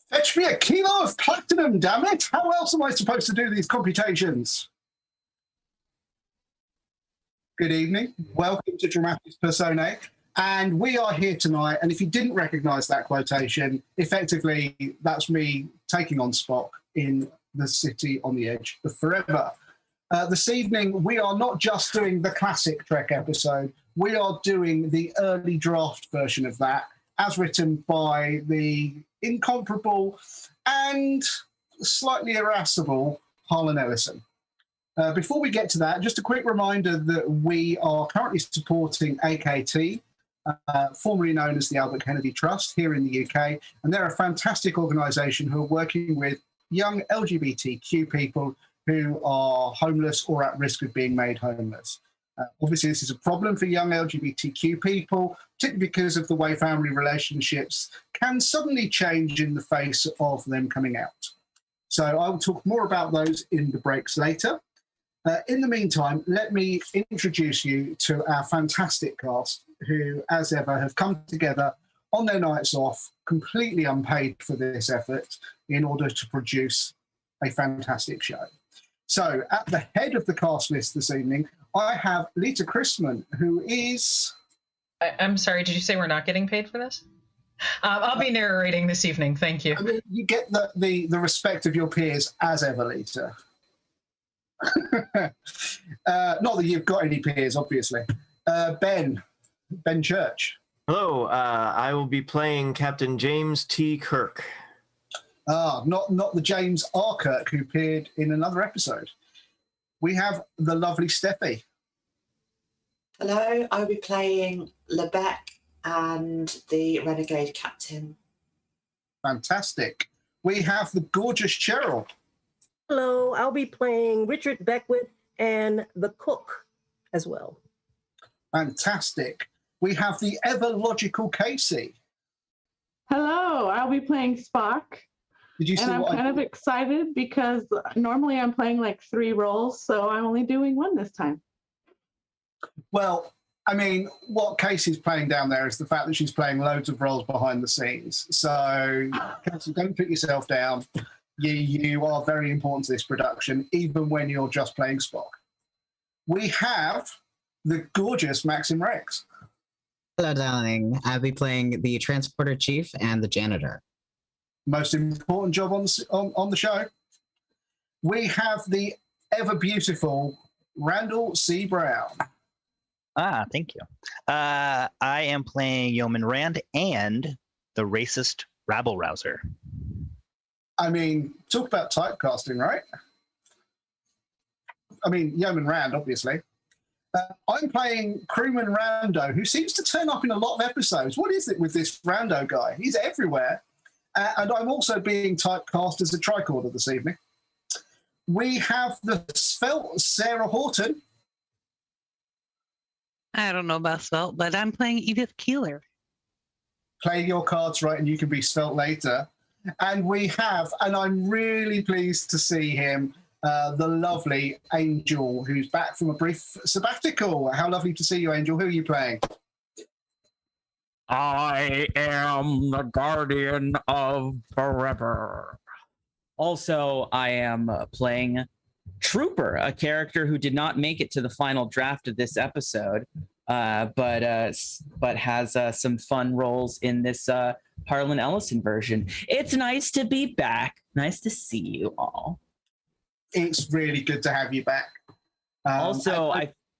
Fetch me a kilo of platinum, damn it! How else am I supposed to do these computations? Good evening. Welcome to Dramatis Personae. And we are here tonight, and if you didn't recognise that quotation, effectively, that's me taking on Spock in The City on the Edge of Forever. This evening, we are not just doing the classic Trek episode, we are doing the early draft version of that, as written by the incomparable and slightly irascible Harlan Ellison. Before we get to that, just a quick reminder that we are currently supporting AKT, formerly known as the Albert Kennedy Trust here in the UK, and they're a fantastic organisation who are working with young LGBTQ people who are homeless or at risk of being made homeless. Obviously, this is a problem for young LGBTQ people, particularly because of the way family relationships can suddenly change in the face of them coming out. So I will talk more about those in the breaks later. In the meantime, let me introduce you to our fantastic cast who, as ever, have come together on their nights off, completely unpaid for this effort, in order to produce a fantastic show. So at the head of the cast list this evening, I have Lita Chrisman, who is... I'm sorry, did you say we're not getting paid for this? I'll be narrating this evening, thank you. I mean, you get the respect of your peers as ever, Lita. Not that you've got any peers, obviously. Ben Church. Hello, I will be playing Captain James T. Kirk. Not the James R. Kirk who appeared in another episode. We have the lovely Steffi. Hello, I'll be playing Lebec and the Renegade Captain. Fantastic. We have the gorgeous Cheryl. Hello, I'll be playing Richard Beckwith and the cook as well. Fantastic. We have the ever logical Casey. Hello, I'll be playing Spock. Did you see and I'm kind of excited because normally I'm playing like 3 roles, so I'm only doing 1 this time. Well, I mean, what Casey's playing down there is the fact that she's playing loads of roles behind the scenes. So, Casey, don't put yourself down. You are very important to this production, even when you're just playing Spock. We have the gorgeous Maxim Rex. Hello, darling. I'll be playing the transporter chief and the janitor. Most important job on the show. We have the ever beautiful Randall C. Brown. Thank you. I am playing Yeoman Rand and the racist rabble rouser. I mean, talk about typecasting, right? I mean, Yeoman Rand, obviously. I'm playing Crewman Rando, who seems to turn up in a lot of episodes. What is it with this Rando guy? He's everywhere. And I'm also being typecast as a tricorder this evening. We have the svelte Sarah Horton. I don't know about svelte, but I'm playing Edith Keeler. Play your cards right and you can be svelte later. And we have, and I'm really pleased to see him, the lovely Angel, who's back from a brief sabbatical. How lovely to see you, Angel. Who are you playing? I am the guardian of forever. Also, I am playing Trooper, a character who did not make it to the final draft of this episode, but has some fun roles in this Harlan Ellison version. It's nice to be back. Nice to see you all. It's really good to have you back. Also,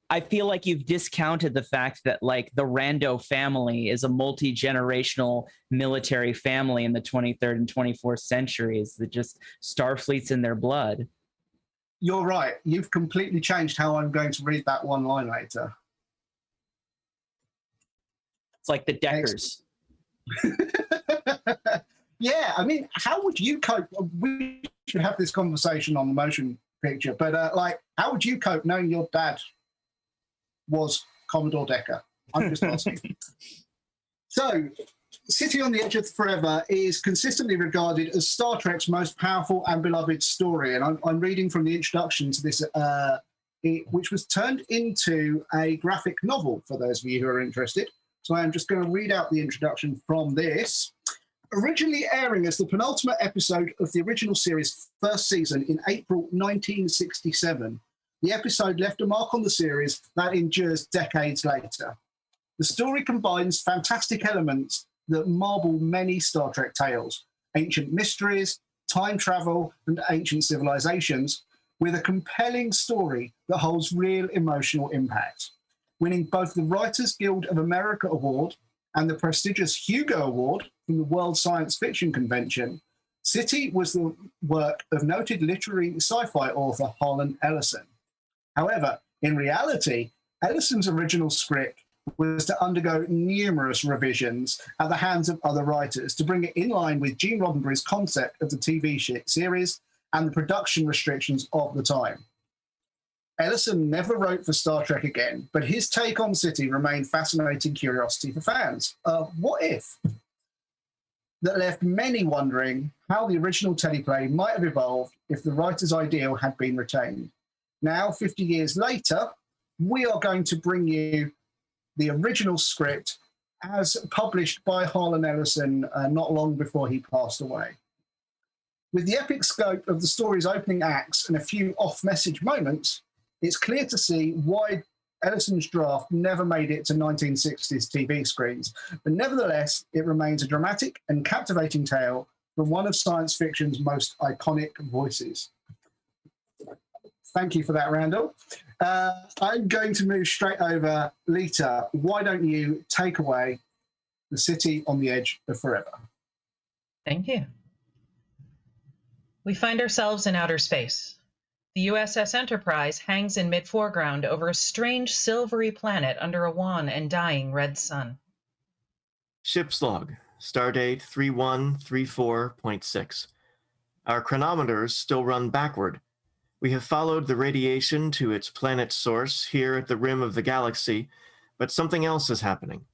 I feel like you've discounted the fact that like the Rando family is a multi-generational military family in the 23rd and 24th centuries that just Starfleet's in their blood. You're right. You've completely changed how I'm going to read that one line later. It's like the Deckers. Yeah, I mean, how would you cope? We should have this conversation on the motion picture, but how would you cope knowing your dad was Commodore Decker? I'm just asking. So, City on the Edge of Forever is consistently regarded as Star Trek's most powerful and beloved story, and I'm reading from the introduction to this, which was turned into a graphic novel, for those of you who are interested. So I'm just going to read out the introduction from this. Originally airing as the penultimate episode of the original series' first season in April 1967, the episode left a mark on the series that endures decades later. The story combines fantastic elements that marble many Star Trek tales, ancient mysteries, time travel, and ancient civilizations, with a compelling story that holds real emotional impact. Winning both the Writers Guild of America Award and the prestigious Hugo Award from the World Science Fiction Convention, City was the work of noted literary sci-fi author Harlan Ellison. However, in reality, Ellison's original script was to undergo numerous revisions at the hands of other writers to bring it in line with Gene Roddenberry's concept of the TV series and the production restrictions of the time. Ellison never wrote for Star Trek again, but his take on City remained fascinating curiosity for fans. What if? That left many wondering how the original teleplay might have evolved if the writer's ideal had been retained. Now, 50 years later, we are going to bring you the original script as published by Harlan Ellison not long before he passed away. With the epic scope of the story's opening acts and a few off-message moments, it's clear to see why Ellison's draft never made it to 1960s TV screens, but nevertheless, it remains a dramatic and captivating tale from one of science fiction's most iconic voices. Thank you for that, Randall. I'm going to move straight over. Lita, why don't you take away The City on the Edge of Forever? Thank you. We find ourselves in outer space. The USS Enterprise hangs in mid-foreground over a strange silvery planet under a wan and dying red sun. Ship's log, stardate 3134.6. Our chronometers still run backward. We have followed the radiation to its planet source here at the rim of the galaxy, but something else is happening.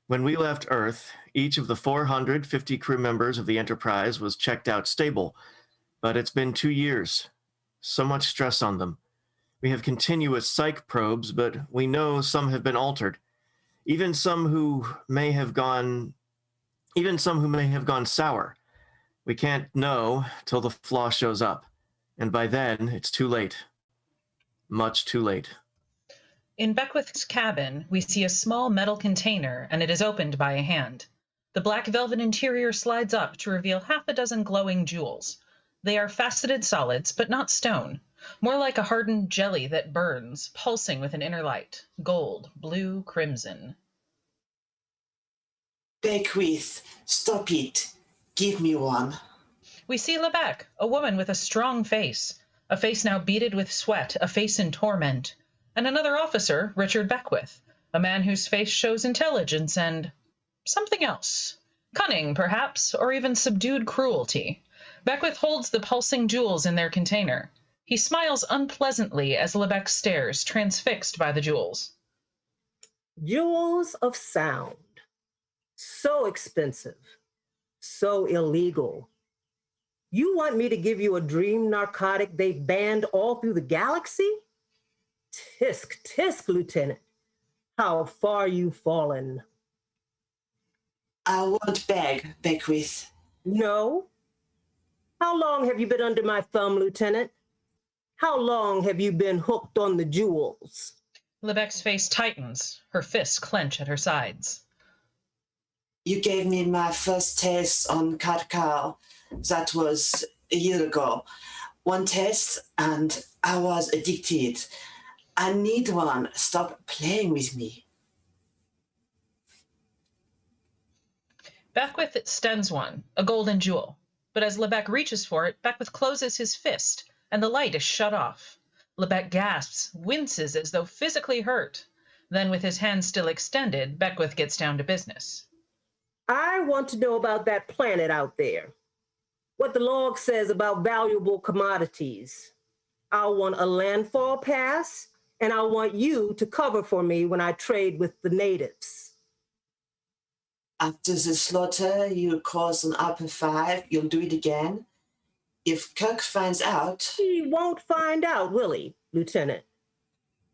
When we left Earth, each of the 450 crew members of the Enterprise was checked out stable, but it's been 2 years. So much stress on them. We have continuous psych probes, but we know some have been altered. Even some who may have gone sour. We can't know till the flaw shows up. And by then, it's too late. Much too late. In Beckwith's cabin, we see a small metal container, and it is opened by a hand. The black velvet interior slides up to reveal half a dozen glowing jewels. They are faceted solids, but not stone. More like a hardened jelly that burns, pulsing with an inner light. Gold, blue, crimson. Beckwith, stop it. Give me one. We see Lebec, a woman with a strong face. A face now beaded with sweat, a face in torment. And another officer, Richard Beckwith, a man whose face shows intelligence and something else. Cunning, perhaps, or even subdued cruelty. Beckwith holds the pulsing jewels in their container. He smiles unpleasantly as Lebec stares, transfixed by the jewels. Jewels of sound. So expensive. So illegal. You want me to give you a dream narcotic they've banned all through the galaxy? Tisk, tisk, Lieutenant. How far you've fallen. I won't beg, Beckwith. No. How long have you been under my thumb, Lieutenant? How long have you been hooked on the jewels? Lebec's face tightens, her fists clench at her sides. You gave me my first taste on Cacao. That was a year ago. One taste and I was addicted. I need one. Stop playing with me. Beckwith extends one, a golden jewel. But as Lebec reaches for it, Beckwith closes his fist, and the light is shut off. Lebec gasps, winces as though physically hurt. Then, with his hand still extended, Beckwith gets down to business. I want to know about that planet out there. What the log says about valuable commodities. I want a landfall pass, and I want you to cover for me when I trade with the natives. After the slaughter, you cause an upper 5. You'll do it again. If Kirk finds out... He won't find out, will he, Lieutenant?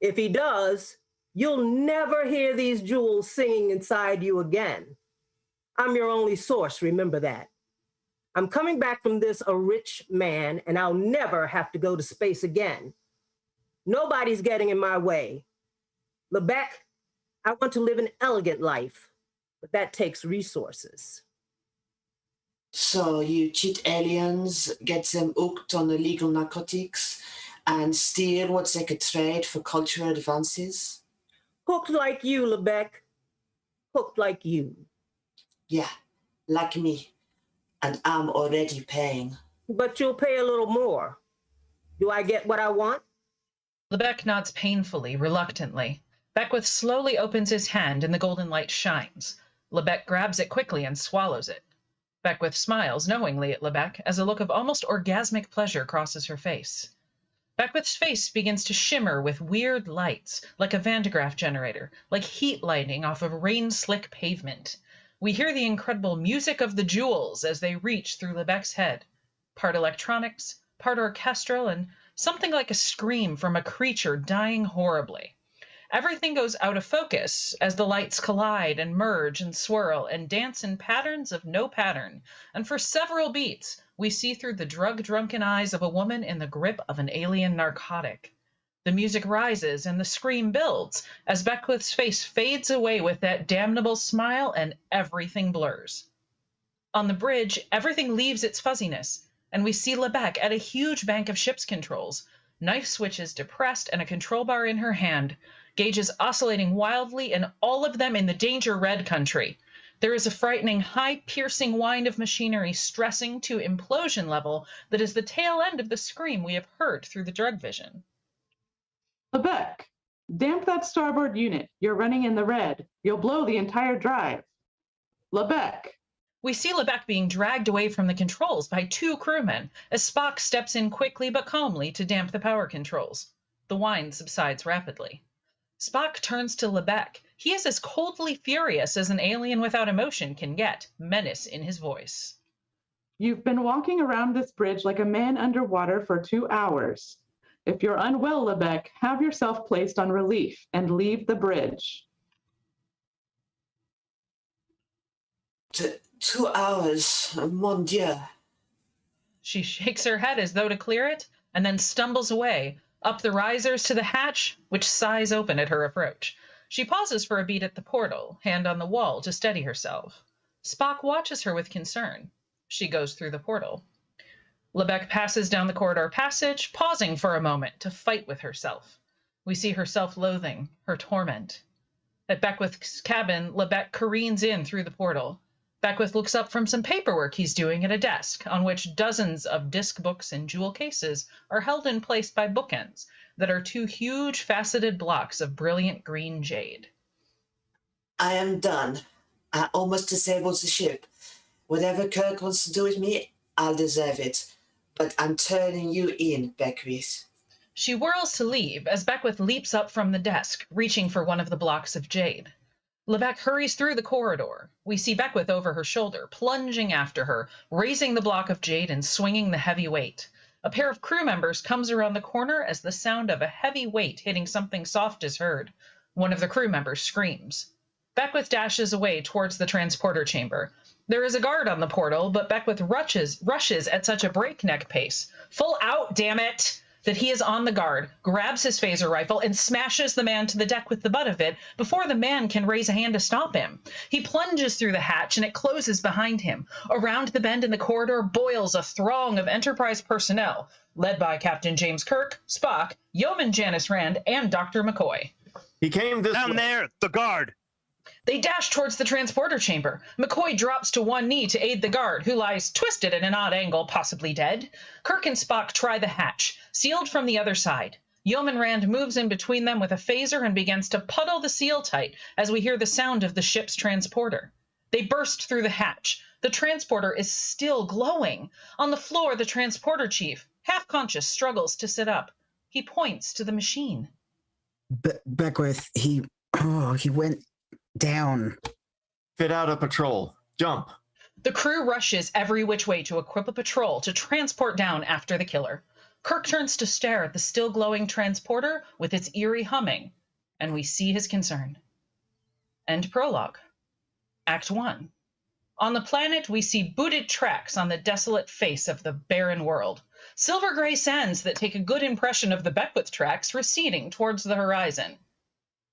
If he does, you'll never hear these jewels singing inside you again. I'm your only source, remember that. I'm coming back from this a rich man, and I'll never have to go to space again. Nobody's getting in my way. Lebec, I want to live an elegant life, but that takes resources. So you cheat aliens, get them hooked on illegal narcotics, and steal what they could trade for cultural advances? Hooked like you, Lebec. Hooked like you. Yeah, like me. And I'm already paying. But you'll pay a little more. Do I get what I want? Lebec nods painfully, reluctantly. Beckwith slowly opens his hand and the golden light shines. Lebec grabs it quickly and swallows it. Beckwith smiles knowingly at Lebec as a look of almost orgasmic pleasure crosses her face. Beckwith's face begins to shimmer with weird lights, like a Van de Graaff generator, like heat lighting off of rain-slick pavement. We hear the incredible music of the jewels as they reach through Lebec's head. Part electronics, part orchestral, and something like a scream from a creature dying horribly. Everything goes out of focus as the lights collide and merge and swirl and dance in patterns of no pattern, and for several beats, we see through the drug-drunken eyes of a woman in the grip of an alien narcotic. The music rises and the scream builds as Beckwith's face fades away with that damnable smile and everything blurs. On the bridge, everything leaves its fuzziness, and we see Lebec at a huge bank of ship's controls, knife switches depressed and a control bar in her hand, gauges oscillating wildly and all of them in the danger red country. There is a frightening, high-piercing whine of machinery stressing to implosion level that is the tail end of the scream we have heard through the drug vision. Lebec, damp that starboard unit. You're running in the red. You'll blow the entire drive. Lebec. We see Lebec being dragged away from the controls by two crewmen as Spock steps in quickly but calmly to damp the power controls. The whine subsides rapidly. Spock turns to Lebec. He is as coldly furious as an alien without emotion can get, menace in his voice. You've been walking around this bridge like a man underwater for 2 hours. If you're unwell, Lebec, have yourself placed on relief and leave the bridge. 2 hours, mon Dieu. She shakes her head as though to clear it, and then stumbles away, up the risers to the hatch, which sighs open at her approach. She pauses for a beat at the portal, hand on the wall to steady herself. Spock watches her with concern. She goes through the portal. Lebec passes down the corridor passage, pausing for a moment to fight with herself. We see her self-loathing, her torment. At Beckwith's cabin, Lebec careens in through the portal. Beckwith looks up from some paperwork he's doing at a desk, on which dozens of disc books and jewel cases are held in place by bookends that are two huge faceted blocks of brilliant green jade. I am done. I almost disabled the ship. Whatever Kirk wants to do with me, I'll deserve it. But I'm turning you in, Beckwith. She whirls to leave as Beckwith leaps up from the desk, reaching for one of the blocks of jade. Lebec hurries through the corridor. We see Beckwith over her shoulder, plunging after her, raising the block of jade and swinging the heavy weight. A pair of crew members comes around the corner as the sound of a heavy weight hitting something soft is heard. One of the crew members screams. Beckwith dashes away towards the transporter chamber. There is a guard on the portal, but Beckwith rushes at such a breakneck pace. Full out, damn it! That he is on the guard, grabs his phaser rifle, and smashes the man to the deck with the butt of it before the man can raise a hand to stop him. He plunges through the hatch, and it closes behind him. Around the bend in the corridor boils a throng of Enterprise personnel, led by Captain James Kirk, Spock, Yeoman Janice Rand, and Dr. McCoy. He came this Down way. there, the guard. They dash towards the transporter chamber. McCoy drops to one knee to aid the guard, who lies twisted at an odd angle, possibly dead. Kirk and Spock try the hatch, sealed from the other side. Yeoman Rand moves in between them with a phaser and begins to puddle the seal tight as we hear the sound of the ship's transporter. They burst through the hatch. The transporter is still glowing. On the floor, the transporter chief, half conscious, struggles to sit up. He points to the machine. Beckwith, he went down. Fit out a patrol. Jump. The crew rushes every which way to equip a patrol to transport down after the killer. Kirk turns to stare at the still glowing transporter with its eerie humming, and we see his concern. End prologue. Act 1. On the planet, we see booted tracks on the desolate face of the barren world. Silver gray sands that take a good impression of the Beckwith tracks receding towards the horizon.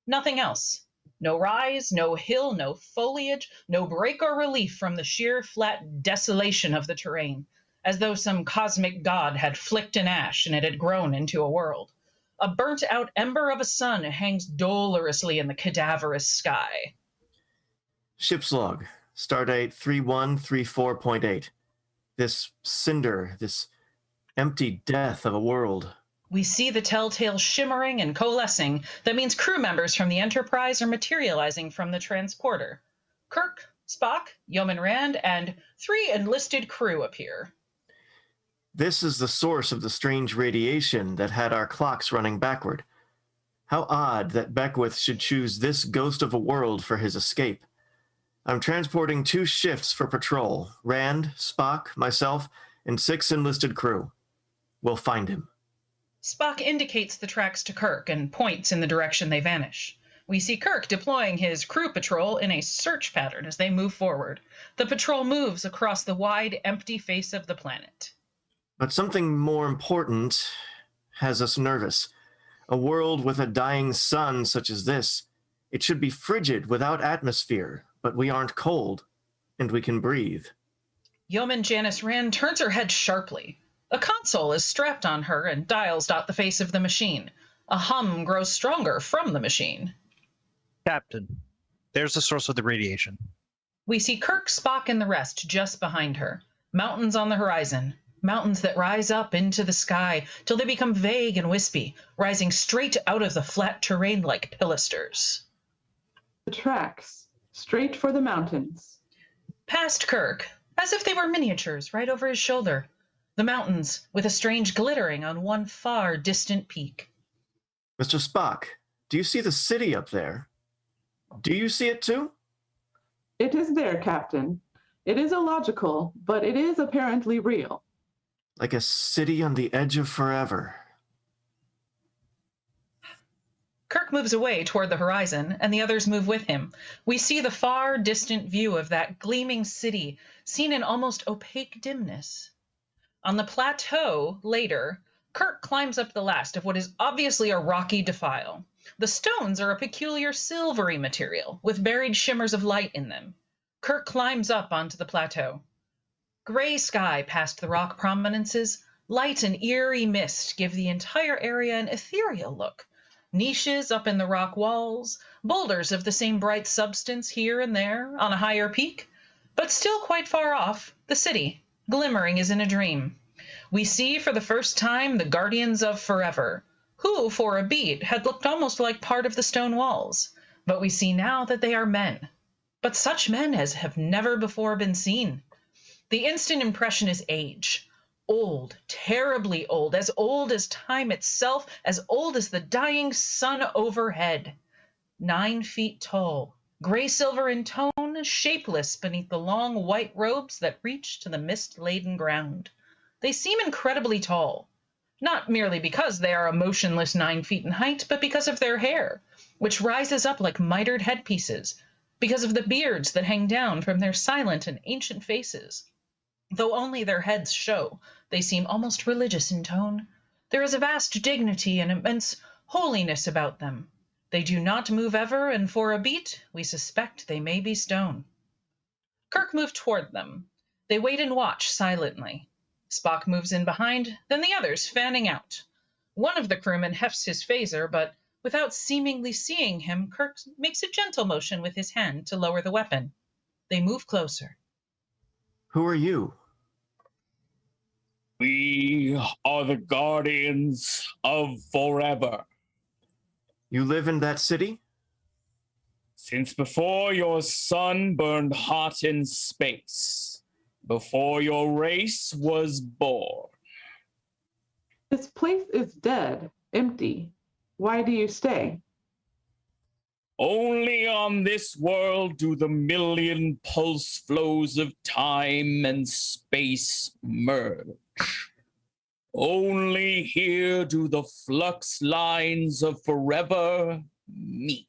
Nothing else. No rise, no hill, no foliage, no break or relief from the sheer flat desolation of the terrain, as though some cosmic god had flicked an ash and it had grown into a world. A burnt-out ember of a sun hangs dolorously in the cadaverous sky. Ship's log, stardate 3134.8. This cinder, this empty death of a world. We see the telltale shimmering and coalescing. That means crew members from the Enterprise are materializing from the transporter. Kirk, Spock, Yeoman Rand, and 3 enlisted crew appear. This is the source of the strange radiation that had our clocks running backward. How odd that Beckwith should choose this ghost of a world for his escape. I'm transporting 2 shifts for patrol. Rand, Spock, myself, and 6 enlisted crew. We'll find him. Spock indicates the tracks to Kirk and points in the direction they vanish. We see Kirk deploying his crew patrol in a search pattern as they move forward. The patrol moves across the wide, empty face of the planet. But something more important has us nervous. A world with a dying sun such as this. It should be frigid without atmosphere, but we aren't cold, and we can breathe. Yeoman Janice Rand turns her head sharply. A console is strapped on her and dials dot the face of the machine. A hum grows stronger from the machine. Captain, there's the source of the radiation. We see Kirk, Spock, and the rest just behind her. Mountains on the horizon. Mountains that rise up into the sky till they become vague and wispy, rising straight out of the flat terrain like pilasters. The tracks, straight for the mountains. Past Kirk, as if they were miniatures right over his shoulder. The mountains with a strange glittering on one far distant peak. Mr. Spock, do you see the city up there? Do you see it too? It is there, Captain. It is illogical, but it is apparently real. Like a city on the edge of forever. Kirk moves away toward the horizon, and the others move with him. We see the far distant view of that gleaming city, seen in almost opaque dimness. On the plateau, later, Kirk climbs up the last of what is obviously a rocky defile. The stones are a peculiar silvery material, with buried shimmers of light in them. Kirk climbs up onto the plateau. Gray sky past the rock prominences, light and eerie mist give the entire area an ethereal look. Niches up in the rock walls, boulders of the same bright substance here and there on a higher peak, but still quite far off, the city, glimmering as in a dream. We see for the first time the Guardians of Forever, who, for a beat, had looked almost like part of the stone walls. But we see now that they are men. But such men as have never before been seen. The instant impression is age. Old, terribly old as time itself, as old as the dying sun overhead. 9 feet tall, gray-silver in tone, shapeless beneath the long white robes that reach to the mist-laden ground. They seem incredibly tall, not merely because they are a motionless 9 feet in height, but because of their hair, which rises up like mitered headpieces, because of the beards that hang down from their silent and ancient faces. Though only their heads show, they seem almost religious in tone. There is a vast dignity and immense holiness about them. They do not move ever, and for a beat, we suspect they may be stone. Kirk moved toward them. They wait and watch silently. Spock moves in behind, then the others fanning out. One of the crewmen hefts his phaser, but without seemingly seeing him, Kirk makes a gentle motion with his hand to lower the weapon. They move closer. Who are you? We are the Guardians of Forever. You live in that city? Since before your sun burned hot in space, before your race was born. This place is dead, empty. Why do you stay? Only on this world do the million pulse flows of time and space merge. Only here do the flux lines of forever meet.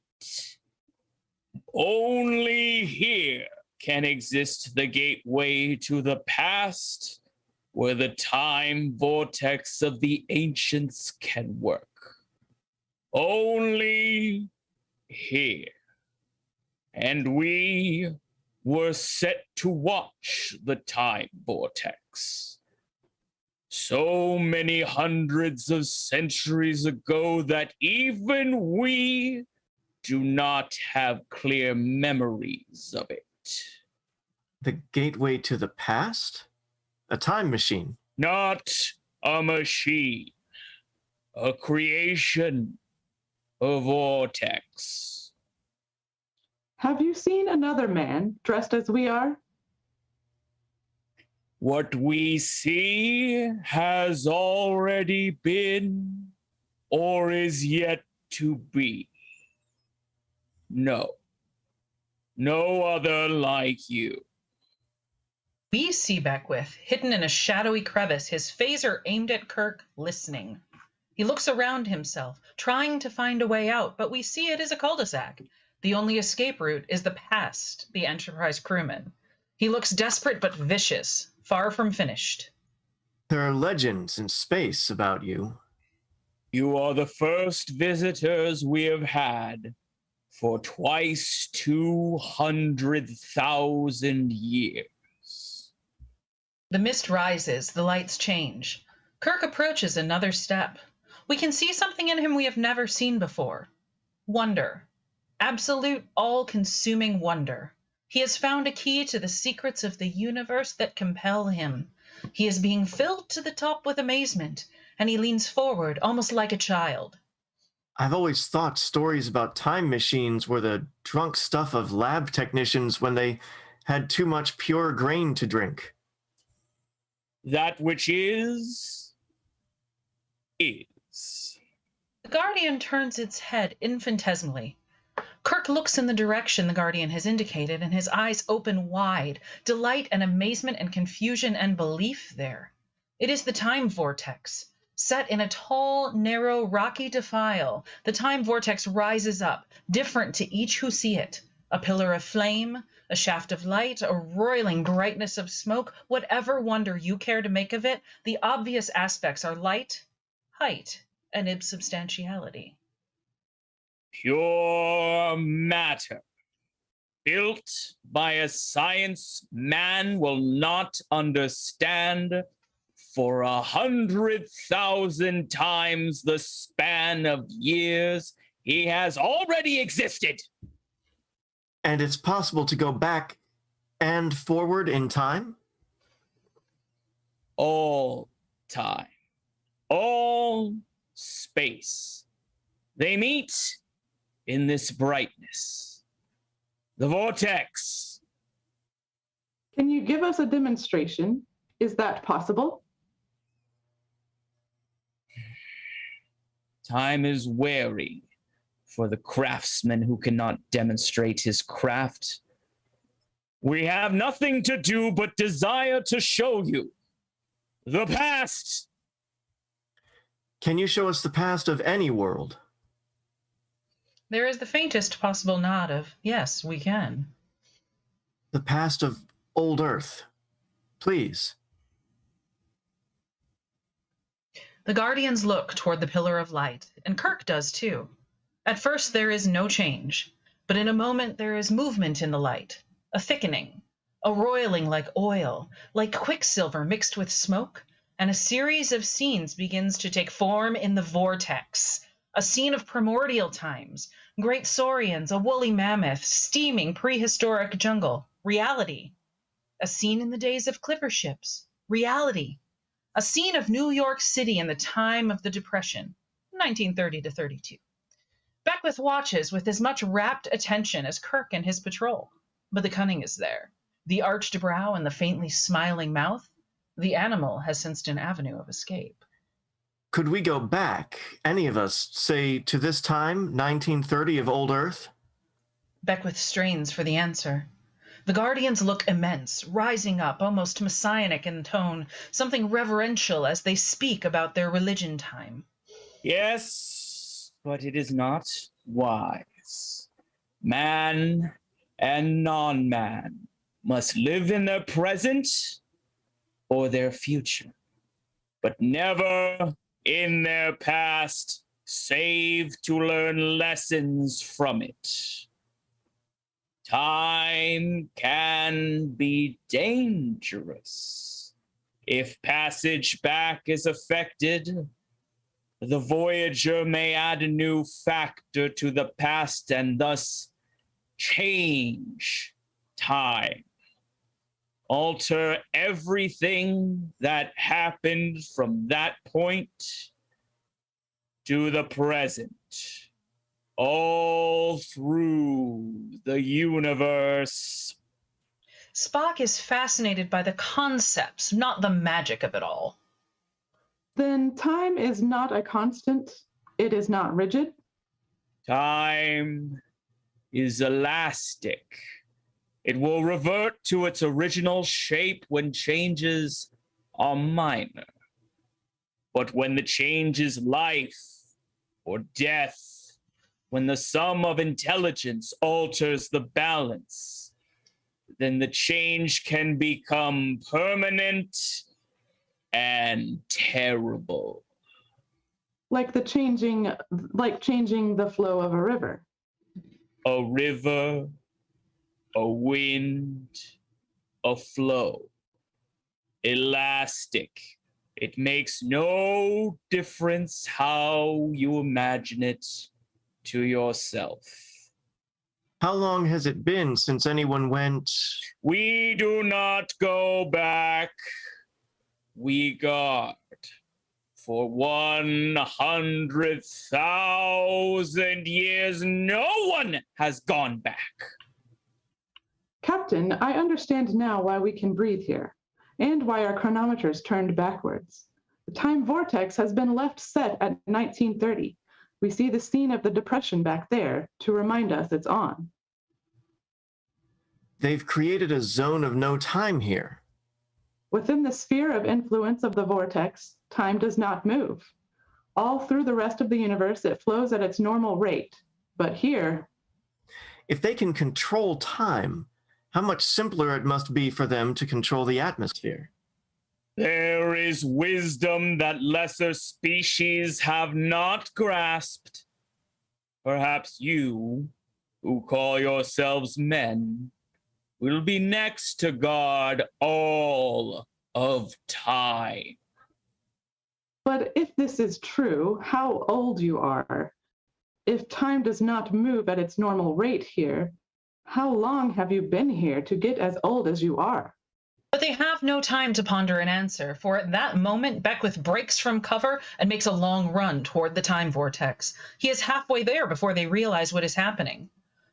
Only here can exist the gateway to the past, where the time vortex of the ancients can work. Only here. And we were set to watch the time vortex. So many hundreds of centuries ago that even we do not have clear memories of it. The gateway to the past? A time machine? Not a machine. A creation. A vortex. Have you seen another man dressed as we are? What we see has already been or is yet to be. No. No other like you. We see Beckwith, hidden in a shadowy crevice, his phaser aimed at Kirk, listening. He looks around himself, trying to find a way out, but we see it is a cul-de-sac. The only escape route is the past the Enterprise crewman. He looks desperate but vicious, far from finished. There are legends in space about you. You are the first visitors we have had for twice 200,000 years. The mist rises, the lights change. Kirk approaches another step. We can see something in him we have never seen before. Wonder. Absolute, all-consuming wonder. He has found a key to the secrets of the universe that compel him. He is being filled to the top with amazement, and he leans forward, almost like a child. I've always thought stories about time machines were the drunk stuff of lab technicians when they had too much pure grain to drink. That which is. The Guardian turns its head infinitesimally. Kirk looks in the direction the Guardian has indicated, and his eyes open wide, delight and amazement and confusion and belief there. It is the time vortex. Set in a tall, narrow, rocky defile, the time vortex rises up, different to each who see it. A pillar of flame, a shaft of light, a roiling brightness of smoke, whatever wonder you care to make of it, the obvious aspects are light, height, and insubstantiality. Pure matter, built by a science man will not understand for 100,000 times the span of years he has already existed. And it's possible to go back and forward in time? All time, all space. They meet in this brightness. The vortex. Can you give us a demonstration? Is that possible? Time is wary for the craftsman who cannot demonstrate his craft. We have nothing to do but desire to show you the past. Can you show us the past of any world? There is the faintest possible nod of, yes, we can. The past of old Earth, please. The Guardians look toward the pillar of light, and Kirk does too. At first there is no change, but in a moment there is movement in the light, a thickening, a roiling like oil, like quicksilver mixed with smoke, and a series of scenes begins to take form in the vortex. A scene of primordial times, great saurians, a woolly mammoth, steaming prehistoric jungle, reality. A scene in the days of clipper ships, reality. A scene of New York City in the time of the Depression, 1930 to 32. Beckwith watches with as much rapt attention as Kirk and his patrol, but the cunning is there. The arched brow and the faintly smiling mouth. The animal has sensed an avenue of escape. Could we go back, any of us, say, to this time, 1930 of old Earth? Beckwith strains for the answer. The Guardians look immense, rising up, almost messianic in tone, something reverential as they speak about their religion time. Yes, but it is not wise. Man and non-man must live in their present or their future, but never in their past, save to learn lessons from it. Time can be dangerous. If passage back is affected, the voyager may add a new factor to the past and thus change time. Alter everything that happened from that point to the present, all through the universe. Spock is fascinated by the concepts, not the magic of it all. Then time is not a constant. It is not rigid. Time is elastic. It will revert to its original shape when changes are minor. But when the change is life or death, when the sum of intelligence alters the balance, then the change can become permanent and terrible. Like changing the flow of a river. A river, a wind, a flow. Elastic. It makes no difference how you imagine it to yourself. How long has it been since anyone went? We do not go back. We guard. For 100,000 years, no one has gone back. Captain, I understand now why we can breathe here, and why our chronometers turned backwards. The time vortex has been left set at 1930. We see the scene of the depression back there to remind us it's on. They've created a zone of no time here. Within the sphere of influence of the vortex, time does not move. All through the rest of the universe, it flows at its normal rate. But here... If they can control time, how much simpler it must be for them to control the atmosphere. There is wisdom that lesser species have not grasped. Perhaps you, who call yourselves men, will be next to guard all of time. But if this is true, how old you are. If time does not move at its normal rate here, how long have you been here to get as old as you are? But they have no time to ponder an answer, for at that moment Beckwith breaks from cover and makes a long run toward the time vortex. He is halfway there before they realize what is happening.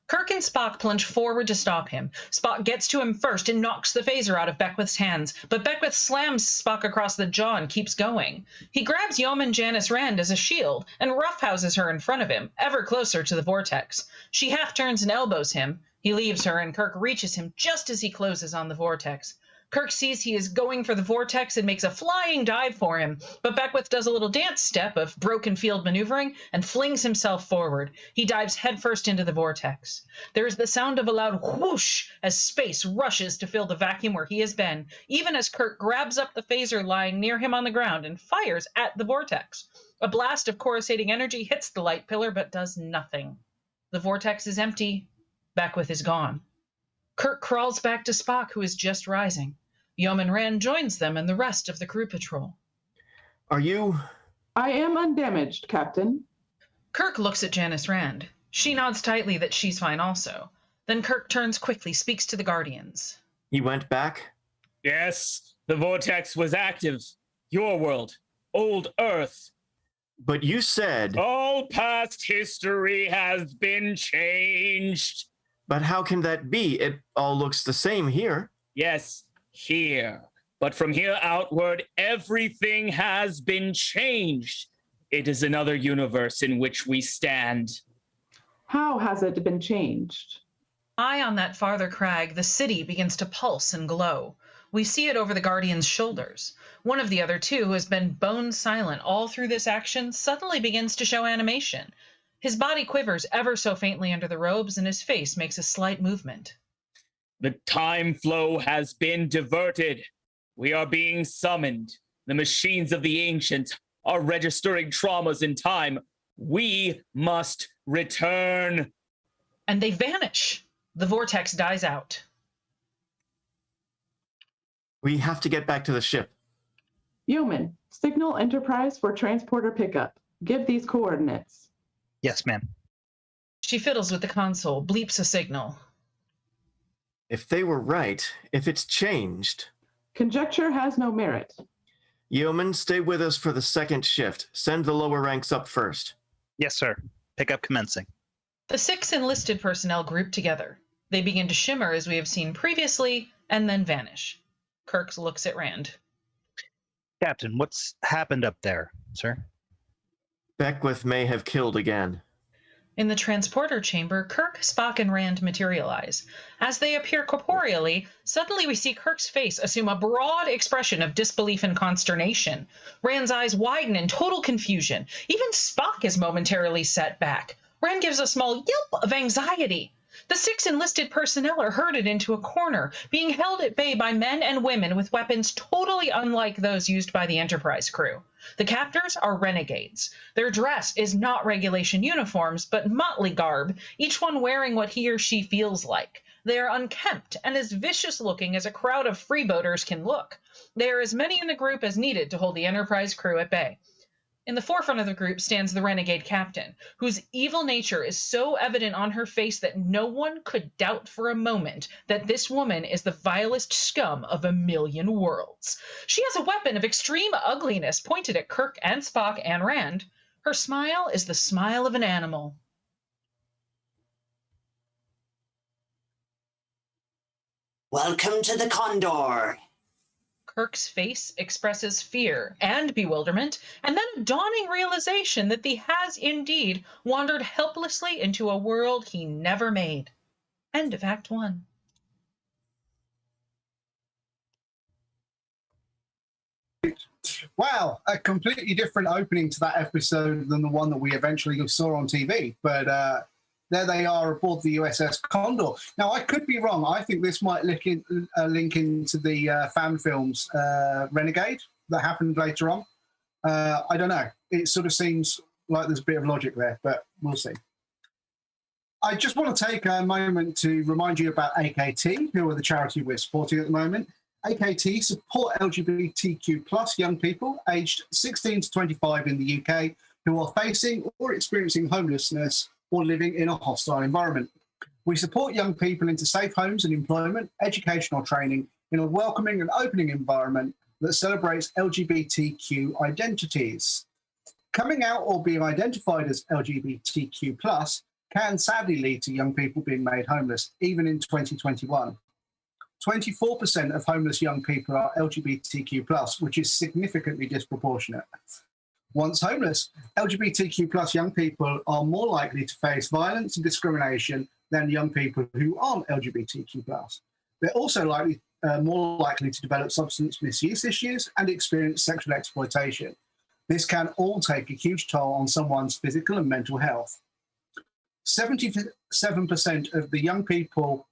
Kirk and Spock plunge forward to stop him. Spock gets to him first and knocks the phaser out of Beckwith's hands, but Beckwith slams Spock across the jaw and keeps going. He grabs Yeoman Janice Rand as a shield and roughhouses her in front of him, ever closer to the vortex. She half turns and elbows him. He leaves her, and Kirk reaches him just as he closes on the vortex. Kirk sees he is going for the vortex and makes a flying dive for him, but Beckwith does a little dance step of broken field maneuvering and flings himself forward. He dives headfirst into the vortex. There is the sound of a loud whoosh as space rushes to fill the vacuum where he has been, even as Kirk grabs up the phaser lying near him on the ground and fires at the vortex. A blast of coruscating energy hits the light pillar but does nothing. The vortex is empty. Beckwith is gone. Kirk crawls back to Spock, who is just rising. Yeoman Rand joins them and the rest of the crew patrol. Are you? I am undamaged, Captain. Kirk looks at Janice Rand. She nods tightly that she's fine also. Then Kirk turns quickly, speaks to the Guardians. You went back? Yes, the vortex was active. Your world, old Earth. But you said... All past history has been changed. But how can that be? It all looks the same here. Yes, here. But from here outward, everything has been changed. It is another universe in which we stand. How has it been changed? High on that farther crag, the city begins to pulse and glow. We see it over the Guardians' shoulders. One of the other two, who has been bone silent all through this action, suddenly begins to show animation. His body quivers ever so faintly under the robes, and his face makes a slight movement. The time flow has been diverted. We are being summoned. The machines of the ancients are registering traumas in time. We must return. And they vanish. The vortex dies out. We have to get back to the ship. Yeoman, signal Enterprise for transporter pickup. Give these coordinates. Yes, ma'am. She fiddles with the console, bleeps a signal. If they were right, if it's changed... Conjecture has no merit. Yeoman, stay with us for the second shift. Send the lower ranks up first. Yes, sir. Pickup commencing. The 6 enlisted personnel group together. They begin to shimmer as we have seen previously, and then vanish. Kirk looks at Rand. Captain, what's happened up there, sir? Beckwith may have killed again. In the transporter chamber, Kirk, Spock, and Rand materialize. As they appear corporeally, suddenly we see Kirk's face assume a broad expression of disbelief and consternation. Rand's eyes widen in total confusion. Even Spock is momentarily set back. Rand gives a small yelp of anxiety. The 6 enlisted personnel are herded into a corner, being held at bay by men and women with weapons totally unlike those used by the Enterprise crew. The captors are renegades. Their dress is not regulation uniforms, but motley garb, each one wearing what he or she feels like. They are unkempt and as vicious-looking as a crowd of freebooters can look. There are as many in the group as needed to hold the Enterprise crew at bay. In the forefront of the group stands the renegade captain, whose evil nature is so evident on her face that no one could doubt for a moment that this woman is the vilest scum of a million worlds. She has a weapon of extreme ugliness pointed at Kirk and Spock and Rand. Her smile is the smile of an animal. Welcome to the Condor. Kirk's face expresses fear and bewilderment, and then a dawning realization that he has indeed wandered helplessly into a world he never made. End of Act 1. Wow, a completely different opening to that episode than the one that we eventually saw on TV. But there they are aboard the USS Condor. Now, I could be wrong. I think this might link into the fan films Renegade that happened later on. I don't know. It sort of seems like there's a bit of logic there, but we'll see. I just want to take a moment to remind you about AKT, who are the charity we're supporting at the moment. AKT support LGBTQ plus young people aged 16 to 25 in the UK who are facing or experiencing homelessness or living in a hostile environment. We support young people into safe homes and employment, education or training in a welcoming and opening environment that celebrates LGBTQ identities. Coming out or being identified as LGBTQ plus can sadly lead to young people being made homeless, even in 2021. 24% of homeless young people are LGBTQ plus, which is significantly disproportionate. Once homeless, LGBTQ plus young people are more likely to face violence and discrimination than young people who aren't LGBTQ plus. They're also more likely to develop substance misuse issues and experience sexual exploitation. This can all take a huge toll on someone's physical and mental health. 77% of the young people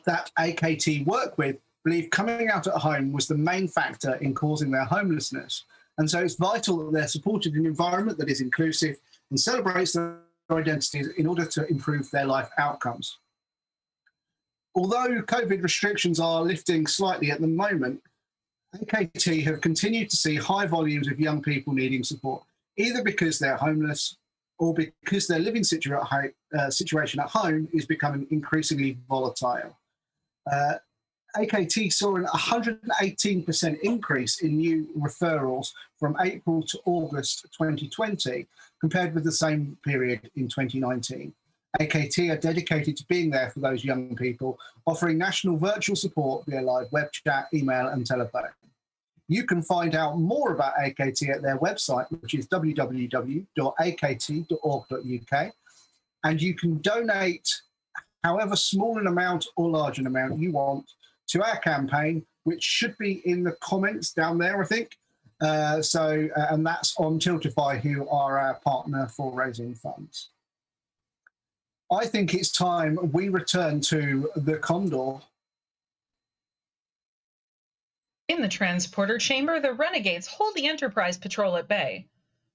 that AKT work with believe coming out at home was the main factor in causing their homelessness. And so it's vital that they're supported in an environment that is inclusive and celebrates their identities in order to improve their life outcomes. Although COVID restrictions are lifting slightly at the moment, AKT have continued to see high volumes of young people needing support, either because they're homeless or because their living situation at home is becoming increasingly volatile. AKT saw an 118% increase in new referrals from April to August 2020, compared with the same period in 2019. AKT are dedicated to being there for those young people, offering national virtual support via live web chat, email, and telephone. You can find out more about AKT at their website, which is www.akt.org.uk, and you can donate however small an amount or large an amount you want to our campaign, which should be in the comments down there, I think. And that's on Tiltify, who are our partner for raising funds. I think it's time we return to the Condor. In the transporter chamber, the renegades hold the Enterprise patrol at bay.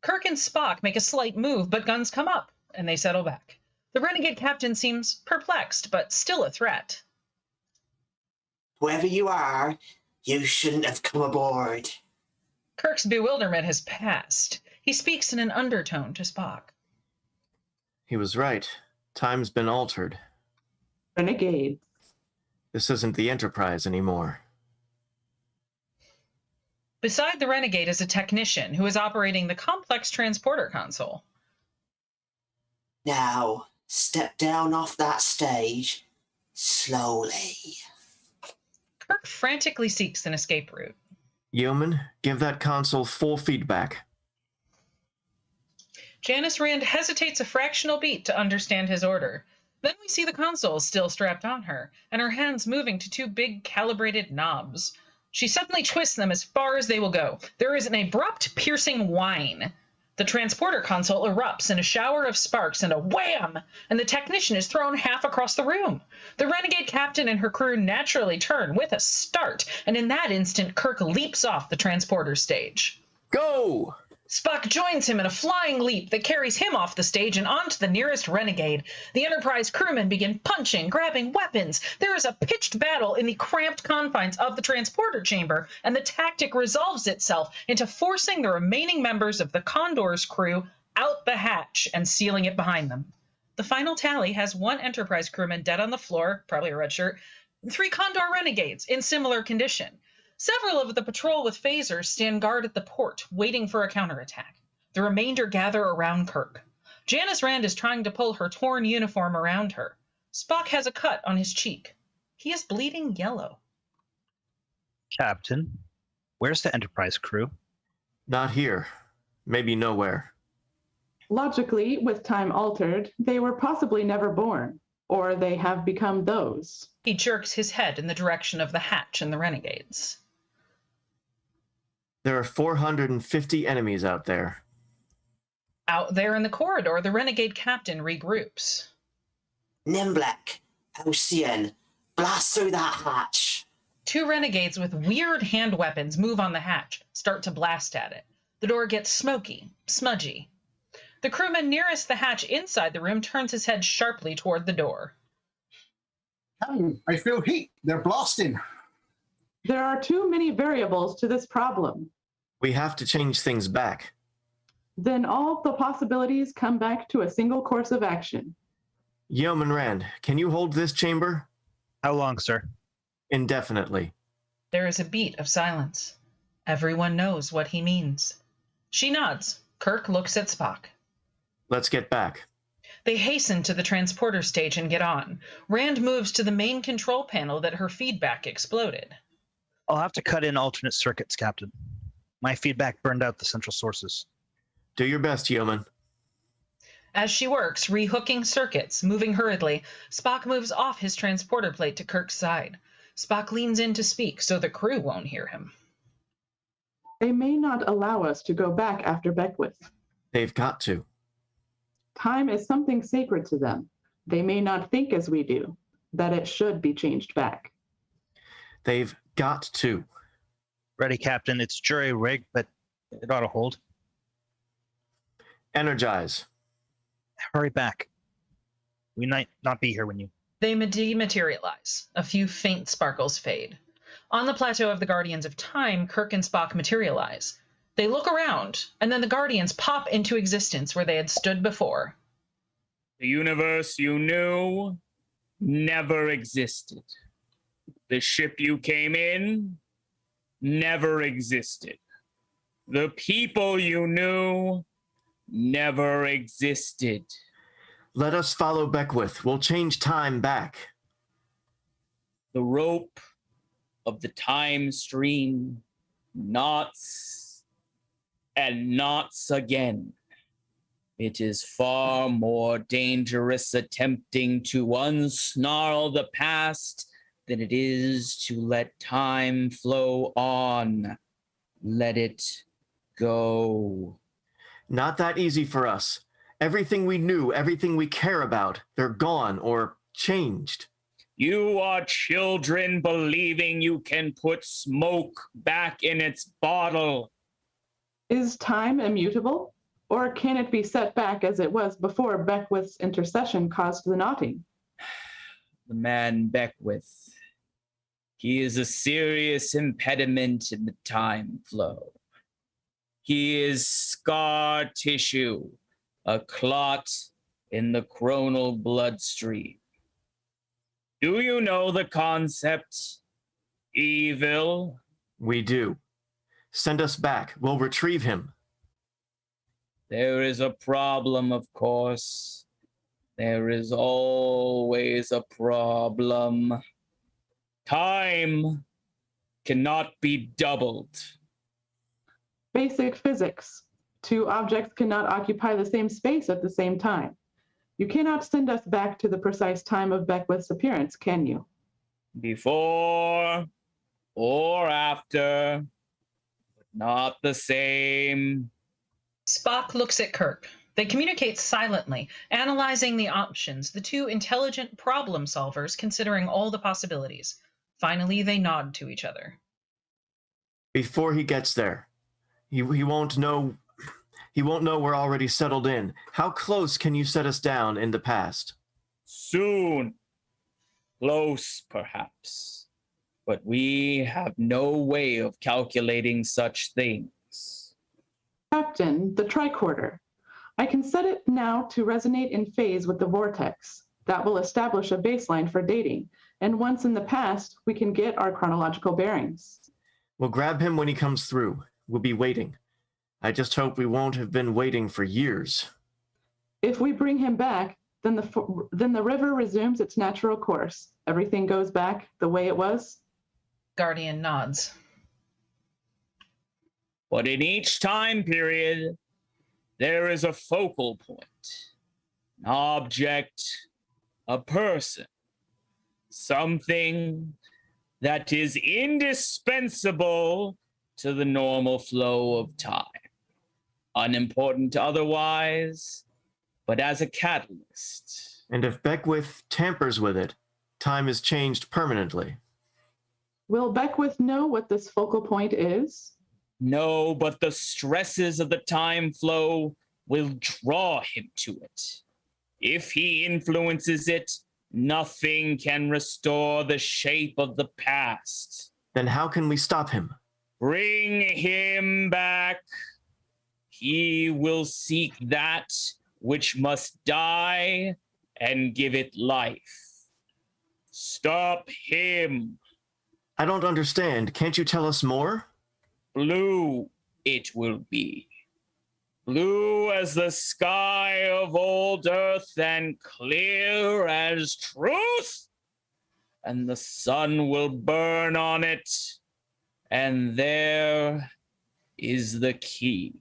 Kirk and Spock make a slight move, but guns come up, and they settle back. The renegade captain seems perplexed, but still a threat. Whoever you are, you shouldn't have come aboard. Kirk's bewilderment has passed. He speaks in an undertone to Spock. He was right. Time's been altered. Renegades. This isn't the Enterprise anymore. Beside the renegade is a technician who is operating the complex transporter console. Now, step down off that stage slowly. Kirk frantically seeks an escape route. Yeoman, give that console full feedback. Janice Rand hesitates a fractional beat to understand his order. Then we see the console still strapped on her, and her hands moving to two big calibrated knobs. She suddenly twists them as far as they will go. There is an abrupt, piercing whine. The transporter console erupts in a shower of sparks and a wham! And the technician is thrown half across the room. The renegade captain and her crew naturally turn with a start, and in that instant, Kirk leaps off the transporter stage. Go! Spock joins him in a flying leap that carries him off the stage and onto the nearest renegade. The Enterprise crewmen begin punching, grabbing weapons. There is a pitched battle in the cramped confines of the transporter chamber, and the tactic resolves itself into forcing the remaining members of the Condor's crew out the hatch and sealing it behind them. The final tally has one Enterprise crewman dead on the floor, probably a red shirt, and 3 Condor renegades in similar condition. Several of the patrol with phasers stand guard at the port, waiting for a counterattack. The remainder gather around Kirk. Janice Rand is trying to pull her torn uniform around her. Spock has a cut on his cheek. He is bleeding yellow. Captain, where's the Enterprise crew? Not here. Maybe nowhere. Logically, with time altered, they were possibly never born, or they have become those. He jerks his head in the direction of the hatch and the renegades. There are 450 enemies out there. Out there in the corridor, the renegade captain regroups. Nimblek, Ocean, blast through that hatch. 2 renegades with weird hand weapons move on the hatch, start to blast at it. The door gets smoky, smudgy. The crewman nearest the hatch inside the room turns his head sharply toward the door. I feel heat. They're blasting. There are too many variables to this problem. We have to change things back. Then all the possibilities come back to a single course of action. Yeoman Rand, can you hold this chamber? How long, sir? Indefinitely. There is a beat of silence. Everyone knows what he means. She nods. Kirk looks at Spock. Let's get back. They hasten to the transporter stage and get on. Rand moves to the main control panel that her feedback exploded. I'll have to cut in alternate circuits, Captain. My feedback burned out the central sources. Do your best, Yeoman. As she works, rehooking circuits, moving hurriedly, Spock moves off his transporter plate to Kirk's side. Spock leans in to speak so the crew won't hear him. They may not allow us to go back after Beckwith. They've got to. Time is something sacred to them. They may not think as we do, that it should be changed back. They've got to. Ready, Captain. It's jury-rigged, but it ought to hold. Energize. Hurry back. We might not be here when you... They dematerialize. A few faint sparkles fade. On the plateau of the Guardians of Time, Kirk and Spock materialize. They look around, and then the Guardians pop into existence where they had stood before. The universe you knew never existed. The ship you came in never existed. The people you knew never existed. Let us follow Beckwith. We'll change time back. The rope of the time stream knots and knots again. It is far more dangerous attempting to unsnarl the past than it is to let time flow on. Let it go. Not that easy for us. Everything we knew, everything we care about, they're gone or changed. You are children believing you can put smoke back in its bottle. Is time immutable? Or can it be set back as it was before Beckwith's intercession caused the knotting? The man Beckwith, he is a serious impediment in the time flow. He is scar tissue, a clot in the chronal bloodstream. Do you know the concept, evil? We do. Send us back. We'll retrieve him. There is a problem, of course. There is always a problem. Time cannot be doubled. Basic physics. Two objects cannot occupy the same space at the same time. You cannot send us back to the precise time of Beckwith's appearance, can you? Before or after, but not the same. Spock looks at Kirk. They communicate silently, analyzing the options, the two intelligent problem solvers considering all the possibilities. Finally, they nod to each other. Before he gets there, he won't know. He won't know we're already settled in. How close can you set us down in the past? Soon. Close, perhaps. But we have no way of calculating such things. Captain, the tricorder. I can set it now to resonate in phase with the vortex. That will establish a baseline for dating. And once in the past, we can get our chronological bearings. We'll grab him when he comes through. We'll be waiting. I just hope we won't have been waiting for years. If we bring him back, then the river resumes its natural course. Everything goes back the way it was. Guardian nods. But in each time period, there is a focal point, an object, a person, something that is indispensable to the normal flow of time. Unimportant otherwise, but as a catalyst. And if Beckwith tampers with it, time is changed permanently. Will Beckwith know what this focal point is? No, but the stresses of the time flow will draw him to it. If he influences it, nothing can restore the shape of the past. Then how can we stop him? Bring him back. He will seek that which must die and give it life. Stop him. I don't understand. Can't you tell us more? Blue it will be. Blue as the sky of old earth and clear as truth. And the sun will burn on it. And there is the key.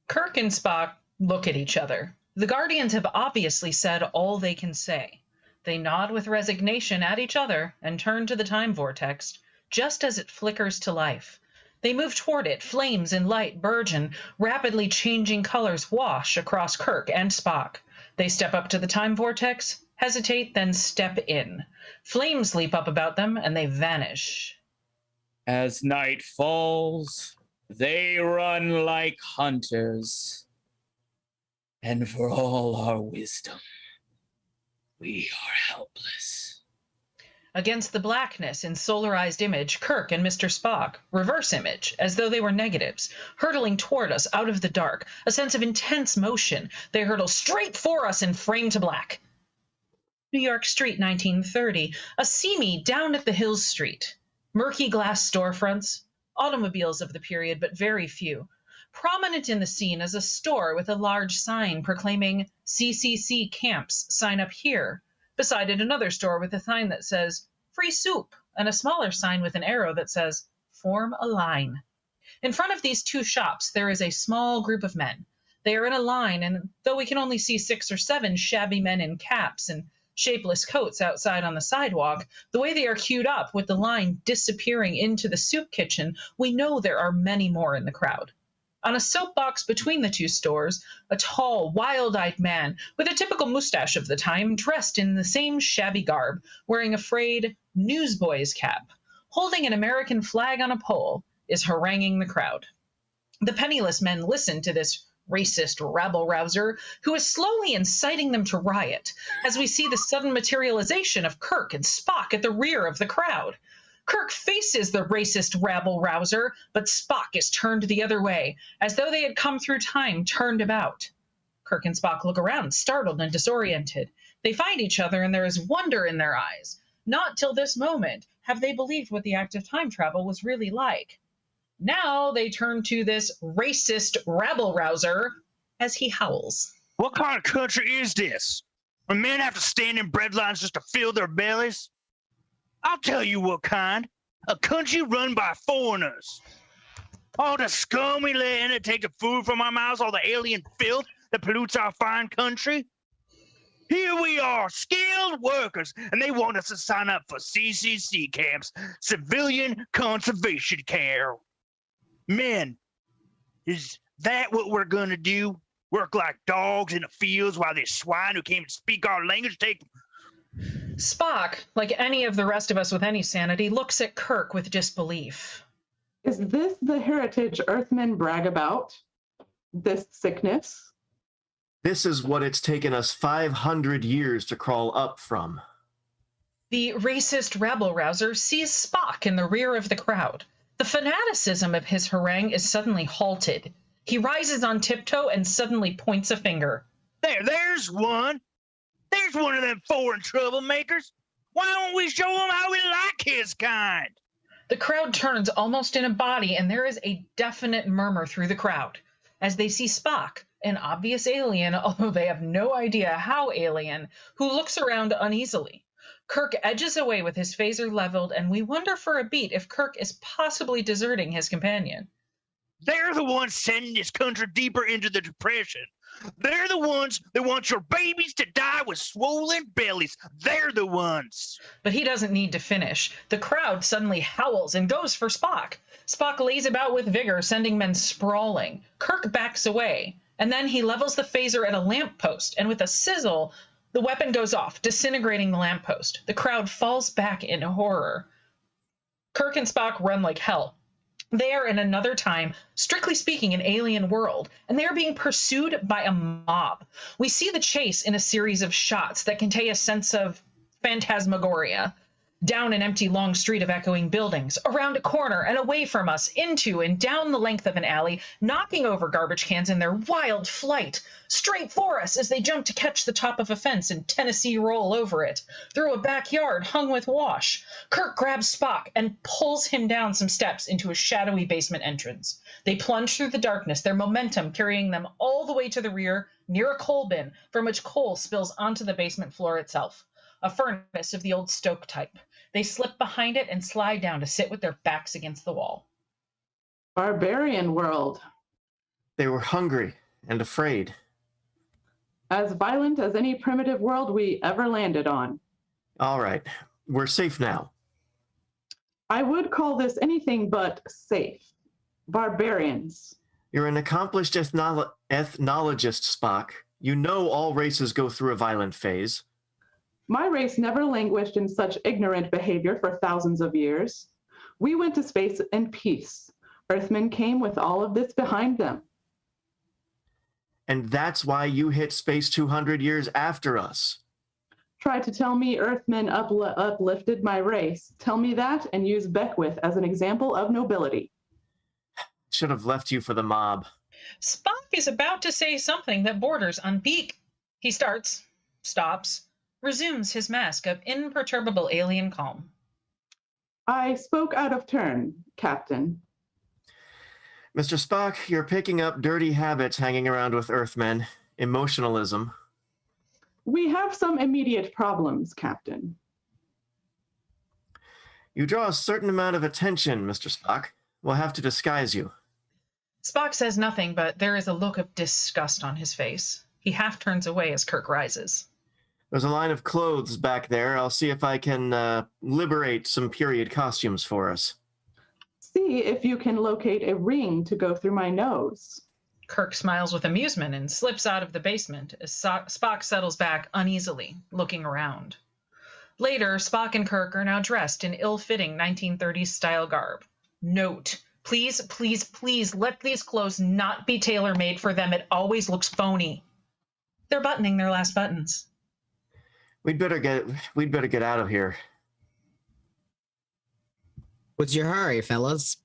Kirk and Spock look at each other. The Guardians have obviously said all they can say. They nod with resignation at each other and turn to the time vortex, just as it flickers to life. They move toward it, flames and light burgeon, rapidly changing colors wash across Kirk and Spock. They step up to the time vortex, hesitate, then step in. Flames leap up about them, and they vanish. As night falls, they run like hunters. And for all our wisdom, we are helpless. Against the blackness in solarized image, Kirk and Mr. Spock, reverse image, as though they were negatives, hurtling toward us out of the dark, a sense of intense motion. They hurtle straight for us and frame to black. New York Street, 1930, a seamy down at the Hills Street. Murky glass storefronts, automobiles of the period, but very few. Prominent in the scene is a store with a large sign proclaiming CCC camps, sign up here. Beside it, another store with a sign that says free soup, and a smaller sign with an arrow that says form a line. In front of these two shops, there is a small group of men. They are in a line, and though we can only see 6 or 7 shabby men in caps and shapeless coats outside on the sidewalk, the way they are queued up with the line disappearing into the soup kitchen, we know there are many more in the crowd. On a soapbox between the two stores, a tall, wild-eyed man with a typical mustache of the time, dressed in the same shabby garb, wearing a frayed newsboy's cap, holding an American flag on a pole, is haranguing the crowd. The penniless men listen to this racist rabble-rouser who is slowly inciting them to riot, as we see the sudden materialization of Kirk and Spock at the rear of the crowd. Kirk faces the racist rabble-rouser, but Spock is turned the other way, as though they had come through time turned about. Kirk and Spock look around, startled and disoriented. They find each other, and there is wonder in their eyes. Not till this moment have they believed what the act of time travel was really like. Now they turn to this racist rabble-rouser as he howls. What kind of country is this? Where men have to stand in bread lines just to fill their bellies? I'll tell you what kind. A country run by foreigners. All the scum we let in to take the food from our mouths, all the alien filth that pollutes our fine country. Here we are, skilled workers, and they want us to sign up for CCC camps, civilian conservation care. Men, is that what we're gonna do? Work like dogs in the fields while this swine who came to speak our language take... Spock, like any of the rest of us with any sanity, looks at Kirk with disbelief. Is this the heritage Earthmen brag about? This sickness? This is what it's taken us 500 years to crawl up from. The racist rabble-rouser sees Spock in the rear of the crowd. The fanaticism of his harangue is suddenly halted. He rises on tiptoe and suddenly points a finger. There's one. There's one of them foreign troublemakers. Why don't we show him how we like his kind? The crowd turns almost in a body, and there is a definite murmur through the crowd as they see Spock, an obvious alien, although they have no idea how alien, who looks around uneasily. Kirk edges away with his phaser leveled, and we wonder for a beat if Kirk is possibly deserting his companion. They're the ones sending this country deeper into the depression. They're the ones that want your babies to die with swollen bellies. They're the ones. But he doesn't need to finish. The crowd suddenly howls and goes for Spock. Spock lays about with vigor, sending men sprawling. Kirk backs away, and then he levels the phaser at a lamppost, and with a sizzle, the weapon goes off, disintegrating the lamppost. The crowd falls back in horror. Kirk and Spock run like hell. They are in another time, strictly speaking, an alien world, and they are being pursued by a mob. We see the chase in a series of shots that convey a sense of phantasmagoria. Down an empty long street of echoing buildings, around a corner and away from us, into and down the length of an alley, knocking over garbage cans in their wild flight, straight for us as they jump to catch the top of a fence and Tennessee roll over it, through a backyard hung with wash. Kirk grabs Spock and pulls him down some steps into a shadowy basement entrance. They plunge through the darkness, their momentum carrying them all the way to the rear, near a coal bin, from which coal spills onto the basement floor itself. A furnace of the old stoke type. They slip behind it and slide down to sit with their backs against the wall. Barbarian world. They were hungry and afraid. As violent as any primitive world we ever landed on. All right, we're safe now. I would call this anything but safe. Barbarians. You're an accomplished ethnologist, Spock. You know all races go through a violent phase. My race never languished in such ignorant behavior for thousands of years. We went to space in peace. Earthmen came with all of this behind them. And that's why you hit space 200 years after us. Try to tell me Earthmen uplifted my race. Tell me that and use Beckwith as an example of nobility. Should have left you for the mob. Spock is about to say something that borders on beak. He starts, stops, resumes his mask of imperturbable alien calm. I spoke out of turn, Captain. Mr. Spock, you're picking up dirty habits hanging around with Earthmen. Emotionalism. We have some immediate problems, Captain. You draw a certain amount of attention, Mr. Spock. We'll have to disguise you. Spock says nothing, but there is a look of disgust on his face. He half turns away as Kirk rises. There's a line of clothes back there. I'll see if I can liberate some period costumes for us. see if you can locate a ring to go through my nose. Kirk smiles with amusement and slips out of the basement as Spock settles back uneasily, looking around. Later, Spock and Kirk are now dressed in ill-fitting 1930s style garb. Note, please, please, please let these clothes not be tailor-made for them. It always looks phony. They're buttoning their last buttons. We'd better get out of here. What's your hurry, fellas?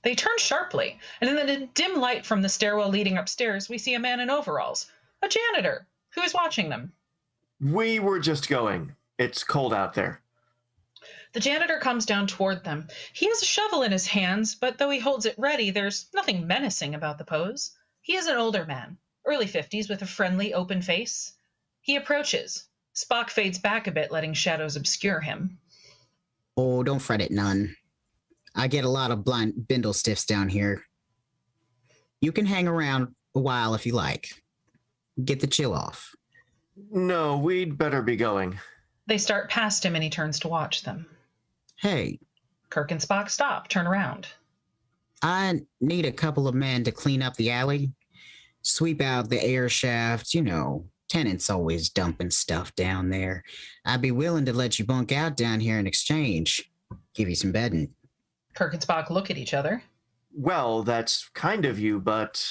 They turn sharply, and in the dim light from the stairwell leading upstairs, we see a man in overalls, a janitor, who is watching them. We were just going. It's cold out there. The janitor comes down toward them. He has a shovel in his hands, but though he holds it ready, there's nothing menacing about the pose. He is an older man, early 50s, with a friendly, open face. He approaches. Spock fades back a bit, letting shadows obscure him. Oh, don't fret it none. I get a lot of blind bindle stiffs down here. You can hang around a while if you like. Get the chill off. No, we'd better be going. They start past him and he turns to watch them. Hey. Kirk and Spock stop, turn around. I need a couple of men to clean up the alley. Sweep out the air shafts, you know. Tenants always dumping stuff down there. I'd be willing to let you bunk out down here in exchange. Give you some bedding. Kirk and Spock look at each other. Well, that's kind of you, but...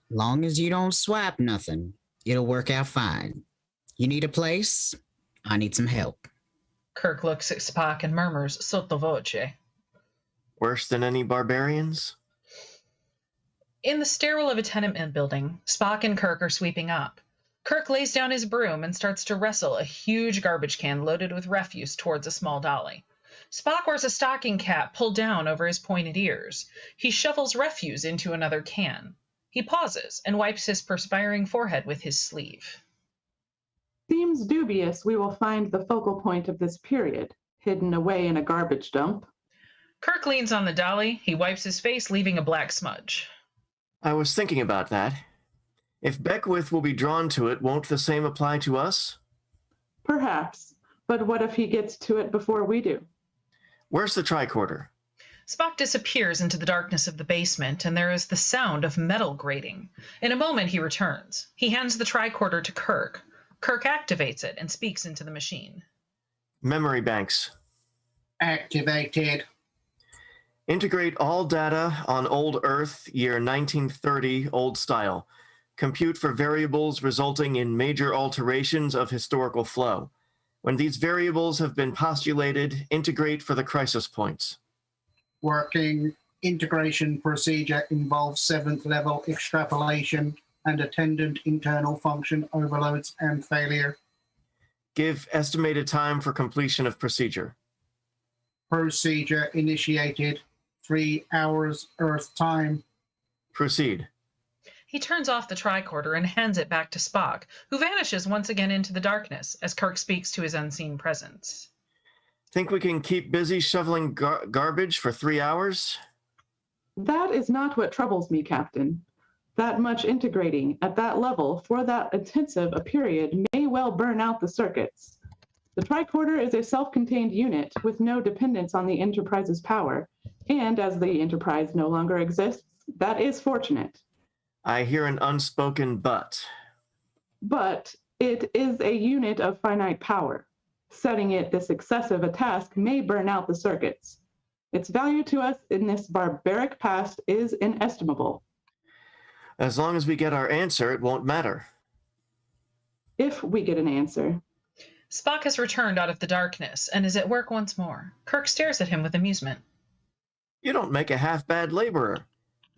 Long as you don't swap nothing, it'll work out fine. You need a place? I need some help. Kirk looks at Spock and murmurs sotto voce. Worse than any barbarians? In the stairwell of a tenement building, Spock and Kirk are sweeping up. Kirk lays down his broom and starts to wrestle a huge garbage can loaded with refuse towards a small dolly. Spock wears a stocking cap pulled down over his pointed ears. He shovels refuse into another can. He pauses and wipes his perspiring forehead with his sleeve. Seems dubious we will find the focal point of this period, hidden away in a garbage dump. Kirk leans on the dolly. He wipes his face, leaving a black smudge. I was thinking about that. If Beckwith will be drawn to it, won't the same apply to us? Perhaps, but what if he gets to it before we do? Where's the tricorder? Spock disappears into the darkness of the basement, and there is the sound of metal grating. In a moment, he returns. He hands the tricorder to Kirk. Kirk activates it and speaks into the machine. Memory banks. Activated. Integrate all data on old Earth, year 1930, old style. Compute for variables resulting in major alterations of historical flow. When these variables have been postulated, integrate for the crisis points. Working. Integration procedure involves 7th level extrapolation and attendant internal function overloads and failure. Give estimated time for completion of procedure. Procedure initiated. 3 hours Earth time. Proceed. He turns off the tricorder and hands it back to Spock, who vanishes once again into the darkness as Kirk speaks to his unseen presence. Think we can keep busy shoveling garbage for 3 hours? That is not what troubles me, Captain. That much integrating at that level for that intensive a period may well burn out the circuits. The tricorder is a self-contained unit with no dependence on the Enterprise's power, and as the Enterprise no longer exists, that is fortunate. I hear an unspoken but. But it is a unit of finite power. Setting it this excessive a task may burn out the circuits. Its value to us in this barbaric past is inestimable. As long as we get our answer, it won't matter. If we get an answer. Spock has returned out of the darkness and is at work once more. Kirk stares at him with amusement. You don't make a half-bad laborer.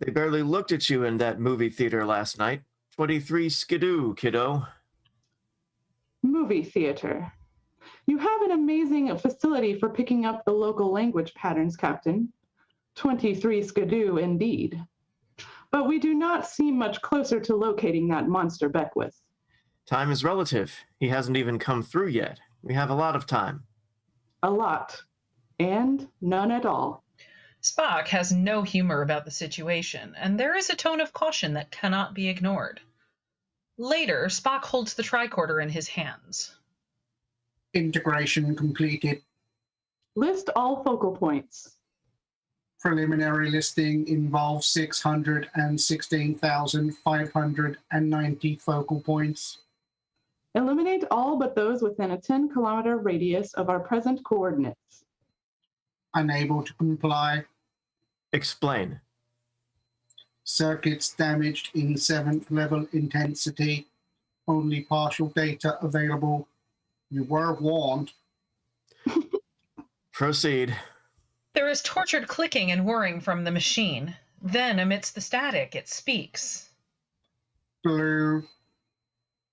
They barely looked at you in that movie theater last night. 23 skidoo, kiddo. Movie theater. You have an amazing facility for picking up the local language patterns, Captain. 23 skidoo indeed. But we do not seem much closer to locating that monster Beckwith. Time is relative. He hasn't even come through yet. We have a lot of time. A lot. And none at all. Spock has no humor about the situation, and there is a tone of caution that cannot be ignored. Later, Spock holds the tricorder in his hands. Integration completed. List all focal points. preliminary listing involves 616,590 focal points. Eliminate all but those within a 10-kilometer radius of our present coordinates. Unable to comply. Explain. Circuits damaged in 7th level intensity. Only partial data available. You were warned. Proceed. There is tortured clicking and whirring from the machine. Then, amidst the static, it speaks. Blue.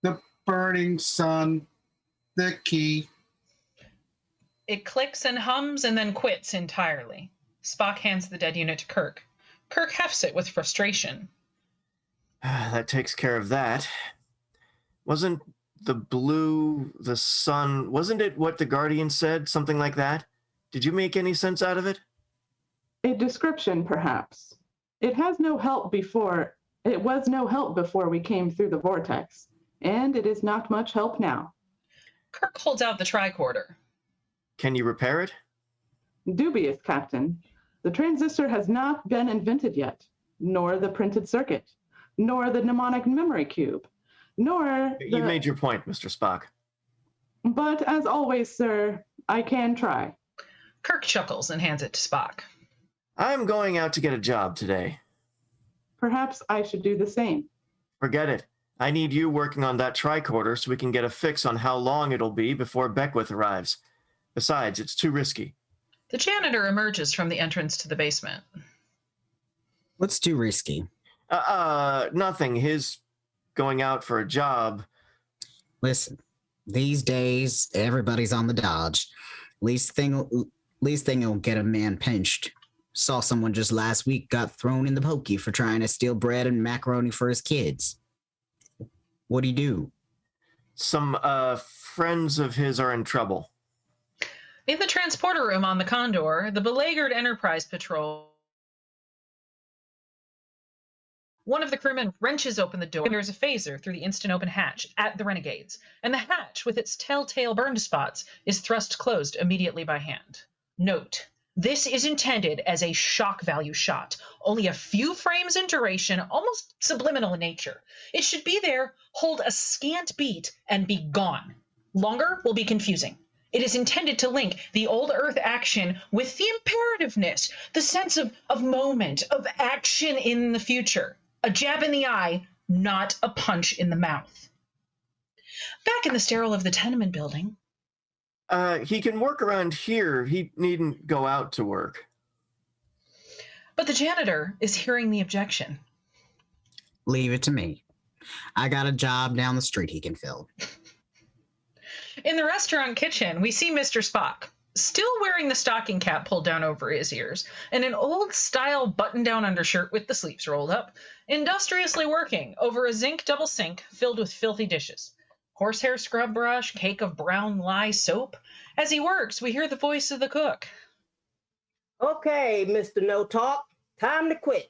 The burning sun. The key. It clicks and hums and then quits entirely. Spock hands the dead unit to Kirk. Kirk hefts it with frustration. That takes care of that. Wasn't the blue, the sun, wasn't it what the Guardian said? Something like that? Did you make any sense out of it? A description, perhaps. It was no help before we came through the vortex, and it is not much help now. Kirk holds out the tricorder. Can you repair it? Dubious, Captain. The transistor has not been invented yet, nor the printed circuit, nor the mnemonic memory cube, nor the... You made your point, Mr. Spock. But as always, sir, I can try. Kirk chuckles and hands it to Spock. I'm going out to get a job today. Perhaps I should do the same. Forget it. I need you working on that tricorder so we can get a fix on how long it'll be before Beckwith arrives. Besides, it's too risky. The janitor emerges from the entrance to the basement. What's too risky? Nothing. His going out for a job. Listen, these days, everybody's on the dodge. Least thing will get a man pinched. Saw someone just last week got thrown in the pokey for trying to steal bread and macaroni for his kids. What'd he do? Some friends of his are in trouble. In the transporter room on the Condor, the beleaguered Enterprise patrol. One of the crewmen wrenches open the door, and there's a phaser through the instant open hatch at the Renegades, and the hatch, with its telltale burned spots, is thrust closed immediately by hand. Note, this is intended as a shock value shot, only a few frames in duration, almost subliminal in nature. It should be there, hold a scant beat, and be gone. Longer will be confusing. It is intended to link the old Earth action with the imperativeness, the sense of moment, of action in the future. A jab in the eye, not a punch in the mouth. Back in the sterile of the tenement building. He can work around here. He needn't go out to work. But the janitor is hearing the objection. Leave it to me. I got a job down the street he can fill. In the restaurant kitchen, we see Mr. Spock, still wearing the stocking cap pulled down over his ears, and an old-style button-down undershirt with the sleeves rolled up, industriously working over a zinc double sink filled with filthy dishes. Horsehair scrub brush, cake of brown lye soap. As he works, we hear the voice of the cook. Okay, Mr. No Talk, time to quit.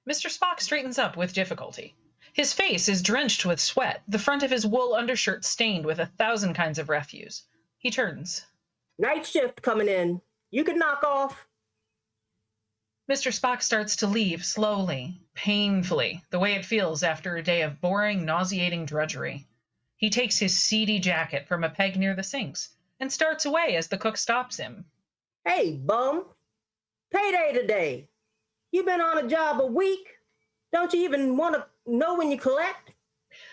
Mr. Spock straightens up with difficulty. His face is drenched with sweat, the front of his wool undershirt stained with 1,000 kinds of refuse. He turns. Night shift coming in. You can knock off. Mr. Spock starts to leave slowly, painfully, the way it feels after a day of boring, nauseating drudgery. He takes his seedy jacket from a peg near the sinks and starts away as the cook stops him. Hey, bum. Payday today. You been on a job a week? Don't you even want to know when you collect?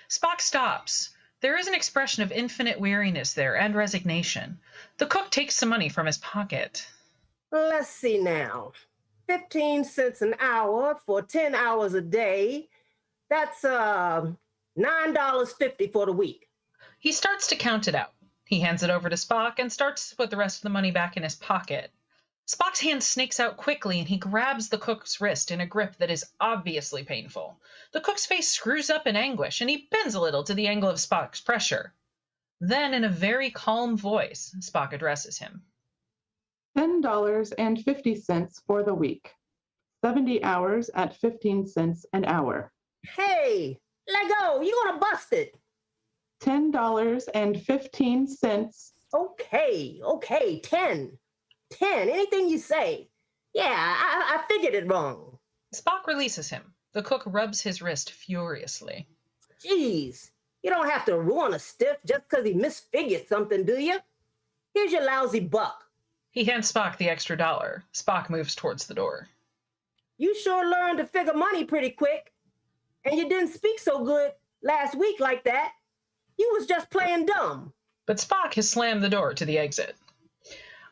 Spock stops. There is an expression of infinite weariness there and resignation. The cook takes some money from his pocket. Let's see now. 15 cents an hour for 10 hours a day. That's $9.50 for the week. He starts to count it out. He hands it over to Spock and starts to put the rest of the money back in his pocket. Spock's hand snakes out quickly and he grabs the cook's wrist in a grip that is obviously painful. The cook's face screws up in anguish and he bends a little to the angle of Spock's pressure. Then, in a very calm voice, Spock addresses him. $10.50 for the week. 70 hours at 15 cents an hour. Hey, let go. You're going to bust it. $10.15. Okay, 10. 10, anything you say. Yeah, I figured it wrong. Spock releases him. The cook rubs his wrist furiously. Jeez, you don't have to ruin a stiff just because he misfigured something, do you? Here's your lousy buck. He hands Spock the extra $1. Spock moves towards the door. You sure learned to figure money pretty quick. And you didn't speak so good last week like that. You was just playing dumb. But Spock has slammed the door to the exit.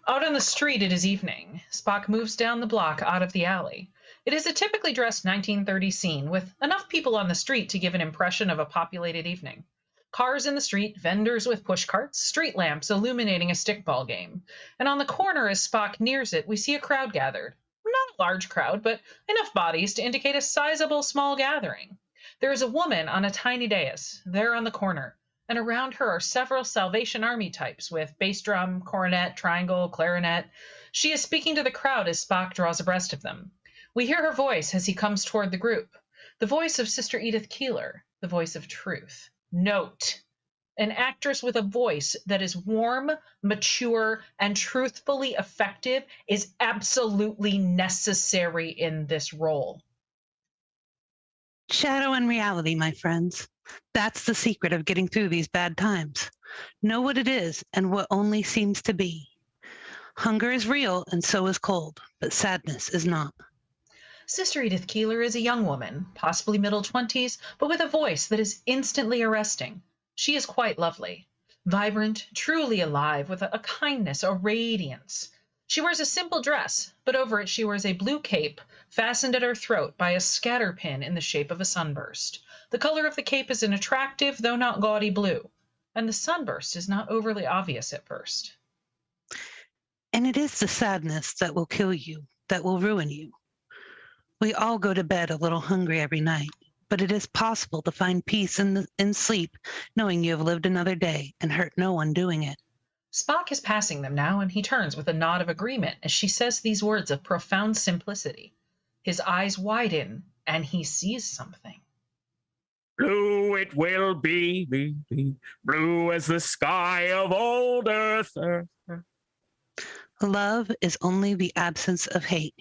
Out on the street, it is evening. Spock moves down the block out of the alley. It is a typically dressed 1930s scene with enough people on the street to give an impression of a populated evening. Cars in the street, vendors with pushcarts, street lamps illuminating a stickball game. And on the corner as Spock nears it, we see a crowd gathered. Not a large crowd, but enough bodies to indicate a sizable small gathering. There is a woman on a tiny dais, there on the corner, and around her are several Salvation Army types with bass drum, cornet, triangle, clarinet. She is speaking to the crowd as Spock draws abreast of them. We hear her voice as he comes toward the group, the voice of Sister Edith Keeler, the voice of truth. Note, an actress with a voice that is warm, mature, and truthfully effective is absolutely necessary in this role. Shadow and reality, my friends. That's the secret of getting through these bad times. Know what it is and what only seems to be. Hunger is real and so is cold, but sadness is not. Sister Edith Keeler is a young woman, possibly middle 20s, but with a voice that is instantly arresting. She is quite lovely, vibrant, truly alive, with a kindness, a radiance. She wears a simple dress, but over it she wears a blue cape fastened at her throat by a scatter pin in the shape of a sunburst. The color of the cape is an attractive, though not gaudy blue, and the sunburst is not overly obvious at first. And it is the sadness that will kill you, that will ruin you. We all go to bed a little hungry every night, but it is possible to find peace in sleep, knowing you have lived another day and hurt no one doing it. Spock is passing them now, and he turns with a nod of agreement as she says these words of profound simplicity. His eyes widen, and he sees something. Blue it will be, blue as the sky of old earth. Love is only the absence of hate.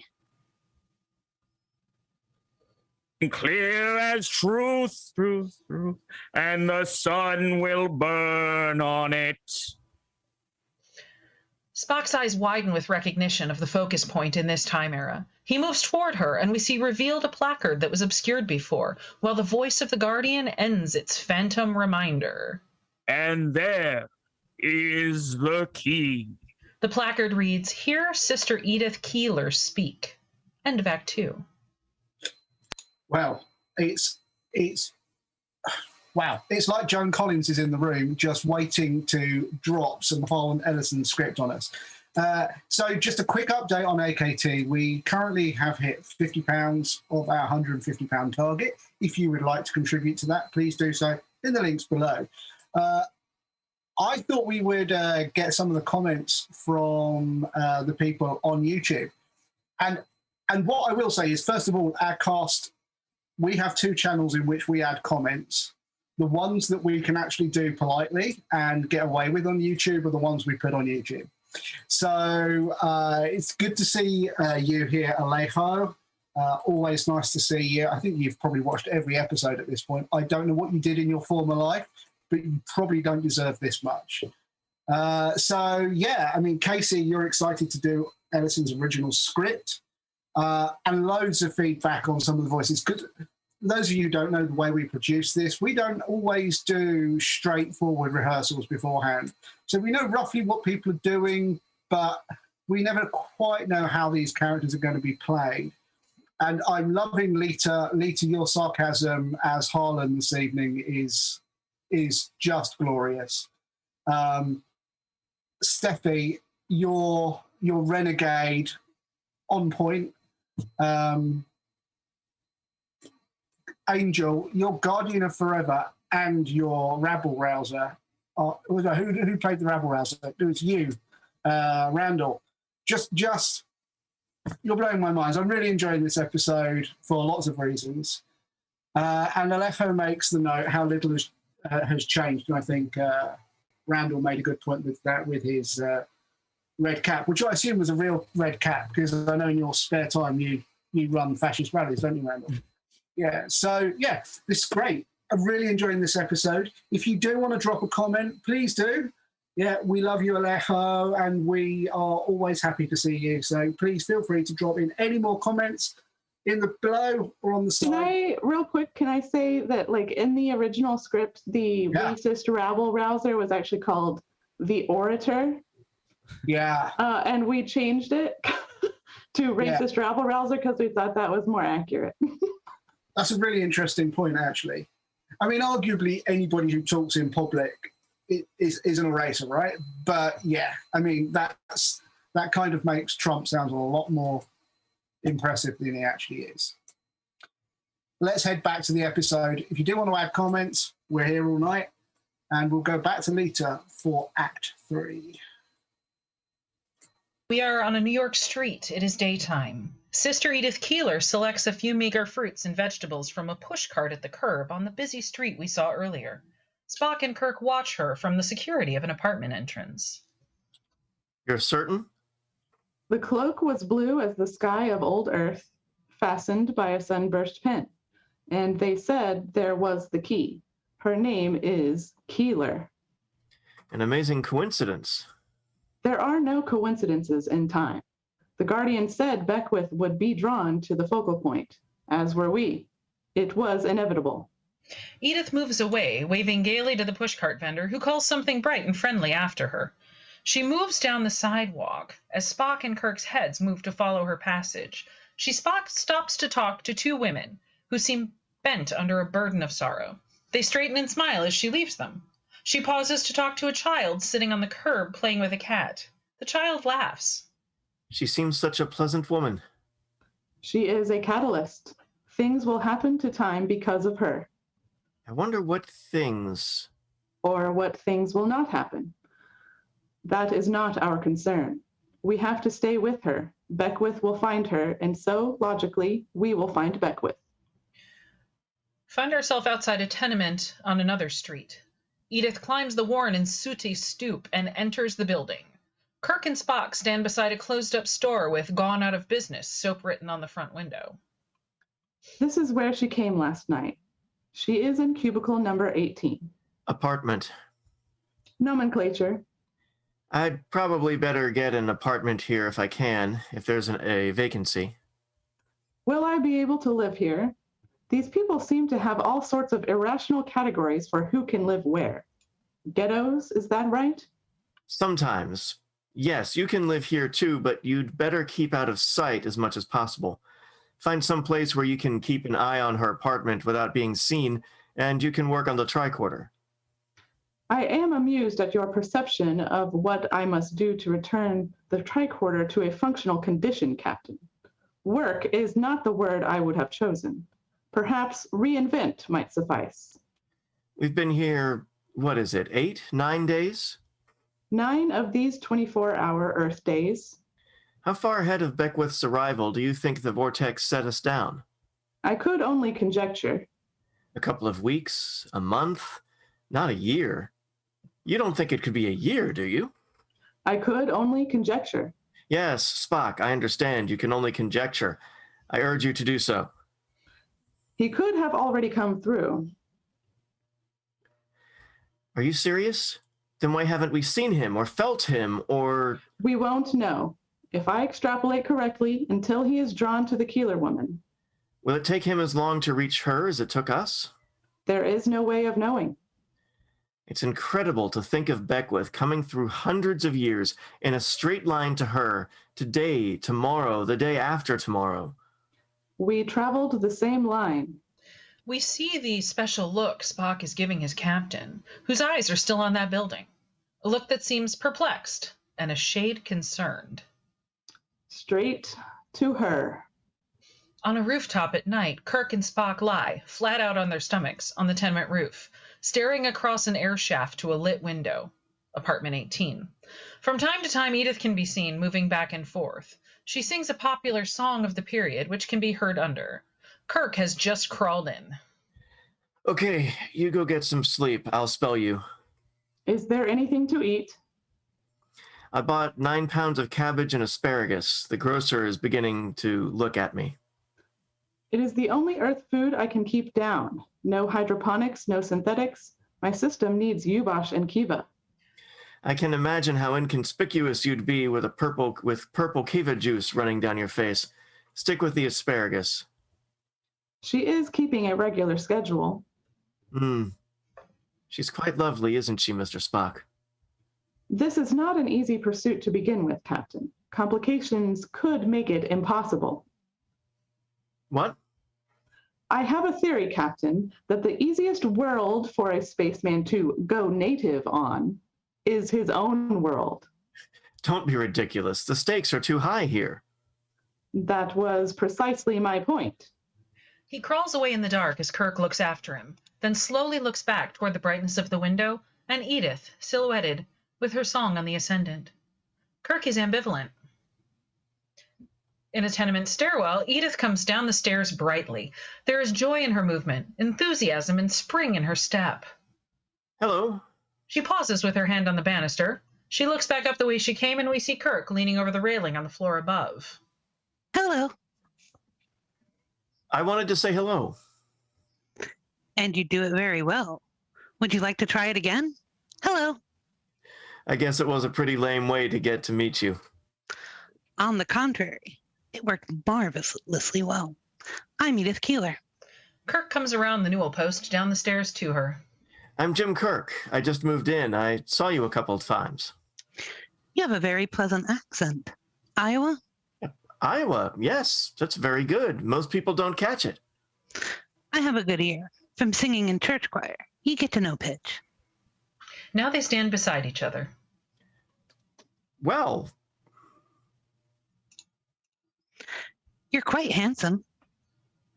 Clear as truth, and the sun will burn on it. Spock's eyes widen with recognition of the focus point in this time era. He moves toward her, and we see revealed a placard that was obscured before, while the voice of the Guardian ends its phantom reminder. And there is the key. The placard reads, "Hear Sister Edith Keeler speak." End of Act 2. Well, it's wow. It's like Joan Collins is in the room just waiting to drop some Harlan Ellison script on us. So just a quick update on AKT. We currently have hit £50 of our £150 target. If you would like to contribute to that, please do so in the links below. I thought we would get some of the comments from the people on YouTube. And what I will say is, first of all, our cast, we have 2 channels in which we add comments. The ones that we can actually do politely and get away with on YouTube are the ones we put on YouTube. So it's good to see you here, Alejo. Always nice to see you. I think you've probably watched every episode at this point. I don't know what you did in your former life, but you probably don't deserve this much. So, yeah, I mean, Casey, you're excited to do Ellison's original script. And loads of feedback on some of the voices. Those of you who don't know the way we produce this, we don't always do straightforward rehearsals beforehand. So we know roughly what people are doing, but we never quite know how these characters are going to be played. And I'm loving Lita. Lita, your sarcasm as Harlan this evening is just glorious. Steffi, your renegade on point. Angel, your Guardian of Forever and your rabble rouser. Who played the rabble rouser? It was you, Randall. Just you're blowing my mind. I'm really enjoying this episode for lots of reasons. And Alejo makes the note how little has changed, and I think Randall made a good point with that, with his red cap, which I assume was a real red cap, because I know in your spare time you run fascist rallies, don't you, Randall? Yeah, so yeah, this is great. I'm really enjoying this episode. If you do want to drop a comment, please do. Yeah, we love you, Alejo, and we are always happy to see you. So please feel free to drop in any more comments in the below or on the side. Real quick, can I say that, like, in the original script, the racist rabble rouser was actually called the Orator? Yeah. And we changed it to racist rabble rouser because we thought that was more accurate. That's a really interesting point, actually. I mean, arguably, anybody who talks in public is an eraser, right? But yeah, I mean, that kind of makes Trump sound a lot more impressive than he actually is. Let's head back to the episode. If you do want to add comments, we're here all night, and we'll go back to Lita for Act 3. We are on a New York street. It is daytime. Sister Edith Keeler selects a few meager fruits and vegetables from a pushcart at the curb on the busy street we saw earlier. Spock and Kirk watch her from the security of an apartment entrance. You're certain? The cloak was blue as the sky of old Earth, fastened by a sunburst pin. And they said there was the key. Her name is Keeler. An amazing coincidence. There are no coincidences in time. The Guardian said Beckwith would be drawn to the focal point, as were we. It was inevitable. Edith moves away, waving gaily to the pushcart vendor, who calls something bright and friendly after her. She moves down the sidewalk. As Spock and Kirk's heads move to follow her passage, she stops to talk to two women, who seem bent under a burden of sorrow. They straighten and smile as she leaves them. She pauses to talk to a child sitting on the curb playing with a cat. The child laughs. She seems such a pleasant woman. She is a catalyst. Things will happen to time because of her. I wonder what things... Or what things will not happen. That is not our concern. We have to stay with her. Beckwith will find her, and so, logically, we will find Beckwith. Find ourselves outside a tenement on another street. Edith climbs the worn and sooty stoop and enters the building. Kirk and Spock stand beside a closed-up store with "Gone Out of Business" soap written on the front window. This is where she came last night. She is in cubicle number 18. Apartment. Nomenclature. I'd probably better get an apartment here if I can, if there's a vacancy. Will I be able to live here? These people seem to have all sorts of irrational categories for who can live where. Ghettos, is that right? Sometimes. Yes, you can live here too, but you'd better keep out of sight as much as possible. Find some place where you can keep an eye on her apartment without being seen, and you can work on the tricorder. I am amused at your perception of what I must do to return the tricorder to a functional condition, Captain. Work is not the word I would have chosen. Perhaps reinvent might suffice. We've been here, what is it, 8, 9 days? 9 of these 24-hour Earth days. How far ahead of Beckwith's arrival do you think the vortex set us down? I could only conjecture. A couple of weeks? A month? Not a year. You don't think it could be a year, do you? I could only conjecture. Yes, Spock, I understand. You can only conjecture. I urge you to do so. He could have already come through. Are you serious? Then why haven't we seen him or felt him or... We won't know. If I extrapolate correctly, until he is drawn to the Keeler woman. Will it take him as long to reach her as it took us? There is no way of knowing. It's incredible to think of Beckwith coming through hundreds of years in a straight line to her, today, tomorrow, the day after tomorrow. We traveled the same line. We see the special look Spock is giving his captain, whose eyes are still on that building. A look that seems perplexed and a shade concerned. Straight to her. On a rooftop at night, Kirk and Spock lie, flat out on their stomachs, on the tenement roof, staring across an air shaft to a lit window. Apartment 18. From time to time, Edith can be seen moving back and forth. She sings a popular song of the period, which can be heard under. Kirk has just crawled in. Okay, you go get some sleep. I'll spell you. Is there anything to eat? I bought 9 pounds of cabbage and asparagus. The grocer is beginning to look at me. It is the only earth food I can keep down. No hydroponics, no synthetics. My system needs Yubash and Kiva. I can imagine how inconspicuous you'd be with purple kiva juice running down your face. Stick with the asparagus. She is keeping a regular schedule. She's quite lovely, isn't she, Mr. Spock? This is not an easy pursuit to begin with, Captain. Complications could make it impossible. What? I have a theory, Captain, that the easiest world for a spaceman to go native on is his own world. Don't be ridiculous. The stakes are too high here. That was precisely my point. He crawls away in the dark as Kirk looks after him, then slowly looks back toward the brightness of the window and Edith, silhouetted, with her song on the ascendant. Kirk is ambivalent. In a tenement stairwell, Edith comes down the stairs brightly. There is joy in her movement, enthusiasm and spring in her step. Hello. She pauses with her hand on the banister. She looks back up the way she came, and we see Kirk leaning over the railing on the floor above. Hello. I wanted to say hello. And you do it very well. Would you like to try it again? Hello. I guess it was a pretty lame way to get to meet you. On the contrary, it worked marvelously well. I'm Edith Keeler. Kirk comes around the newel post down the stairs to her. I'm Jim Kirk. I just moved in. I saw you a couple of times. You have a very pleasant accent. Iowa? Iowa, yes. That's very good. Most people don't catch it. I have a good ear. From singing in church choir, you get to know pitch. Now they stand beside each other. Well. You're quite handsome.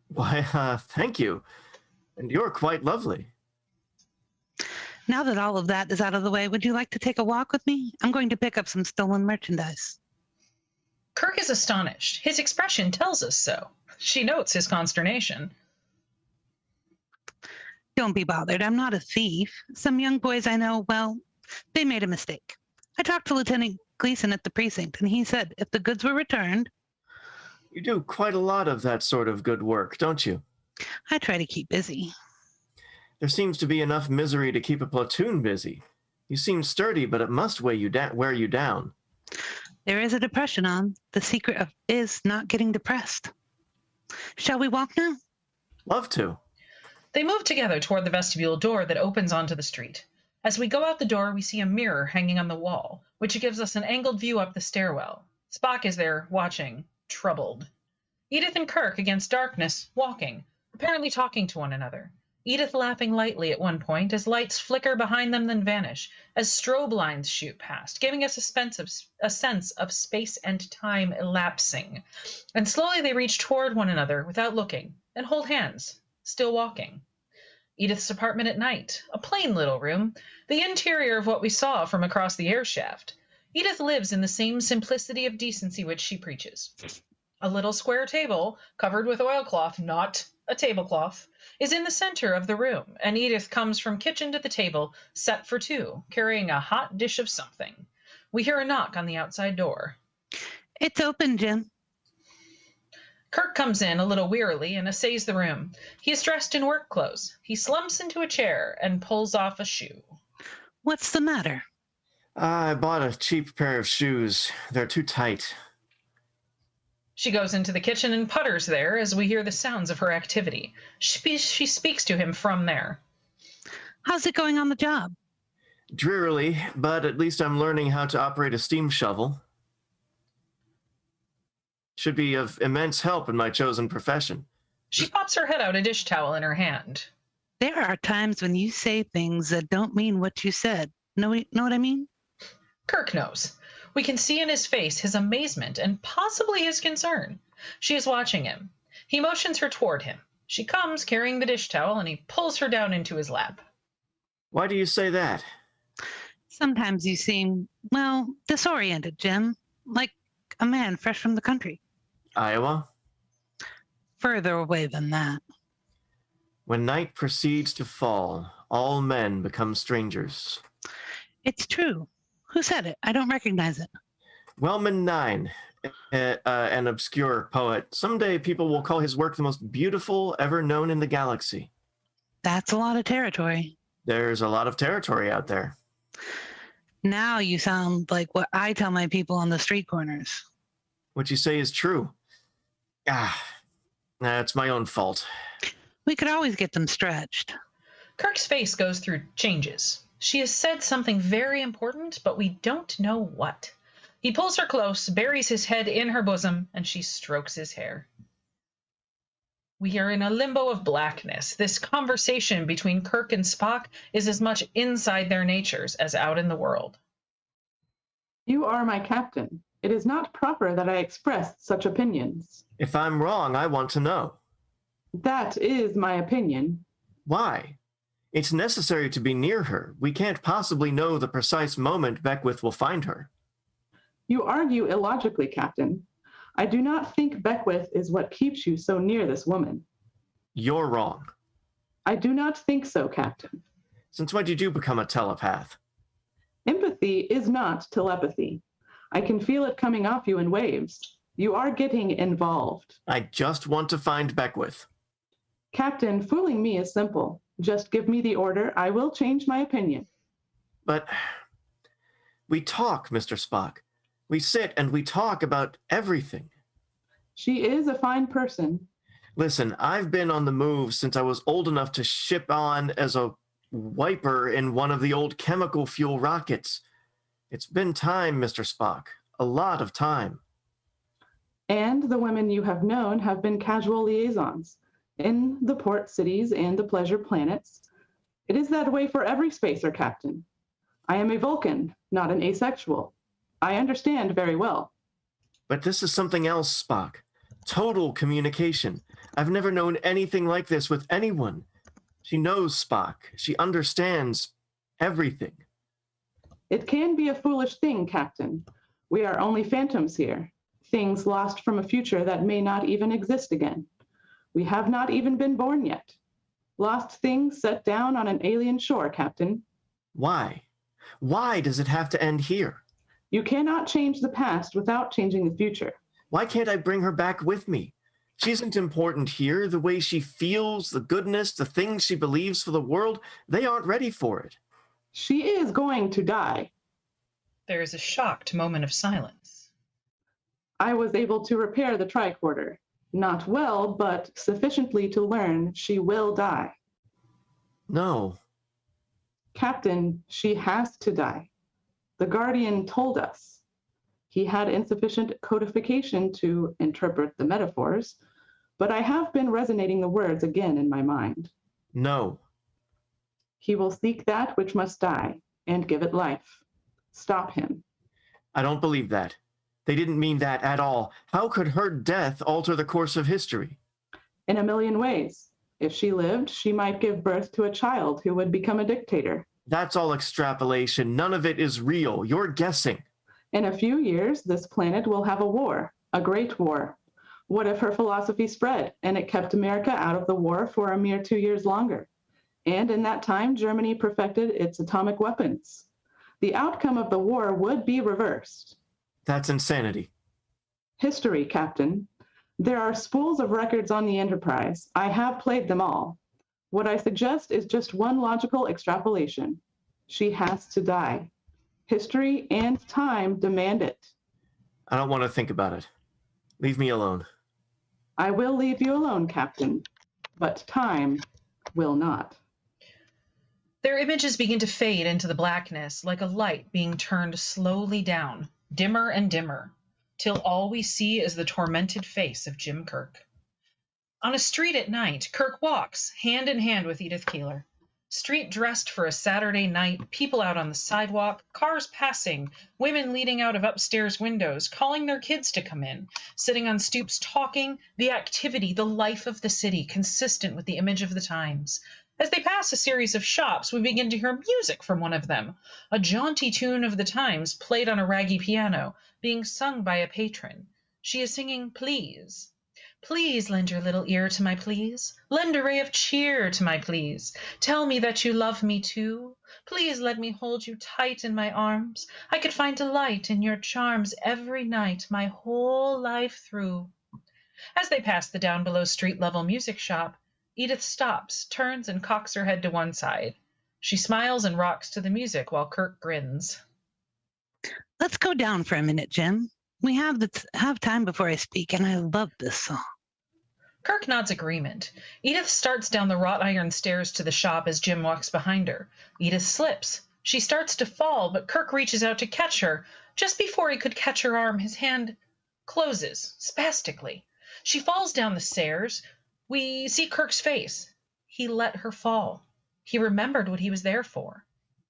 Why, thank you. And you're quite lovely. Now that all of that is out of the way, would you like to take a walk with me? I'm going to pick up some stolen merchandise. Kirk is astonished. His expression tells us so. She notes his consternation. Don't be bothered. I'm not a thief. Some young boys I know, well, they made a mistake. I talked to Lieutenant Gleason at the precinct, and he said if the goods were returned... You do quite a lot of that sort of good work, don't you? I try to keep busy. There seems to be enough misery to keep a platoon busy. You seem sturdy, but it must wear you down. There is a depression on. The secret is not getting depressed. Shall we walk now? Love to. They move together toward the vestibule door that opens onto the street. As we go out the door, we see a mirror hanging on the wall, which gives us an angled view up the stairwell. Spock is there, watching, troubled. Edith and Kirk against darkness, walking, apparently talking to one another. Edith laughing lightly at one point as lights flicker behind them then vanish, as strobe lines shoot past, giving us a sense of space and time elapsing. And slowly they reach toward one another without looking, and hold hands, still walking. Edith's apartment at night, a plain little room, the interior of what we saw from across the air shaft. Edith lives in the same simplicity of decency which she preaches. A little square table, covered with oilcloth, not a tablecloth, is in the center of the room, and Edith comes from kitchen to the table, set for two, carrying a hot dish of something. We hear a knock on the outside door. It's open, Jim. Kirk comes in a little wearily and essays the room. He is dressed in work clothes. He slumps into a chair and pulls off a shoe. What's the matter? I bought a cheap pair of shoes. They're too tight. She goes into the kitchen and putters there as we hear the sounds of her activity. She speaks to him from there. How's it going on the job? Drearily, but at least I'm learning how to operate a steam shovel. Should be of immense help in my chosen profession. She pops her head out, a dish towel in her hand. There are times when you say things that don't mean what you said. Know what I mean? Kirk knows. We can see in his face his amazement and possibly his concern. She is watching him. He motions her toward him. She comes carrying the dish towel and he pulls her down into his lap. Why do you say that? Sometimes you seem, well, disoriented, Jim. Like a man fresh from the country. Iowa? Further away than that. When night proceeds to fall, all men become strangers. It's true. Who said it? I don't recognize it. Wellman 9, an obscure poet. Someday people will call his work the most beautiful ever known in the galaxy. That's a lot of territory. There's a lot of territory out there. Now you sound like what I tell my people on the street corners. What you say is true. It's my own fault. We could always get them stretched. Kirk's face goes through changes. She has said something very important, but we don't know what. He pulls her close, buries his head in her bosom, and she strokes his hair. We are in a limbo of blackness. This conversation between Kirk and Spock is as much inside their natures as out in the world. You are my captain. It is not proper that I express such opinions. If I'm wrong, I want to know. That is my opinion. Why? It's necessary to be near her. We can't possibly know the precise moment Beckwith will find her. You argue illogically, Captain. I do not think Beckwith is what keeps you so near this woman. You're wrong. I do not think so, Captain. Since when did you become a telepath? Empathy is not telepathy. I can feel it coming off you in waves. You are getting involved. I just want to find Beckwith. Captain, fooling me is simple. Just give me the order. I will change my opinion. But we talk, Mr. Spock. We sit and we talk about everything. She is a fine person. Listen, I've been on the move since I was old enough to ship on as a wiper in one of the old chemical fuel rockets. It's been time, Mr. Spock. A lot of time. And the women you have known have been casual liaisons in the port cities and the pleasure planets. It is that way for every spacer, Captain. I am a Vulcan, not an asexual. I understand very well. But this is something else, Spock. Total communication. I've never known anything like this with anyone. She knows Spock. She understands everything. It can be a foolish thing, Captain. We are only phantoms here, things lost from a future that may not even exist again. We have not even been born yet. Lost things set down on an alien shore, Captain. Why? Why does it have to end here? You cannot change the past without changing the future. Why can't I bring her back with me? She isn't important here. The way she feels, the goodness, the things she believes for the world, they aren't ready for it. She is going to die. There is a shocked moment of silence. I was able to repair the tricorder. Not well, but sufficiently to learn she will die. No. Captain, she has to die. The Guardian told us. He had insufficient codification to interpret the metaphors, but I have been resonating the words again in my mind. No. He will seek that which must die and give it life. Stop him. I don't believe that. They didn't mean that at all. How could her death alter the course of history? In a million ways. If she lived, she might give birth to a child who would become a dictator. That's all extrapolation. None of it is real. You're guessing. In a few years, this planet will have a war, a great war. What if her philosophy spread and it kept America out of the war for a mere 2 years longer? And in that time, Germany perfected its atomic weapons. The outcome of the war would be reversed. That's insanity. History, Captain. There are spools of records on the Enterprise. I have played them all. What I suggest is just one logical extrapolation. She has to die. History and time demand it. I don't want to think about it. Leave me alone. I will leave you alone, Captain, but time will not. Their images begin to fade into the blackness like a light being turned slowly down, dimmer and dimmer, till all we see is the tormented face of Jim Kirk. On a street at night, Kirk walks, hand in hand with Edith Keeler. Street dressed for a Saturday night, people out on the sidewalk, cars passing, women leaning out of upstairs windows, calling their kids to come in, sitting on stoops talking, the activity, the life of the city, consistent with the image of the times. As they pass a series of shops, we begin to hear music from one of them, a jaunty tune of the times played on a raggy piano, being sung by a patron. She is singing Please. Please lend your little ear to my pleas. Lend a ray of cheer to my pleas. Tell me that you love me too. Please let me hold you tight in my arms. I could find delight in your charms every night, my whole life through. As they pass the down below street level music shop, Edith stops, turns, and cocks her head to one side. She smiles and rocks to the music while Kirk grins. Let's go down for a minute, Jim. We have time before I speak, and I love this song. Kirk nods agreement. Edith starts down the wrought iron stairs to the shop as Jim walks behind her. Edith slips. She starts to fall, but Kirk reaches out to catch her. Just before he could catch her arm, his hand closes, spastically. She falls down the stairs. We see Kirk's face. He let her fall. He remembered what he was there for.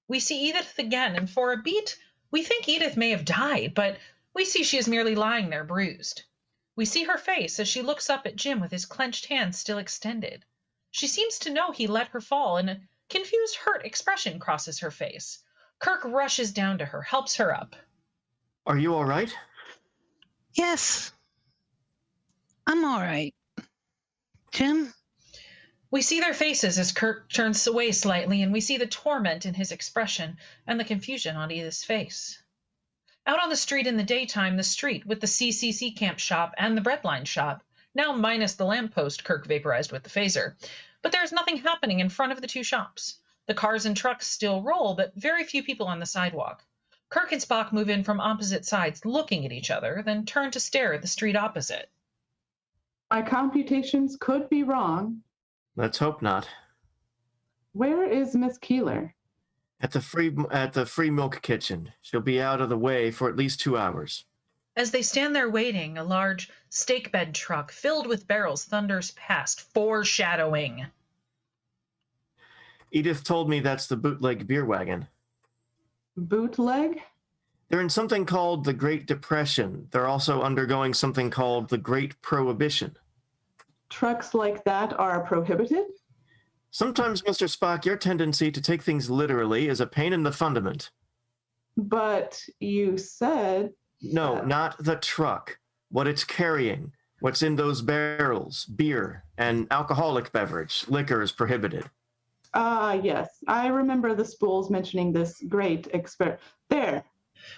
We see Edith again, and for a beat, we think Edith may have died, but we see she is merely lying there, bruised. We see her face as she looks up at Jim with his clenched hands still extended. She seems to know he let her fall, and a confused, hurt expression crosses her face. Kirk rushes down to her, helps her up. Are you all right? Yes. I'm all right. Jim? We see their faces as Kirk turns away slightly, and we see the torment in his expression and the confusion on Edith's face. Out on the street in the daytime, the street with the CCC camp shop and the breadline shop, now minus the lamppost Kirk vaporized with the phaser. But there's nothing happening in front of the two shops. The cars and trucks still roll, but very few people on the sidewalk. Kirk and Spock move in from opposite sides, looking at each other, then turn to stare at the street opposite. My computations could be wrong. Let's hope not. Where is Miss Keeler? At the free milk kitchen. She'll be out of the way for at least 2 hours. As they stand there waiting, a large stake bed truck filled with barrels thunders past, foreshadowing. Edith told me that's the bootleg beer wagon. Bootleg? They're in something called the Great Depression. They're also undergoing something called the Great Prohibition. Trucks like that are prohibited? Sometimes, Mr. Spock, your tendency to take things literally is a pain in the fundament. But you said... No, not the truck. What it's carrying. What's in those barrels. Beer and alcoholic beverage. Liquor is prohibited. Yes. I remember the spools mentioning this great There.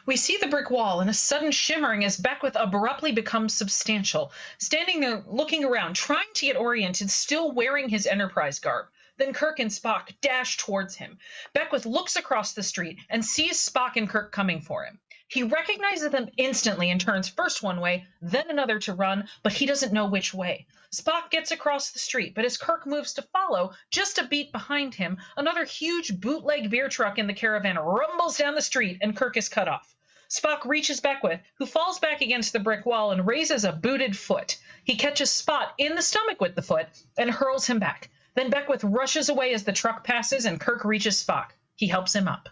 We see the brick wall in a sudden shimmering as Beckwith abruptly becomes substantial, standing there looking around, trying to get oriented, still wearing his Enterprise garb. Then Kirk and Spock dash towards him. Beckwith looks across the street and sees Spock and Kirk coming for him. He recognizes them instantly and turns first one way, then another to run, but he doesn't know which way. Spock gets across the street, but as Kirk moves to follow, just a beat behind him, another huge bootleg beer truck in the caravan rumbles down the street and Kirk is cut off. Spock reaches Beckwith, who falls back against the brick wall and raises a booted foot. He catches Spot in the stomach with the foot and hurls him back. Then Beckwith rushes away as the truck passes and Kirk reaches Spock. He helps him up.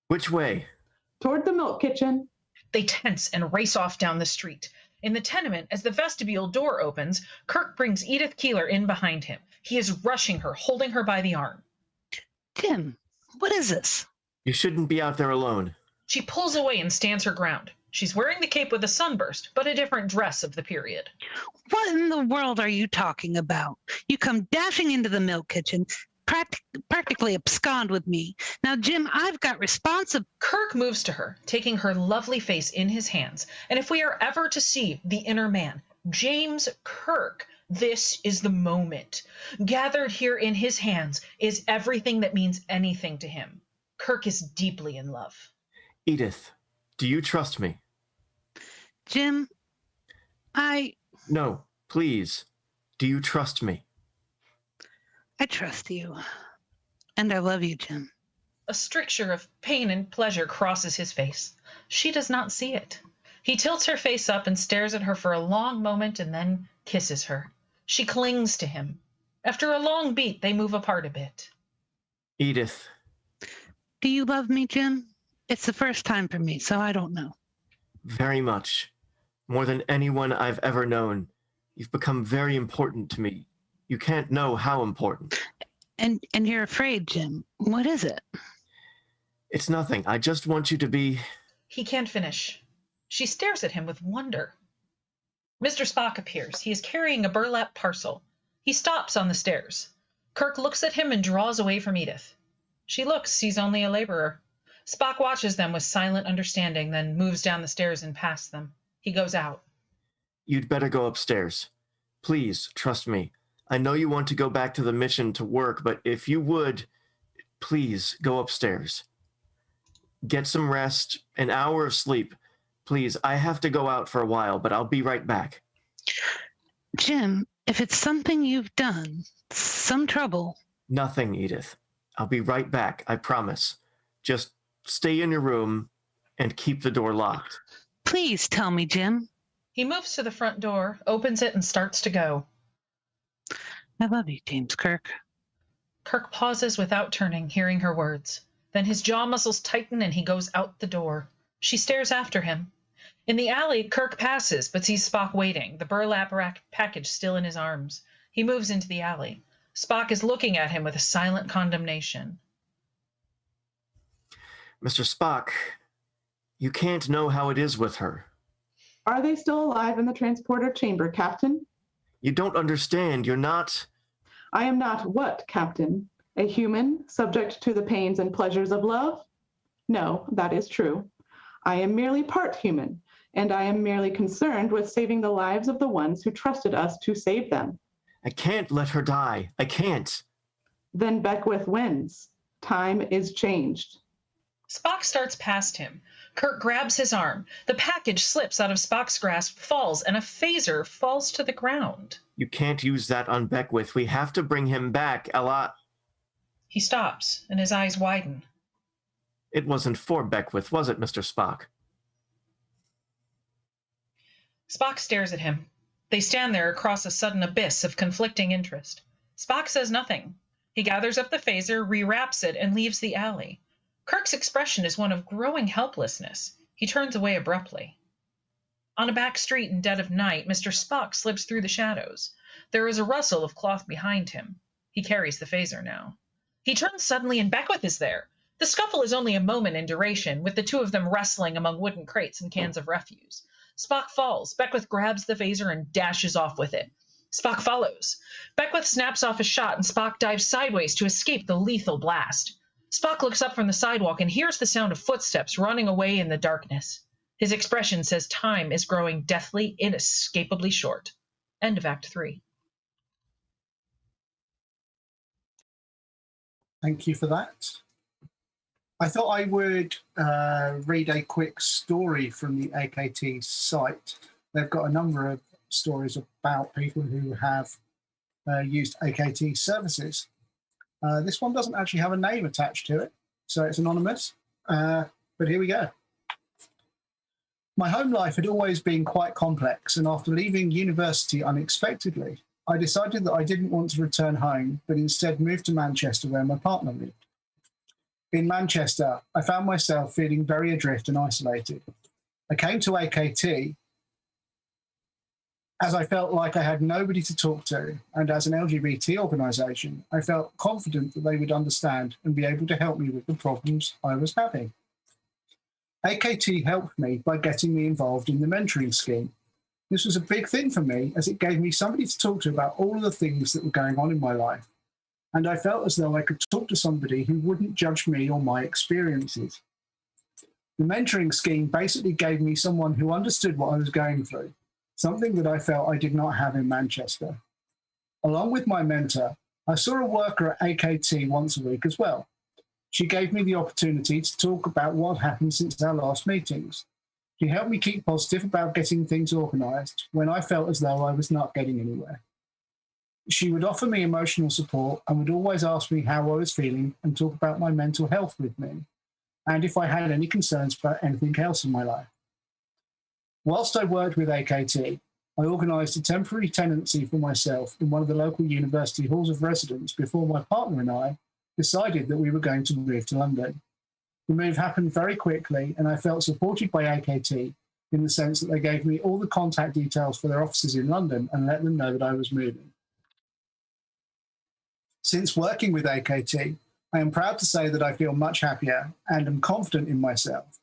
Which way? Toward the milk kitchen. They tense and race off down the street. In the tenement, as the vestibule door opens, Kirk brings Edith Keeler in behind him. He is rushing her, holding her by the arm. Jim, what is this? You shouldn't be out there alone. She pulls away and stands her ground. She's wearing the cape with a sunburst, but a different dress of the period. What in the world are you talking about? You come dashing into the milk kitchen, practically abscond with me. Now, Jim, I've got Kirk moves to her, taking her lovely face in his hands. And if we are ever to see the inner man, James Kirk, this is the moment. Gathered here in his hands is everything that means anything to him. Kirk is deeply in love. Edith, do you trust me? Jim, No, please. Do you trust me? I trust you. And I love you, Jim. A stricture of pain and pleasure crosses his face. She does not see it. He tilts her face up and stares at her for a long moment and then kisses her. She clings to him. After a long beat, they move apart a bit. Edith. Do you love me, Jim? It's the first time for me, so I don't know. Very much. More than anyone I've ever known. You've become very important to me. You can't know how important. And you're afraid, Jim. What is it? It's nothing. I just want you to be... He can't finish. She stares at him with wonder. Mr. Spock appears. He is carrying a burlap parcel. He stops on the stairs. Kirk looks at him and draws away from Edith. She looks, sees only a laborer. Spock watches them with silent understanding, then moves down the stairs and past them. He goes out. You'd better go upstairs. Please, trust me. I know you want to go back to the mission to work, but if you would, please go upstairs. Get some rest, an hour of sleep. Please, I have to go out for a while, but I'll be right back. Jim, if it's something you've done, some trouble. Nothing, Edith. I'll be right back, I promise. Just stay in your room and keep the door locked. Please tell me, Jim. He moves to the front door, opens it, and starts to go. I love you, James Kirk. Kirk pauses without turning, hearing her words. Then his jaw muscles tighten and he goes out the door. She stares after him. In the alley, Kirk passes, but sees Spock waiting, the burlap package still in his arms. He moves into the alley. Spock is looking at him with a silent condemnation. Mr. Spock, you can't know how it is with her. Are they still alive in the transporter chamber, Captain? You don't understand. You're not... I am not what, Captain? A human, subject to the pains and pleasures of love? No, that is true. I am merely part human, and I am merely concerned with saving the lives of the ones who trusted us to save them. I can't let her die. I can't. Then Beckwith wins. Time is changed. Spock starts past him. Kirk grabs his arm. The package slips out of Spock's grasp, falls, and a phaser falls to the ground. You can't use that on Beckwith. We have to bring him back, Ella. He stops, and his eyes widen. It wasn't for Beckwith, was it, Mr. Spock? Spock stares at him. They stand there across a sudden abyss of conflicting interest. Spock says nothing. He gathers up the phaser, rewraps it, and leaves the alley. Kirk's expression is one of growing helplessness. He turns away abruptly. On a back street in dead of night, Mr. Spock slips through the shadows. There is a rustle of cloth behind him. He carries the phaser now. He turns suddenly and Beckwith is there. The scuffle is only a moment in duration, with the two of them wrestling among wooden crates and cans of refuse. Spock falls. Beckwith grabs the phaser and dashes off with it. Spock follows. Beckwith snaps off a shot and Spock dives sideways to escape the lethal blast. Spock looks up from the sidewalk and hears the sound of footsteps running away in the darkness. His expression says time is growing deathly, inescapably short. End of Act 3. Thank you for that. I thought I would read a quick story from the AKT site. They've got a number of stories about people who have used AKT services. This one doesn't actually have a name attached to it, so it's anonymous, but here we go. My home life had always been quite complex, and after leaving university unexpectedly, I decided that I didn't want to return home, but instead moved to Manchester where my partner lived. In Manchester, I found myself feeling very adrift and isolated. I came to AKT as I felt like I had nobody to talk to, and as an LGBT organisation, I felt confident that they would understand and be able to help me with the problems I was having. AKT helped me by getting me involved in the mentoring scheme. This was a big thing for me as it gave me somebody to talk to about all of the things that were going on in my life. And I felt as though I could talk to somebody who wouldn't judge me or my experiences. The mentoring scheme basically gave me someone who understood what I was going through, something that I felt I did not have in Manchester. Along with my mentor, I saw a worker at AKT once a week as well. She gave me the opportunity to talk about what happened since our last meetings. She helped me keep positive about getting things organised when I felt as though I was not getting anywhere. She would offer me emotional support and would always ask me how I was feeling and talk about my mental health with me, and if I had any concerns about anything else in my life. Whilst I worked with AKT, I organised a temporary tenancy for myself in one of the local university halls of residence before my partner and I decided that we were going to move to London. The move happened very quickly, and I felt supported by AKT in the sense that they gave me all the contact details for their offices in London and let them know that I was moving. Since working with AKT, I am proud to say that I feel much happier and am confident in myself.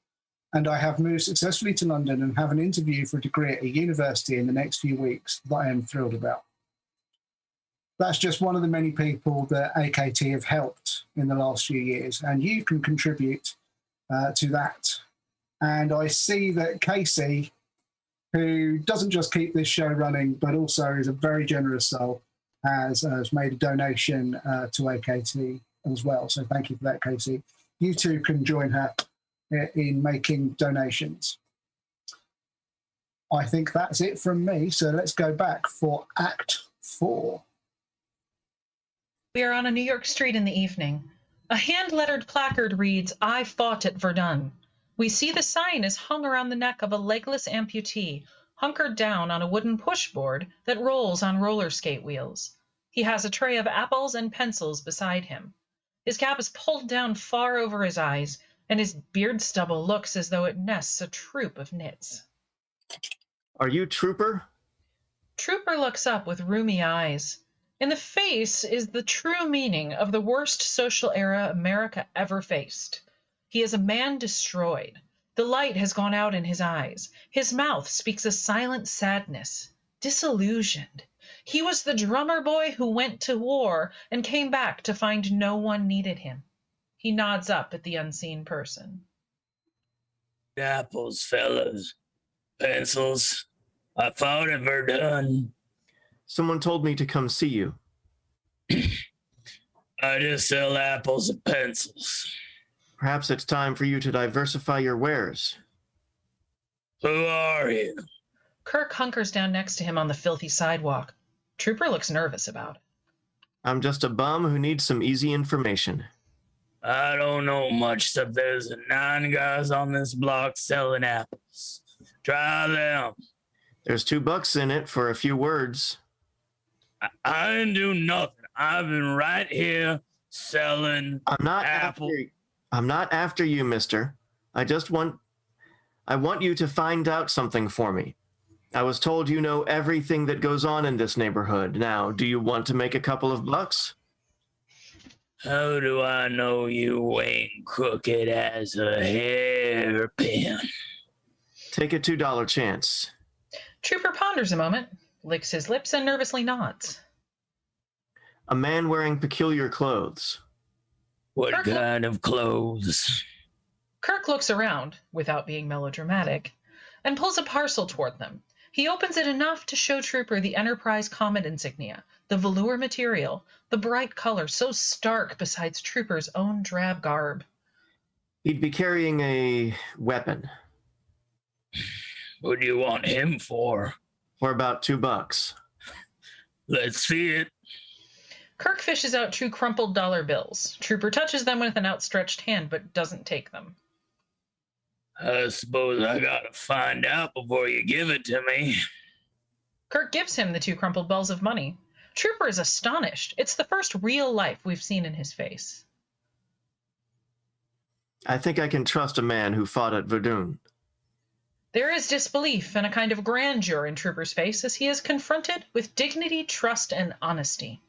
and I have moved successfully to London and have an interview for a degree at a university in the next few weeks that I am thrilled about. That's just one of the many people that AKT have helped in the last few years, and you can contribute to that. And I see that Casey, who doesn't just keep this show running, but also is a very generous soul, has made a donation to AKT as well. So thank you for that, Casey. You too can join her in making donations. I think that's it from me. So let's go back for Act 4. We are on a New York street in the evening. A hand-lettered placard reads, "I fought at Verdun." We see the sign is hung around the neck of a legless amputee, hunkered down on a wooden pushboard that rolls on roller skate wheels. He has a tray of apples and pencils beside him. His cap is pulled down far over his eyes, and his beard stubble looks as though it nests a troop of nits. Are you Trooper? Trooper looks up with rheumy eyes. In the face is the true meaning of the worst social era America ever faced. He is a man destroyed. The light has gone out in his eyes. His mouth speaks a silent sadness, disillusioned. He was the drummer boy who went to war and came back to find no one needed him. He nods up at the unseen person. Apples, fellas. Pencils. I fought at Verdun. Someone told me to come see you. I just sell apples and pencils. Perhaps it's time for you to diversify your wares. Who are you? Kirk hunkers down next to him on the filthy sidewalk. Trooper looks nervous about it. I'm just a bum who needs some easy information. I don't know much, except there's 9 guys on this block selling apples. Try them. There's $2 in it for a few words. I didn't do nothing. I've been right here selling apples. I'm not after you, mister. I want you to find out something for me. I was told you know everything that goes on in this neighborhood. Now, do you want to make a couple of bucks? How do I know you ain't crooked as a hairpin? Take a $2 chance. Trooper ponders a moment, licks his lips, and nervously nods. A man wearing peculiar clothes. What kind of clothes? Kirk looks around, without being melodramatic, and pulls a parcel toward them. He opens it enough to show Trooper the Enterprise Comet insignia, the velour material, the bright color so stark beside Trooper's own drab garb. He'd be carrying a weapon. What do you want him for? For about $2. Let's see it. Kirk fishes out 2 crumpled dollar bills. Trooper touches them with an outstretched hand, but doesn't take them. I suppose I gotta find out before you give it to me. Kirk gives him the 2 crumpled bills of money. Trooper is astonished. It's the first real life we've seen in his face. I think I can trust a man who fought at Verdun. There is disbelief and a kind of grandeur in Trooper's face as he is confronted with dignity, trust, and honesty.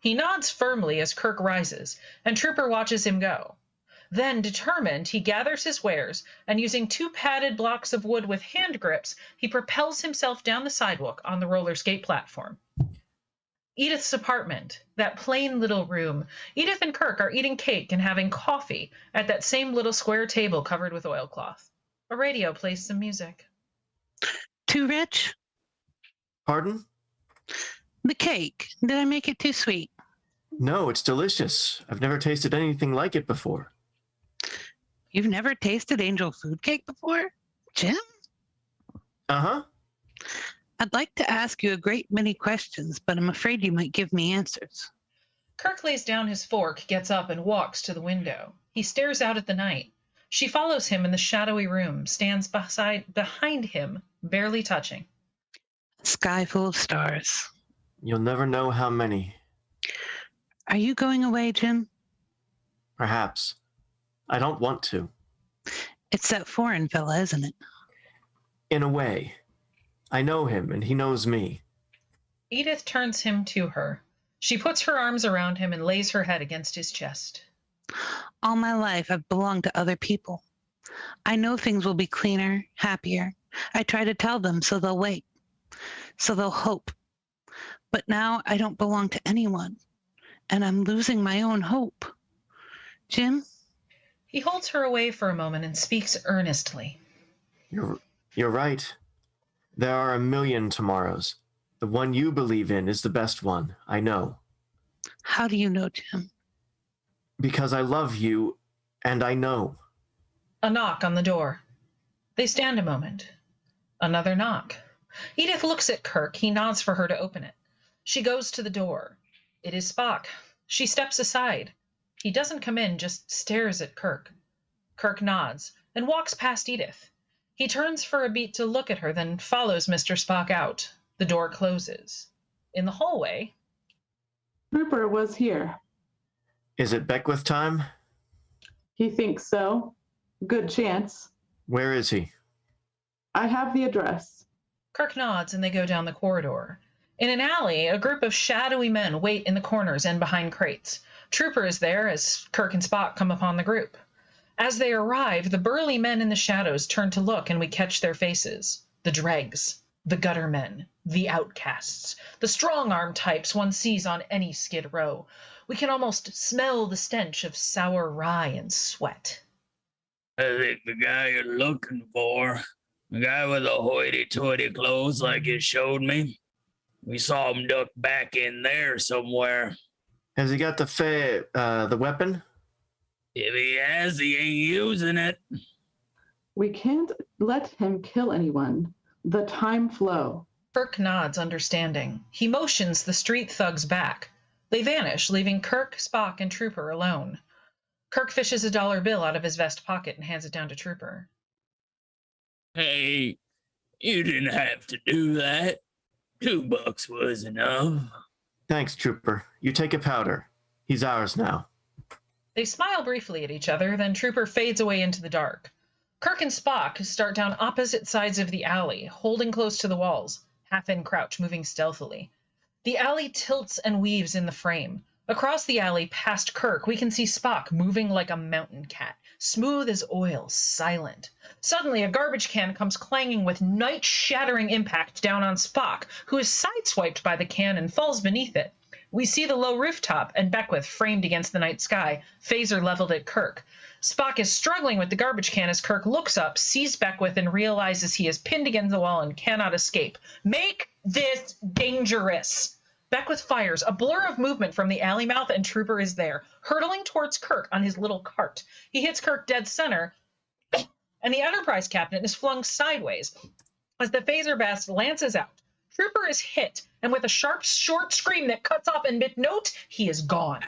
He nods firmly as Kirk rises, and Trooper watches him go. Then, determined, he gathers his wares, and using 2 padded blocks of wood with hand grips, he propels himself down the sidewalk on the roller skate platform. Edith's apartment, that plain little room. Edith and Kirk are eating cake and having coffee at that same little square table covered with oilcloth. A radio plays some music. Too rich? Pardon? The cake. Did I make it too sweet? No, it's delicious. I've never tasted anything like it before. You've never tasted angel food cake before, Jim? Uh-huh. I'd like to ask you a great many questions, but I'm afraid you might give me answers. Kirk lays down his fork, gets up, and walks to the window. He stares out at the night. She follows him in the shadowy room, stands behind him, barely touching. A sky full of stars. You'll never know how many. Are you going away, Jim? Perhaps. I don't want to. It's that foreign fella, isn't it? In a way. I know him, and he knows me. Edith turns him to her. She puts her arms around him and lays her head against his chest. All my life, I've belonged to other people. I know things will be cleaner, happier. I try to tell them so they'll wait, so they'll hope. But now I don't belong to anyone, and I'm losing my own hope. Jim? He holds her away for a moment and speaks earnestly. You're right. There are a million tomorrows. The one you believe in is the best one, I know. How do you know, Jim? Because I love you, and I know. A knock on the door. They stand a moment. Another knock. Edith looks at Kirk. He nods for her to open it. She goes to the door. It is Spock. She steps aside. He doesn't come in, just stares at Kirk. Kirk nods and walks past Edith. He turns for a beat to look at her, then follows Mr. Spock out. The door closes. In the hallway... Trooper was here. Is it Beckwith time? He thinks so. Good chance. Where is he? I have the address. Kirk nods and they go down the corridor. In an alley, a group of shadowy men wait in the corners and behind crates. Trooper is there as Kirk and Spock come upon the group. As they arrive, the burly men in the shadows turn to look and we catch their faces. The dregs, the gutter men, the outcasts, the strong-arm types one sees on any skid row. We can almost smell the stench of sour rye and sweat. I think the guy you're looking for, the guy with the hoity-toity clothes like you showed me, we saw him duck back in there somewhere. Has he got the weapon? If he has, he ain't using it. We can't let him kill anyone. The time flow. Kirk nods, understanding. He motions the street thugs back. They vanish, leaving Kirk, Spock, and Trooper alone. Kirk fishes a $1 bill out of his vest pocket and hands it down to Trooper. Hey, you didn't have to do that. $2 was enough. Thanks, Trooper. You take a powder. He's ours now. They smile briefly at each other, then Trooper fades away into the dark. Kirk and Spock start down opposite sides of the alley, holding close to the walls, half in crouch, moving stealthily. The alley tilts and weaves in the frame. Across the alley, past Kirk, we can see Spock moving like a mountain cat, smooth as oil, silent. Suddenly, a garbage can comes clanging with night-shattering impact down on Spock, who is sideswiped by the can and falls beneath it. We see the low rooftop and Beckwith framed against the night sky, phaser leveled at Kirk. Spock is struggling with the garbage can as Kirk looks up, sees Beckwith, and realizes he is pinned against the wall and cannot escape. Make this dangerous! Beckwith fires, a blur of movement from the alley mouth, and Trooper is there, hurtling towards Kirk on his little cart. He hits Kirk dead center, and the Enterprise captain is flung sideways as the phaser blast lances out. Trooper is hit, and with a sharp, short scream that cuts off in mid-note, he is gone.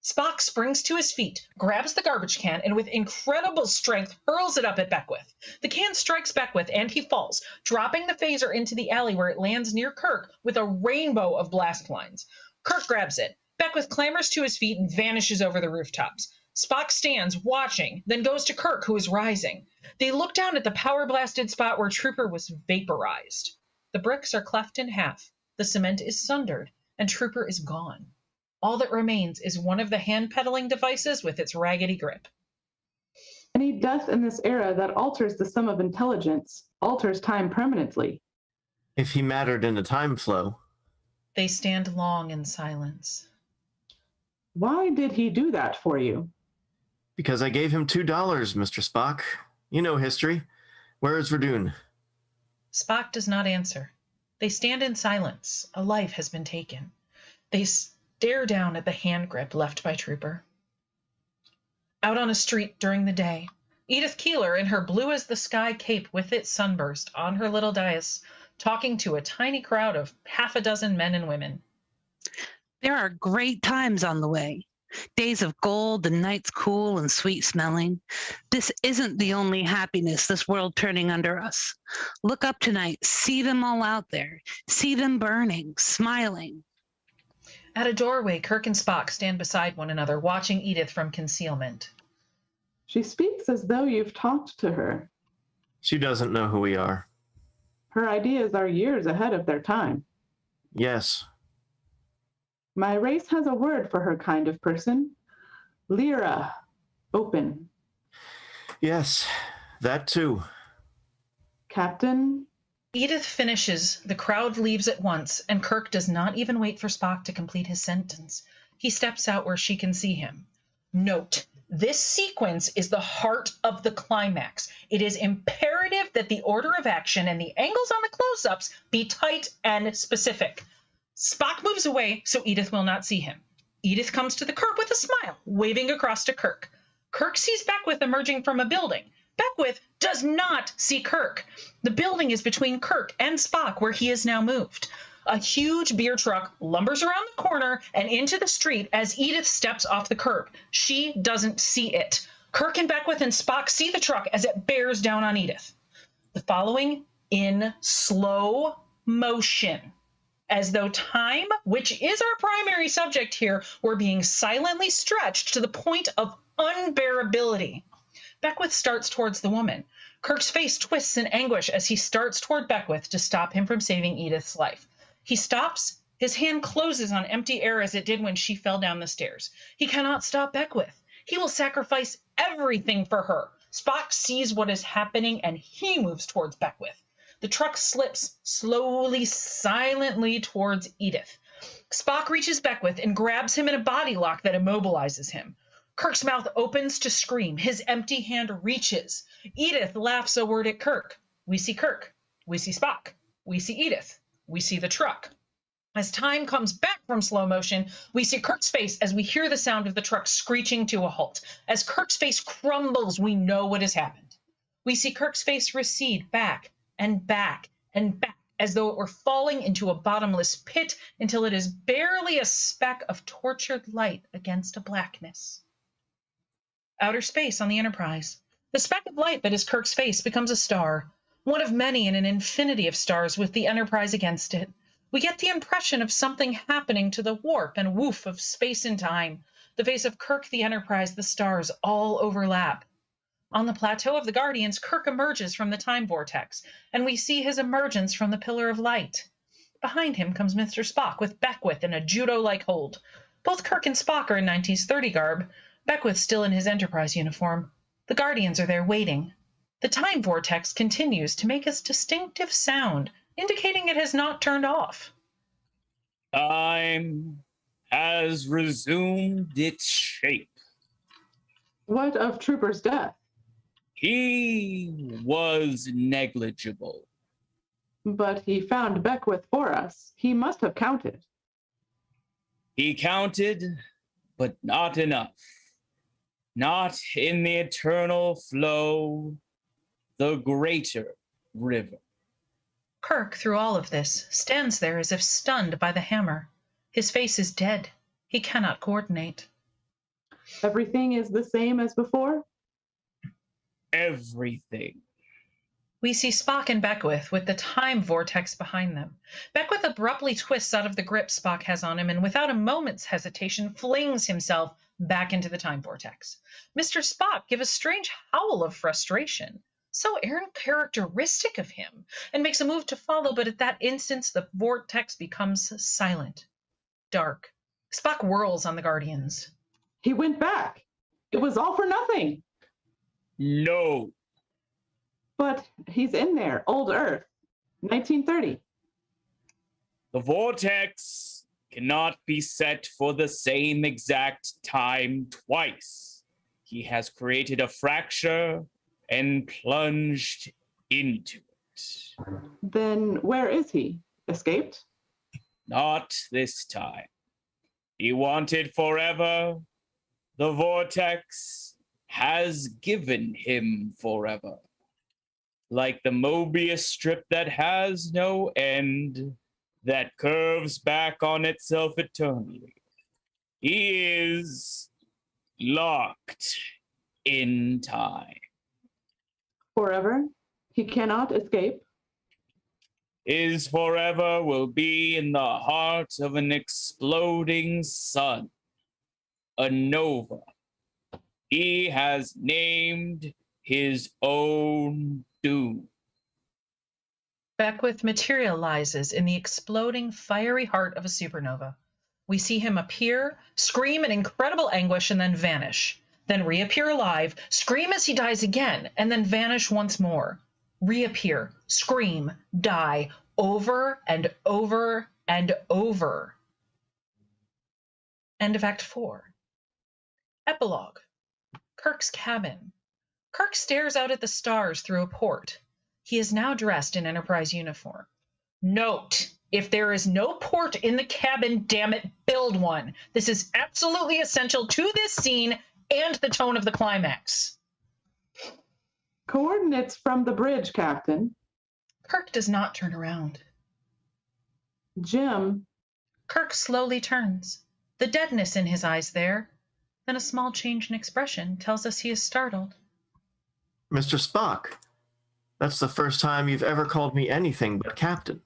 Spock springs to his feet, grabs the garbage can, and with incredible strength hurls it up at Beckwith. The can strikes Beckwith, and he falls, dropping the phaser into the alley where it lands near Kirk with a rainbow of blast lines. Kirk grabs it. Beckwith clambers to his feet and vanishes over the rooftops. Spock stands, watching, then goes to Kirk, who is rising. They look down at the power-blasted spot where Trooper was vaporized. The bricks are cleft in half, the cement is sundered, and Trooper is gone. All that remains is one of the hand-pedaling devices with its raggedy grip. Any death in this era that alters the sum of intelligence alters time permanently. If he mattered in a time flow. They stand long in silence. Why did he do that for you? Because I gave him $2, Mr. Spock. You know history. Where is Verdun? Spock does not answer. They stand in silence. A life has been taken. They stare down at the hand grip left by Trooper. Out on a street during the day, Edith Keeler in her blue-as-the-sky cape with its sunburst on her little dais, talking to a tiny crowd of half a dozen men and women. There are great times on the way. Days of gold and nights cool and sweet smelling. This isn't the only happiness this world turning under us. Look up tonight, see them all out there. See them burning, smiling. At a doorway, Kirk and Spock stand beside one another, watching Edith from concealment. She speaks as though you've talked to her. She doesn't know who we are. Her ideas are years ahead of their time. Yes. My race has a word for her kind of person. Lyra. Open. Yes, that too. Captain? Edith finishes, the crowd leaves at once, and Kirk does not even wait for Spock to complete his sentence. He steps out where she can see him. Note, this sequence is the heart of the climax. It is imperative that the order of action and the angles on the close-ups be tight and specific. Spock moves away so Edith will not see him. Edith comes to the Kirk with a smile, waving across to Kirk. Kirk sees Beckwith emerging from a building. Beckwith does not see Kirk. The building is between Kirk and Spock, where he is now moved. A huge beer truck lumbers around the corner and into the street as Edith steps off the curb. She doesn't see it. Kirk and Beckwith and Spock see the truck as it bears down on Edith. The following in slow motion, as though time, which is our primary subject here, were being silently stretched to the point of unbearability. Beckwith starts towards the woman. Kirk's face twists in anguish as he starts toward Beckwith to stop him from saving Edith's life. He stops. His hand closes on empty air as it did when she fell down the stairs. He cannot stop Beckwith. He will sacrifice everything for her. Spock sees what is happening and he moves towards Beckwith. The truck slips slowly, silently towards Edith. Spock reaches Beckwith and grabs him in a body lock that immobilizes him. Kirk's mouth opens to scream. His empty hand reaches. Edith laughs a word at Kirk. We see Kirk. We see Spock. We see Edith. We see the truck. As time comes back from slow motion, we see Kirk's face as we hear the sound of the truck screeching to a halt. As Kirk's face crumbles, we know what has happened. We see Kirk's face recede back and back and back, as though it were falling into a bottomless pit until it is barely a speck of tortured light against a blackness. Outer space on the Enterprise. The speck of light that is Kirk's face becomes a star, one of many in an infinity of stars with the Enterprise against it. We get the impression of something happening to the warp and woof of space and time. The face of Kirk, the Enterprise, the stars all overlap. On the plateau of the Guardians, Kirk emerges from the time vortex, and we see his emergence from the Pillar of Light. Behind him comes Mr. Spock with Beckwith in a judo-like hold. Both Kirk and Spock are in 1930 garb, Beckwith still in his Enterprise uniform. The Guardians are there waiting. The time vortex continues to make a distinctive sound, indicating it has not turned off. Time has resumed its shape. What of Trooper's death? He was negligible. But he found Beckwith for us. He must have counted. He counted, but not enough. Not in the eternal flow, the greater river. Kirk, through all of this, stands there as if stunned by the hammer. His face is dead. He cannot coordinate. Everything is the same as before? Everything. We see Spock and Beckwith with the time vortex behind them. Beckwith abruptly twists out of the grip Spock has on him and without a moment's hesitation flings himself back into the time vortex. Mr. Spock gives a strange howl of frustration, so uncharacteristic of him, and makes a move to follow, but at that instant the vortex becomes silent, dark. Spock whirls on the Guardians. He went back. It was all for nothing. No. But he's in there, old Earth, 1930. The vortex cannot be set for the same exact time twice. He has created a fracture and plunged into it. Then where is he? Escaped? Not this time. He wanted forever. The vortex has given him forever. Like the Mobius strip that has no end, that curves back on itself eternally. He is locked in time. Forever? He cannot escape? His forever will be in the heart of an exploding sun, a nova. He has named his own doom. Beckwith materializes in the exploding, fiery heart of a supernova. We see him appear, scream in incredible anguish, and then vanish. then reappear alive, scream as he dies again, and then vanish once more. Reappear, scream, die, over and over and over. End of Act 4. Epilogue. Kirk's cabin. Kirk stares out at the stars through a port. He is now dressed in Enterprise uniform. Note, if there is no port in the cabin, damn it, build one. This is absolutely essential to this scene and the tone of the climax. Coordinates from the bridge, Captain. Kirk does not turn around. Jim. Kirk slowly turns, the deadness in his eyes there. Then a small change in expression tells us he is startled. Mr. Spock, that's the first time you've ever called me anything but Captain.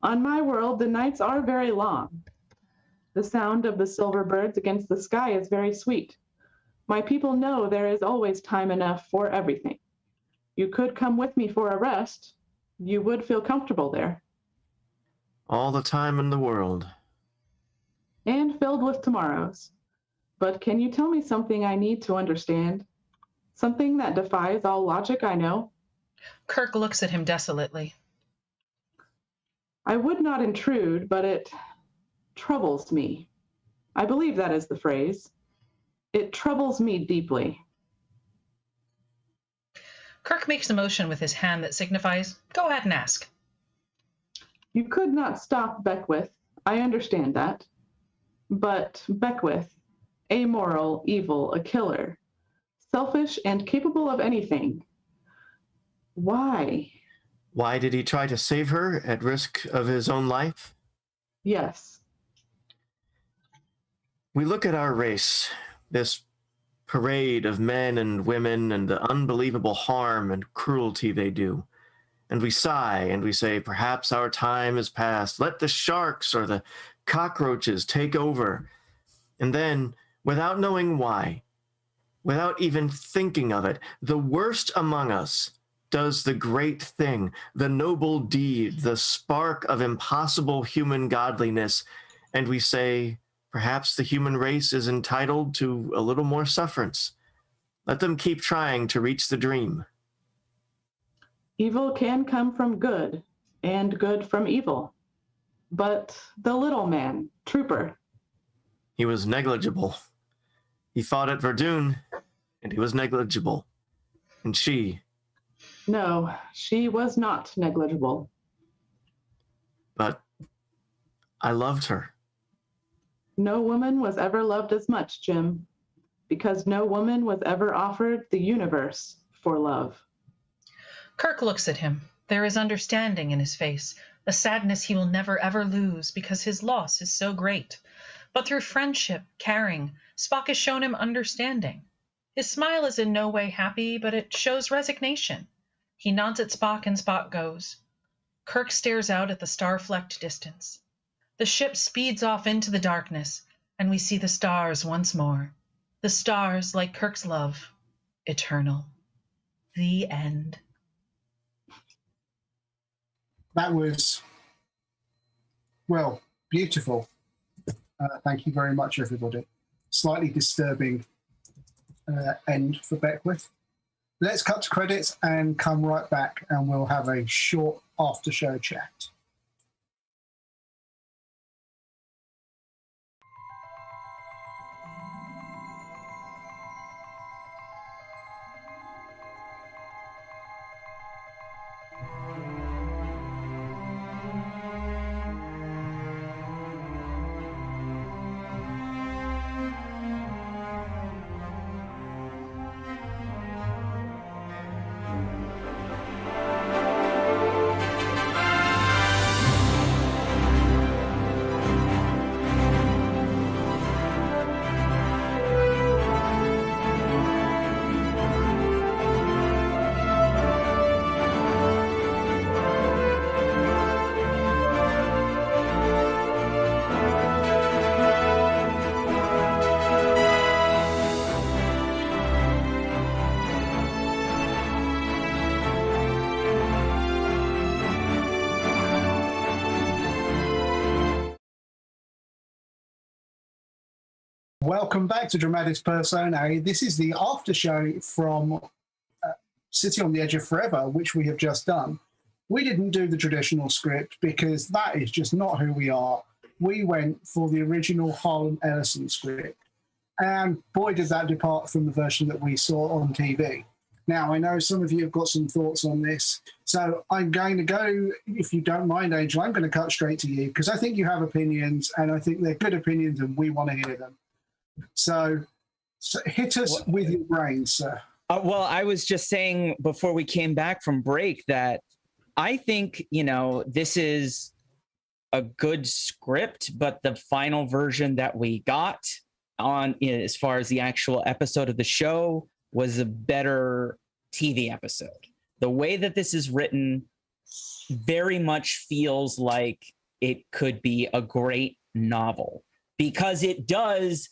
On my world, the nights are very long. The sound of the silver birds against the sky is very sweet. My people know there is always time enough for everything. You could come with me for a rest. You would feel comfortable there. All the time in the world. And filled with tomorrows. But can you tell me something I need to understand? Something that defies all logic, I know. Kirk looks at him desolately. I would not intrude, but it troubles me. I believe that is the phrase. It troubles me deeply. Kirk makes a motion with his hand that signifies, go ahead and ask. You could not stop Beckwith. I understand that. But Beckwith, amoral, evil, a killer, selfish and capable of anything. Why? Why did he try to save her at risk of his own life? Yes. We look at our race, this parade of men and women and the unbelievable harm and cruelty they do. And we sigh and we say, perhaps our time is past. Let the sharks or the cockroaches take over. And then, without knowing why, without even thinking of it, the worst among us does the great thing, the noble deed, the spark of impossible human godliness, and we say, perhaps the human race is entitled to a little more sufferance. Let them keep trying to reach the dream. Evil can come from good, and good from evil. But the little man, Trooper. He was negligible. He fought at Verdun, and he was negligible. And she... No, she was not negligible. But I loved her. No woman was ever loved as much, Jim, because no woman was ever offered the universe for love. Kirk looks at him. There is understanding in his face, a sadness he will never ever lose because his loss is so great. But through friendship, caring, Spock has shown him understanding. His smile is in no way happy, but it shows resignation. He nods at Spock and Spock goes. Kirk stares out at the star-flecked distance. The ship speeds off into the darkness, and we see the stars once more. The stars, like Kirk's love, eternal. The end. That was, well, beautiful. Thank you very much, everybody. Slightly disturbing end for Beckwith. Let's cut to credits and come right back, and we'll have a short after-show chat. Welcome back to Dramatis Personae. This is the after show from City on the Edge of Forever, which we have just done. We didn't do the traditional script because that is just not who we are. We went for the original Harlan Ellison script. And boy, did that depart from the version that we saw on TV. Now, I know some of you have got some thoughts on this. So I'm going to go, if you don't mind, Angel, I'm going to cut straight to you because I think you have opinions and I think they're good opinions and we want to hear them. So hit us with your brains, sir. Well, I was just saying before we came back from break that I think, this is a good script, but the final version that we got on as far as the actual episode of the show was a better TV episode. The way that this is written very much feels like it could be a great novel because it does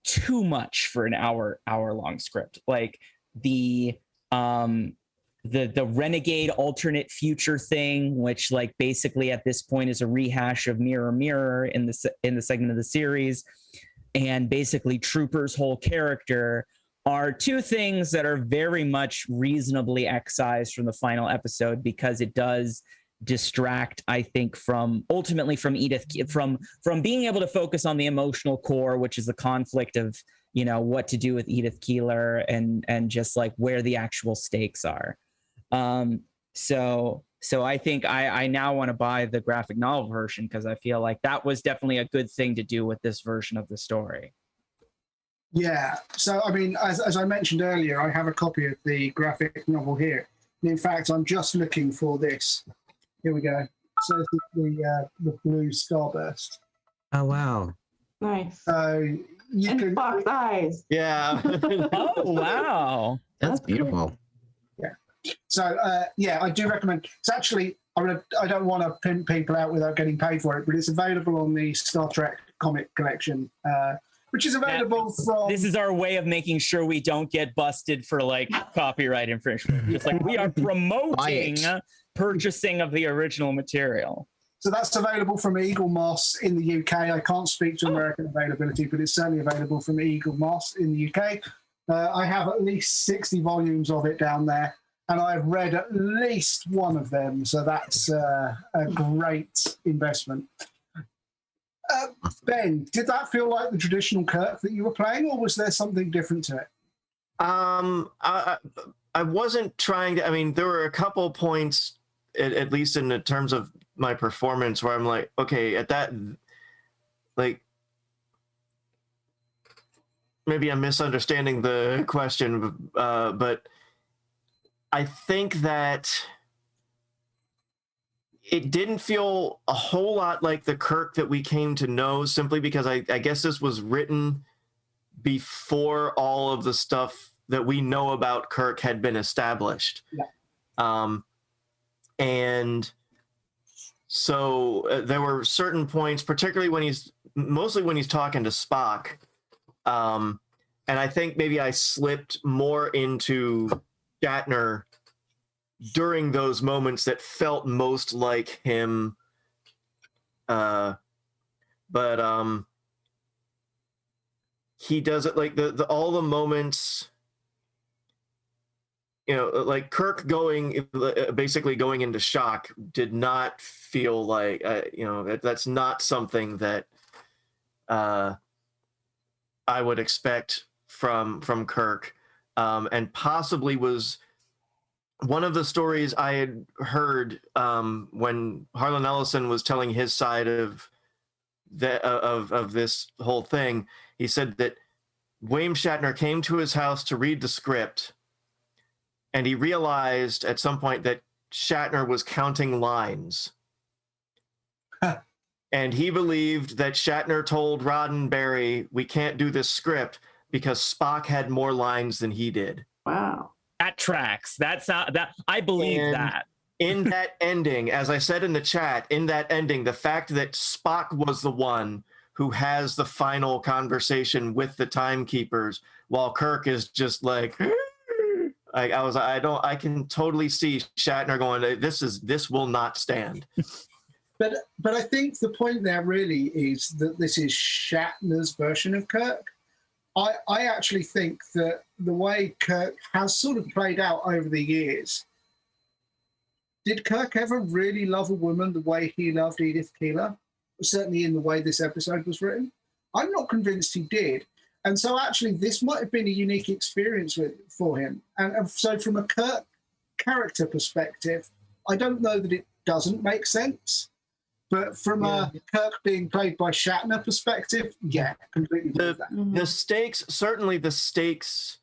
too much for an hour-long script. Like the renegade alternate future thing, which like basically at this point is a rehash of Mirror Mirror in the segment of the series, and basically Trooper's whole character are two things that are very much reasonably excised from the final episode because it does distract, I think, ultimately from Edith, from being able to focus on the emotional core, which is the conflict of, what to do with Edith Keeler and just like where the actual stakes are. So I think I now want to buy the graphic novel version because I feel like that was definitely a good thing to do with this version of the story. Yeah. So, I mean, as I mentioned earlier, I have a copy of the graphic novel here. In fact, I'm just looking for this. Here we go. So this is the blue starburst. Oh, wow. Nice. So you and can... fox eyes. Yeah. Oh, wow. That's beautiful. Cool. Yeah. So, I do recommend. It's actually, I don't want to pimp people out without getting paid for it, but it's available on the Star Trek comic collection, which is available from... This is our way of making sure we don't get busted for like copyright infringement. Just like we are promoting purchasing of the original material. So that's available from Eagle Moss in the UK. I can't speak to American availability, but it's certainly available from Eagle Moss in the UK. I have at least 60 volumes of it down there, and I've read at least one of them. So that's a great investment. Ben, did that feel like the traditional Kirk that you were playing, or was there something different to it? I wasn't trying to. I mean, there were a couple points, at least in the terms of my performance, where I'm like, okay, at that, like, maybe I'm misunderstanding the question, but I think that it didn't feel a whole lot like the Kirk that we came to know, simply because I guess this was written before all of the stuff that we know about Kirk had been established. Yeah. And so there were certain points, particularly mostly when he's talking to Spock. And I think maybe I slipped more into Shatner during those moments that felt most like him. But he does it like all the moments, like Kirk basically going into shock did not feel like, that's not something that I would expect from Kirk, and possibly was one of the stories I had heard when Harlan Ellison was telling his side of this whole thing. He said that William Shatner came to his house to read the script, and he realized at some point that Shatner was counting lines. And he believed that Shatner told Roddenberry, we can't do this script because Spock had more lines than he did. Wow. That tracks. I believe that. In that ending, as I said in the chat, in that ending, the fact that Spock was the one who has the final conversation with the timekeepers, while Kirk is just like, I can totally see Shatner going, this will not stand. But I think the point there really is that this is Shatner's version of Kirk. I actually think that the way Kirk has sort of played out over the years, did Kirk ever really love a woman the way he loved Edith Keeler? Certainly in the way this episode was written. I'm not convinced he did. And so actually this might have been a unique experience for him. And so from a Kirk character perspective, I don't know that it doesn't make sense. But from a Kirk being played by Shatner perspective, yeah, completely believe that. The stakes, certainly the stakes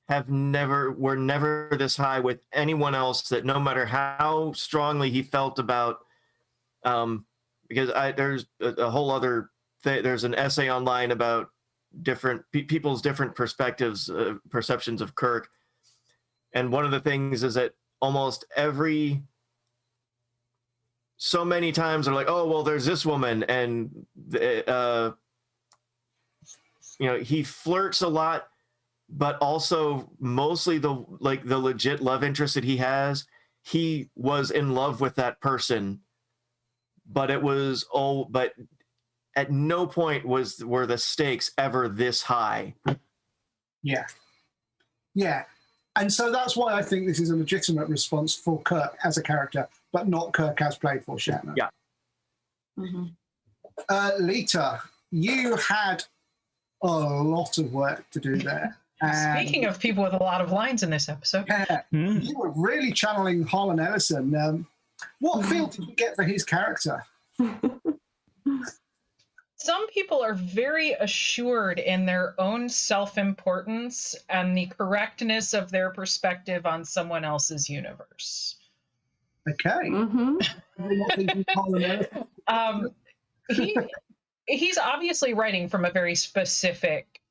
were never this high with anyone else, that no matter how strongly he felt about, because there's a whole other there's an essay online about different people's different perspectives, perceptions of Kirk. And one of the things is that almost so many times they're like, oh, well, there's this woman, and he flirts a lot, but also mostly the legit love interest that he has, he was in love with that person, but at no point were the stakes ever this high. Yeah. And so that's why I think this is a legitimate response for Kirk as a character, but not Kirk as played for Shatner. Yeah. Mm-hmm. Lita, you had a lot of work to do there. Speaking of people with a lot of lines in this episode. You were really channeling Harlan Ellison. What feel did you get for his character? Some people are very assured in their own self-importance and the correctness of their perspective on someone else's universe. Okay. He's obviously writing from a very specific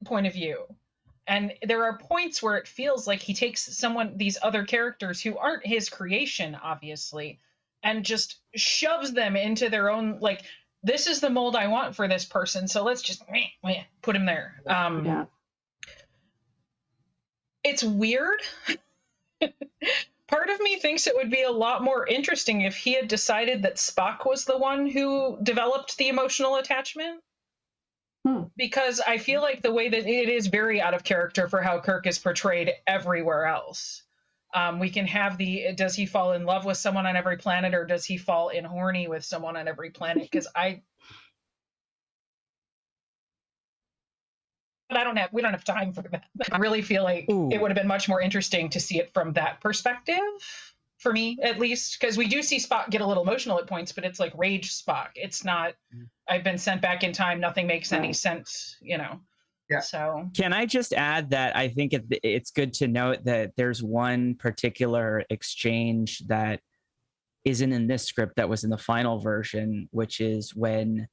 point of view. And there are points where it feels like he takes these other characters who aren't his creation, obviously, and just shoves them into their own, like, this is the mold I want for this person, so let's just put him there. It's weird. Part of me thinks it would be a lot more interesting if he had decided that Spock was the one who developed the emotional attachment. Because I feel like the way that it is very out of character for how Kirk is portrayed everywhere else. We can have does he fall in love with someone on every planet, or does he fall in horny with someone on every planet? Because we don't have time for that. I really feel like it would have been much more interesting to see it from that perspective, for me at least, because we do see Spock get a little emotional at points, but it's like rage Spock. It's not, I've been sent back in time, nothing makes any sense, Yeah. So can I just add that I think it's good to note that there's one particular exchange that isn't in this script that was in the final version, which is when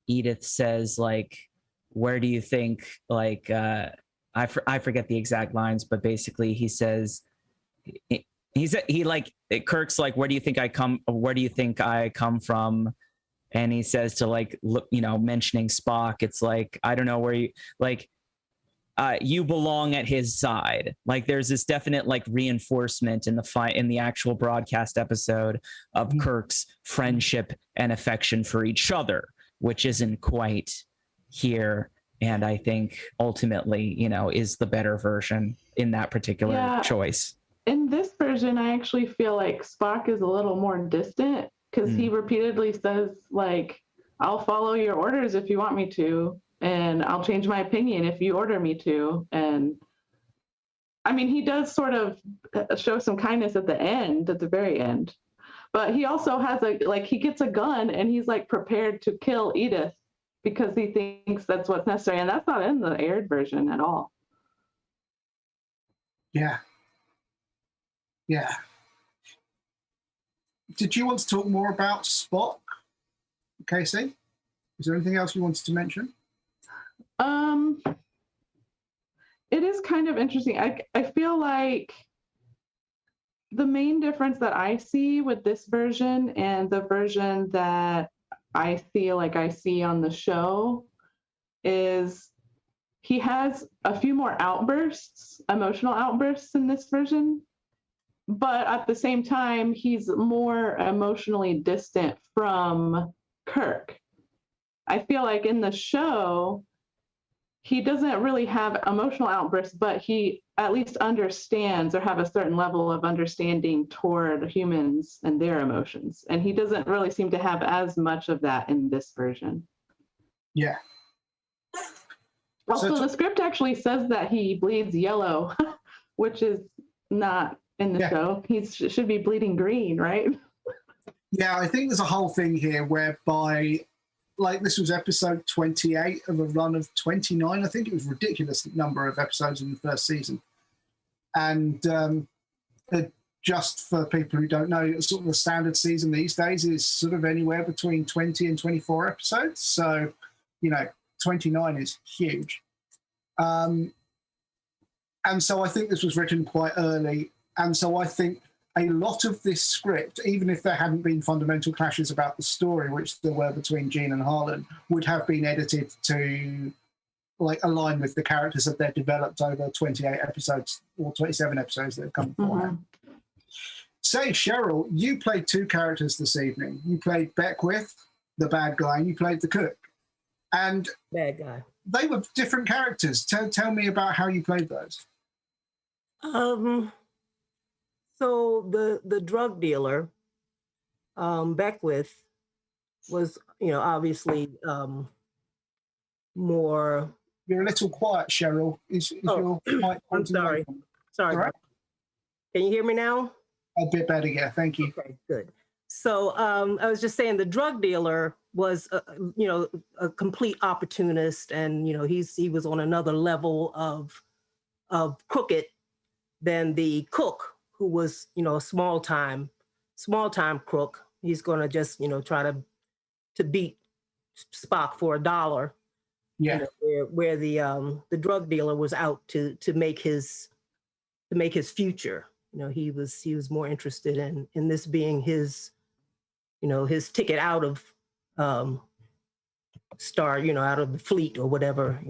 Edith says, like, where do you think, like, I forget the exact lines, but basically he says, Kirk's like, where do you think I come from? And he says to, like, look, mentioning Spock, it's like, I don't know where you, like, you belong at his side. Like, there's this definite, like, reinforcement in the actual broadcast episode of Kirk's friendship and affection for each other, which isn't quite here. And I think ultimately, is the better version in that particular choice. In this version, I actually feel like Spock is a little more distant, because he repeatedly says, like, I'll follow your orders if you want me to, and I'll change my opinion if you order me to. And I mean, he does sort of show some kindness at the very end. But he also has he gets a gun and he's, like, prepared to kill Edith because he thinks that's what's necessary. And that's not in the aired version at all. Yeah. Did you want to talk more about Spock, Casey? Is there anything else you wanted to mention? It is kind of interesting. I feel like the main difference that I see with this version and the version that I feel like I see on the show is he has a few more emotional outbursts in this version. But at the same time, he's more emotionally distant from Kirk. I feel like in the show, he doesn't really have emotional outbursts, but he at least understands or have a certain level of understanding toward humans and their emotions. And he doesn't really seem to have as much of that in this version. Yeah. Also, the script actually says that he bleeds yellow, which is not in the show. He should be bleeding green, right? Yeah, I think there's a whole thing here whereby, like, this was episode 28 of a run of 29. I think it was a ridiculous number of episodes in the first season. And just for people who don't know, sort of the standard season these days is sort of anywhere between 20 and 24 episodes. So, 29 is huge. And so I think this was written quite early. And so I think a lot of this script, even if there hadn't been fundamental clashes about the story, which there were between Gene and Harlan, would have been edited to align with the characters that they've developed over 28 episodes or 27 episodes that have come before now. Say, Cheryl, you played two characters this evening. You played Beckwith, the bad guy, and you played the cook. And bad guy. They were different characters. Tell me about how you played those. So the drug dealer, Beckwith, was, obviously more. You're a little quiet, Cheryl. Is your mic? I'm sorry. Sorry. Right? Can you hear me now? A bit better, yeah. Thank you. Okay, good. So I was just saying the drug dealer was, a complete opportunist, and he was on another level of crooked than the cook, who was a small time crook. He's gonna just try to beat Spock for $1. Yeah. Where the drug dealer was out to make his future. He was more interested in this being his his ticket out of out of the fleet or whatever.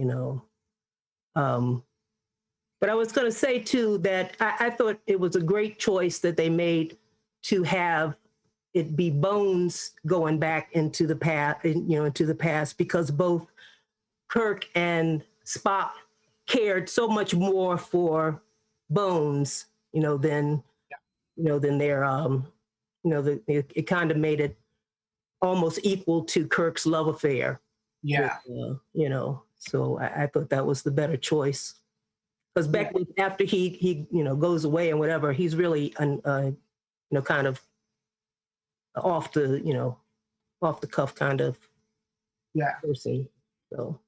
But I was going to say too that I thought it was a great choice that they made to have it be Bones going back into the past, because both Kirk and Spock cared so much more for Bones, than their it kind of made it almost equal to Kirk's love affair. Yeah. With, so I thought that was the better choice. Because Beckwith, after he goes away and whatever, he's really kind of off the cuff kind of person. So.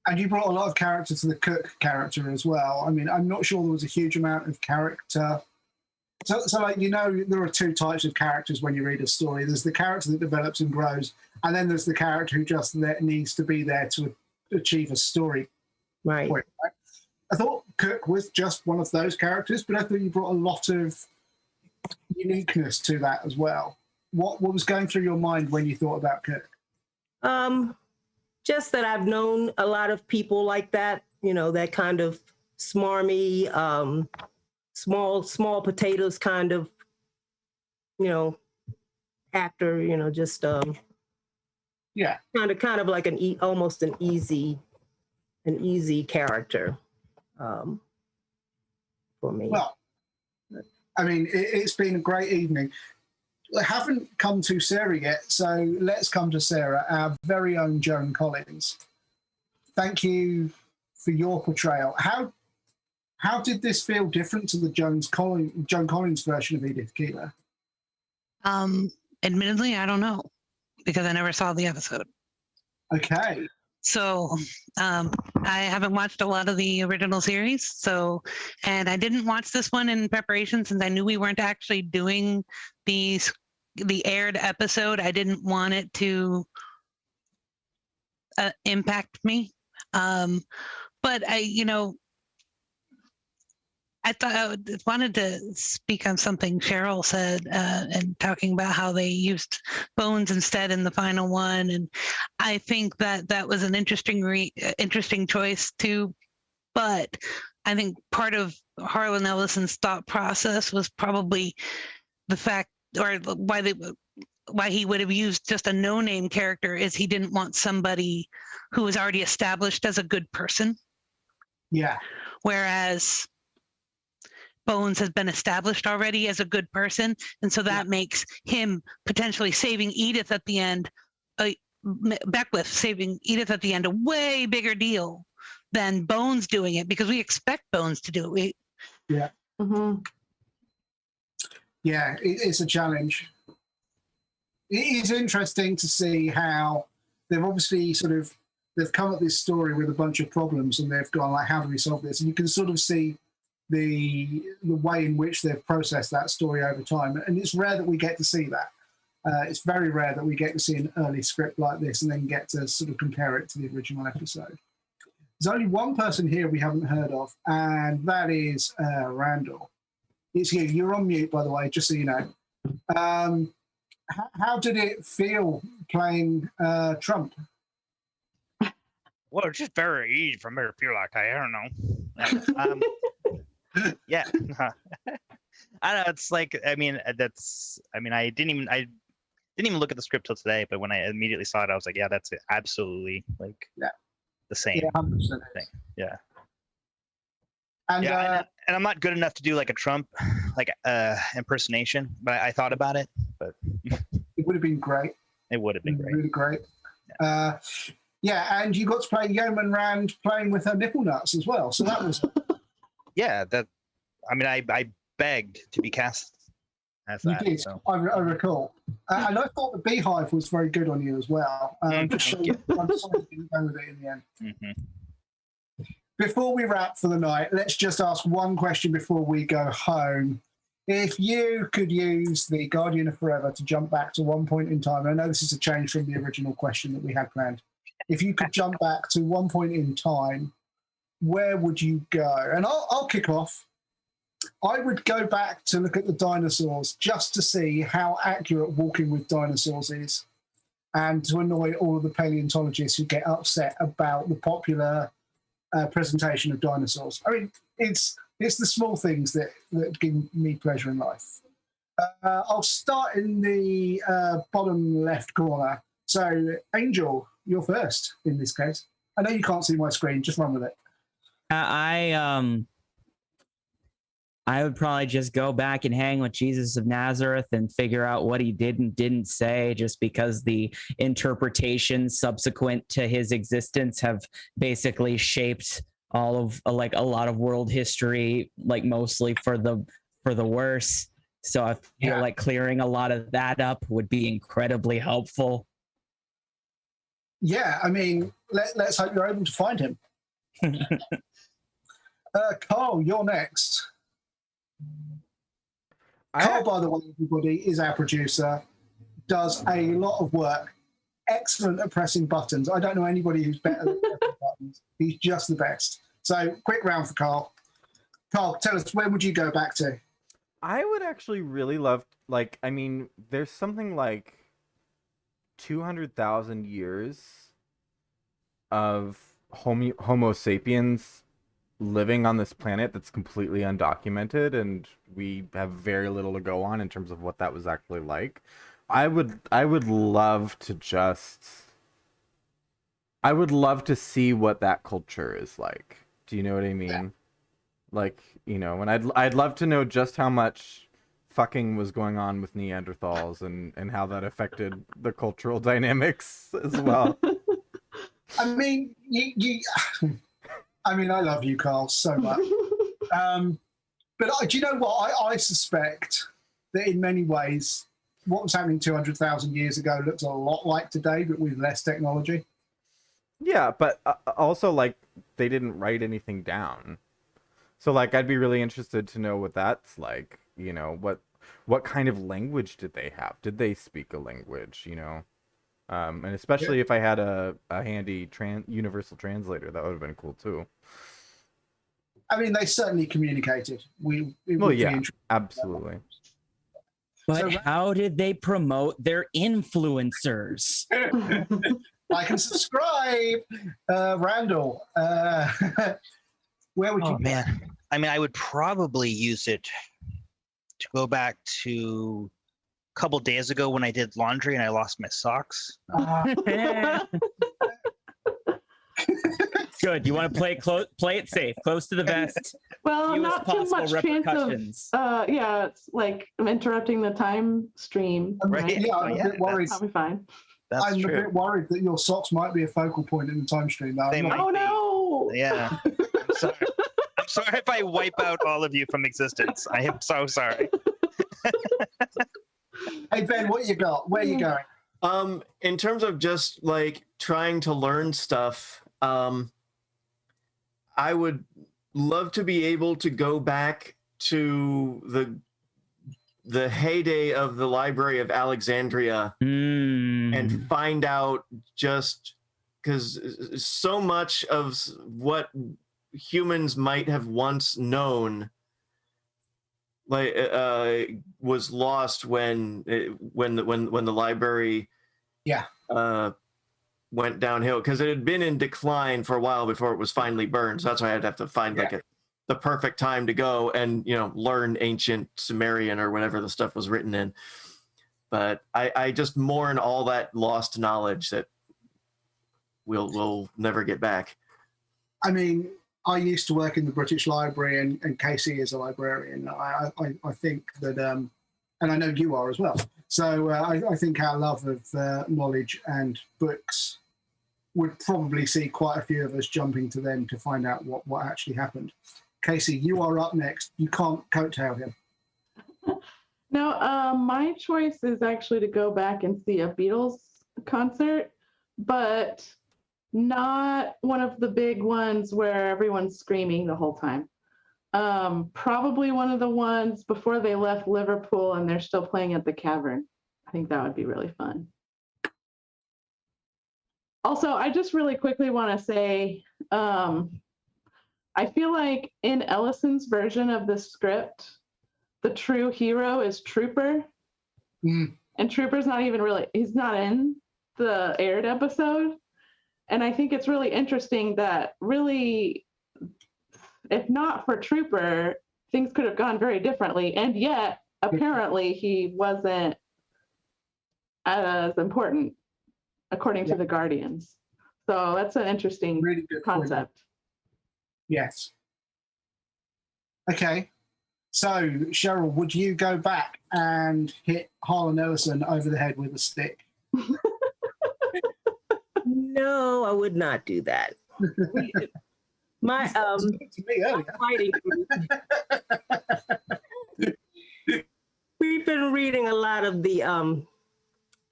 And you brought a lot of character to the cook character as well. I mean, I'm not sure there was a huge amount of character. So there are two types of characters when you read a story. There's the character that develops and grows, and then there's the character who just needs to be there to achieve a story. Right. Point, right? I thought Cook was just one of those characters, but I thought you brought a lot of uniqueness to that as well. What was going through your mind when you thought about Cook? Just that I've known a lot of people like that, that kind of smarmy, small potatoes kind of, actor, just kind of like almost an easy character. For me. Well, I mean, it's been a great evening. I haven't come to Sarah yet, so let's come to Sarah, our very own Joan Collins. Thank you for your portrayal. How did this feel different to the Joan Collins version of Edith Keeler? Admittedly, I don't know, because I never saw the episode. Okay. So I haven't watched a lot of the original series. And I didn't watch this one in preparation since I knew we weren't actually doing the aired episode. I didn't want it to impact me. But I thought I wanted to speak on something Cheryl said and talking about how they used Bones instead in the final one. And I think that was an interesting choice too. But I think part of Harlan Ellison's thought process was probably the fact, or why he would have used just a no-name character, is he didn't want somebody who was already established as a good person. Yeah. Whereas Bones has been established already as a good person, and so that makes him potentially saving Edith at the end, Beckwith saving Edith at the end, a way bigger deal than Bones doing it, because we expect Bones to do it. Yeah. Mm-hmm. Yeah, it's a challenge. It is interesting to see how they've obviously they've come up with this story with a bunch of problems, and they've gone like, how do we solve this? And you can sort of see the way in which they've processed that story over time. And it's rare that we get to see that. It's very rare that we get to see an early script like this and then get to sort of compare it to the original episode. There's only one person here we haven't heard of, and that is Randall. It's you. You're on mute, by the way, just so you know. How did it feel playing Trump? Well, it's just very easy for me to feel like I don't know. Yeah. I don't know. It's like, I didn't even look at the script till today, but when I immediately saw it, I was like, yeah, that's absolutely like the same thing. Yeah. And, and I'm not good enough to do like a Trump impersonation, but I thought about it, but it would have been great. It would have been great. Really great. And you got to play Yeoman Rand playing with her nipple nuts as well. So that was yeah, I begged to be cast as that. You did. So. I recall. And I thought the Beehive was very good on you as well. I'm sorry you didn't go with it in the end. Mm-hmm. Before we wrap for the night, let's just ask one question before we go home. If you could use the Guardian of Forever to jump back to one point in time, I know this is a change from the original question that we had planned. If you could jump back to one point in time, where would you go? And I'll kick off. I would go back to look at the dinosaurs just to see how accurate Walking with Dinosaurs is, and to annoy all of the paleontologists who get upset about the popular presentation of dinosaurs. I mean, it's the small things that give me pleasure in life. I'll start in the bottom left corner. So, Angel, you're first in this case. I know you can't see my screen. Just run with it. I would probably just go back and hang with Jesus of Nazareth and figure out what he did and didn't say, just because the interpretations subsequent to his existence have basically shaped all of a lot of world history, like mostly for the worse. So I feel like clearing a lot of that up would be incredibly helpful. Yeah, I mean, let's hope you're able to find him. Carl, you're next. Carl, by the way, everybody, is our producer, does a lot of work, excellent at pressing buttons. I don't know anybody who's better at pressing buttons. He's just the best. So, quick round for Carl. Carl, tell us, where would you go back to? I would actually really love, there's something like 200,000 years of Homo sapiens living on this planet that's completely undocumented, and we have very little to go on in terms of what that was actually like. I would love to see what that culture is like. Do you know what I mean? Yeah. And I'd love to know just how much fucking was going on with Neanderthals and how that affected the cultural dynamics as well. I mean, I love you, Carl, so much. But do you know what? I suspect that in many ways, what was happening 200,000 years ago looks a lot like today, but with less technology. Yeah, but also, they didn't write anything down. So, I'd be really interested to know what that's like. What kind of language did they have? Did they speak a language, And especially if I had a handy universal translator, that would have been cool too. I mean, they certainly communicated. Absolutely. But how did they promote their influencers? Like and subscribe, Randall. Where would you? Oh man, I would probably use it to go back to a couple days ago when I did laundry and I lost my socks. Good. You want to play it safe, close to the vest. Well, Fewest not too possible much chance repercussions. of, yeah, it's like I'm interrupting the time stream. Right. Yeah, I'm a bit worried. I'll be fine. That's I'm true. a bit worried that your socks might be a focal point in the time stream. Though. They might Oh be. no! Yeah. I'm sorry. I'm sorry if I wipe out all of you from existence. I am so sorry. Hey Ben, what you got? Where you going? In terms of just like trying to learn stuff, I would love to be able to go back to the heyday of the Library of Alexandria and find out, just because so much of what humans might have once known was lost when the library went downhill, because it had been in decline for a while before it was finally burned. So that's why I'd have to find the perfect time to go and learn ancient Sumerian or whatever the stuff was written in. But I just mourn all that lost knowledge that we'll never get back. I mean, I used to work in the British Library, and Casey is a librarian. I think that, and I know you are as well. So I think our love of knowledge and books would probably see quite a few of us jumping to them to find out what actually happened. Casey, you are up next. You can't coattail him. No, my choice is actually to go back and see a Beatles concert, but not one of the big ones where everyone's screaming the whole time. Probably one of the ones before they left Liverpool and they're still playing at the Cavern. I think that would be really fun. Also, I just really quickly want to say, I feel like in Ellison's version of the script, the true hero is Trooper. And Trooper's not even really, he's not in the aired episode. And I think it's really interesting that really, if not for Trooper, things could have gone very differently. And yet, apparently, he wasn't as important, according to the Guardians. So that's an interesting concept. Point. Yes. Okay. So, Cheryl, would you go back and hit Harlan Ellison over the head with a stick? No, I would not do that. My fighting group, we've been reading a lot of the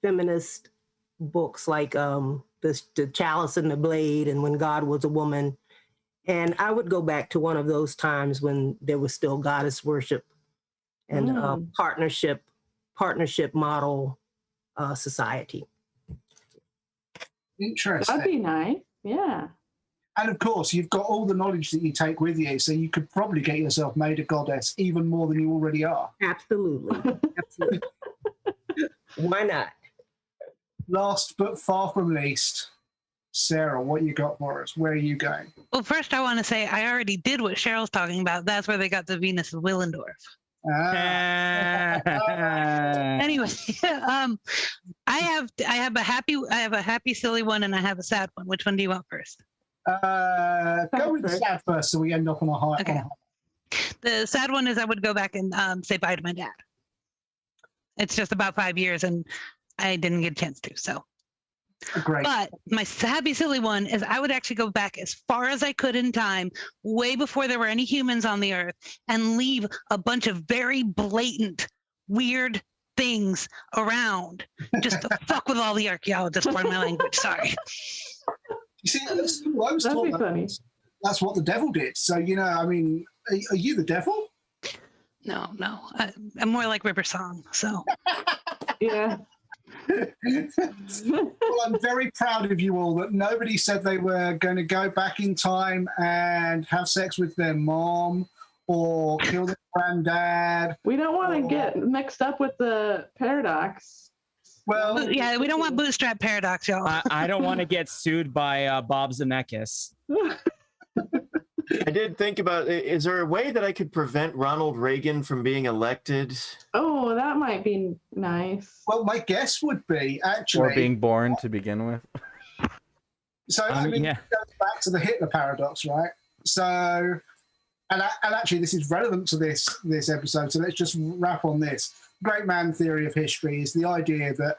feminist books, like the Chalice and the Blade and When God Was a Woman. And I would go back to one of those times when there was still goddess worship and partnership model society. Interesting. That'd be nice. Yeah. And of course, you've got all the knowledge that you take with you, so you could probably get yourself made a goddess even more than you already are. Absolutely. Absolutely. Why not? Last but far from least, Sarah, what you got for us? Where are you going? Well, first I want to say I already did what Cheryl's talking about. That's where they got the Venus of Willendorf. Anyway, I have a happy silly one and I have a sad one. Which one do you want first? Go with the sad first, so we end up on a high. Okay. The sad one is I would go back and say bye to my dad. It's just about 5 years, and I didn't get a chance to. So. Great. But my happy silly one is I would actually go back as far as I could in time, way before there were any humans on the earth, and leave a bunch of very blatant, weird things around just to fuck with all the archaeologists. Pardon my language. Sorry. You see, that's what I was talking about. That's what the devil did. So, I mean, are you the devil? No. I'm more like River Song. So. Yeah. Well, I'm very proud of you all that nobody said they were going to go back in time and have sex with their mom or kill their granddad. We don't want to get mixed up with the paradox. Well, yeah, we don't want bootstrap paradox, y'all. I don't want to get sued by Bob Zemeckis. I did think about, is there a way that I could prevent Ronald Reagan from being elected? Oh, that might be nice. Well, my guess would be, actually... Or being born to begin with. So I mean, yeah. it goes back to the Hitler paradox, right? So, and actually, this is relevant to this episode. So let's just wrap on this. Great man theory of history is the idea that,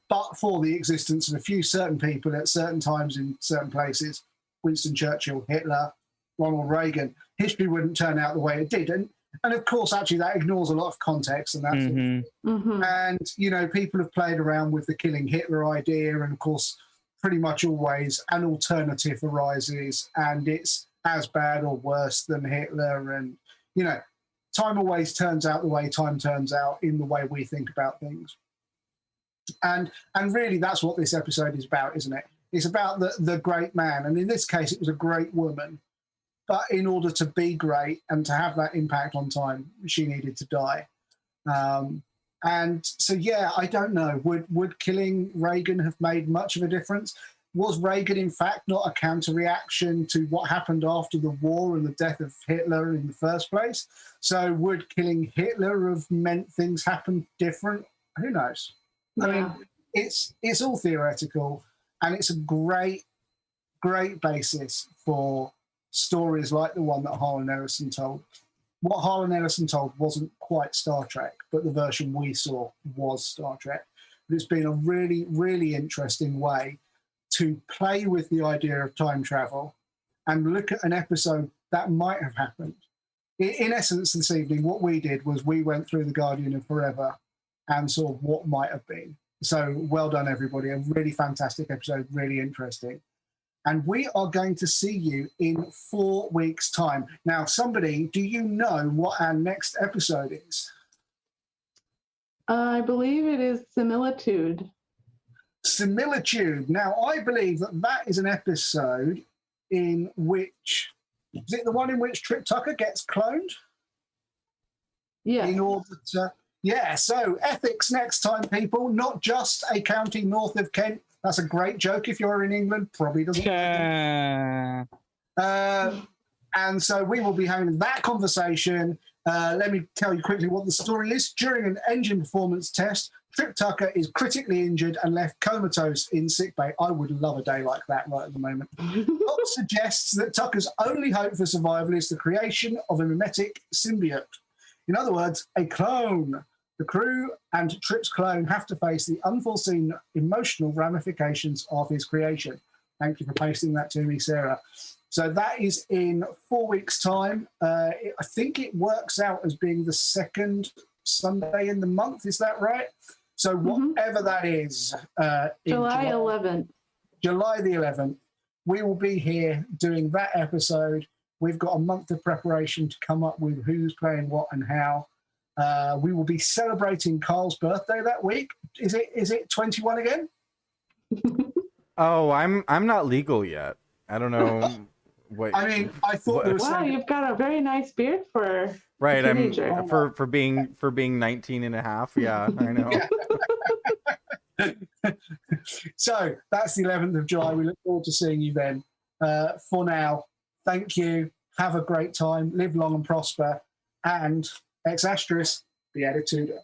but for the existence of a few certain people at certain times in certain places, Winston Churchill, Hitler, Ronald Reagan, history wouldn't turn out the way it did. And of course, actually, that ignores a lot of context and that sort of thing. And, you know, people have played around with the killing Hitler idea. And of course, pretty much always an alternative arises and it's as bad or worse than Hitler. And, you know, time always turns out the way time turns out in the way we think about things. And really, that's what this episode is about, isn't it? It's about the great man. And in this case, it was a great woman. But in order to be great and to have that impact on time, she needed to die. And so, yeah, I don't know. Would killing Reagan have made much of a difference? Was Reagan, in fact, not a counter-reaction to what happened after the war and the death of Hitler in the first place? So would killing Hitler have meant things happened different? Who knows? Yeah. I mean, it's all theoretical, and it's a great basis for stories like the one that Harlan Ellison told. What Harlan Ellison told wasn't quite Star Trek, but the version we saw was Star Trek. But it's been a really, really interesting way to play with the idea of time travel and look at an episode that might have happened. In essence, this evening, what we did was we went through The Guardian of Forever and saw what might have been. So well done, everybody. A really fantastic episode, really interesting. And we are going to see you in 4 weeks' time. Now, somebody, do you know what our next episode is? I believe it is Similitude. Similitude. Now, I believe that is an episode in which, is it the one in which Trip Tucker gets cloned? Yeah. In order to, yeah, so ethics next time, people, not just a county north of Kent. That's a great joke if you're in England. Probably doesn't. And so we will be having that conversation. Let me tell you quickly what the story is. During an engine performance test, Trip Tucker is critically injured and left comatose in sickbay. I would love a day like that right at the moment. Doc suggests that Tucker's only hope for survival is the creation of a mimetic symbiote. In other words, a clone. The crew and Trip's clone have to face the unforeseen emotional ramifications of his creation. Thank you for pasting that to me, Sarah. So that is in 4 weeks' time. I think it works out as being the second Sunday in the month. Is that right? So whatever that is. July 11th. July the 11th. We will be here doing that episode. We've got a month of preparation to come up with who's playing what and how. We will be celebrating Carl's birthday that week. Is it 21 again? Oh, I'm not legal yet. I don't know. What, I mean, I thought. Wow, you've got a very nice beard for right. a teenager. I'm for being 19 and a half. Yeah, I know. So that's the 11th of July. We look forward to seeing you then. For now, thank you. Have a great time. Live long and prosper. And ex Astris Beatitudo.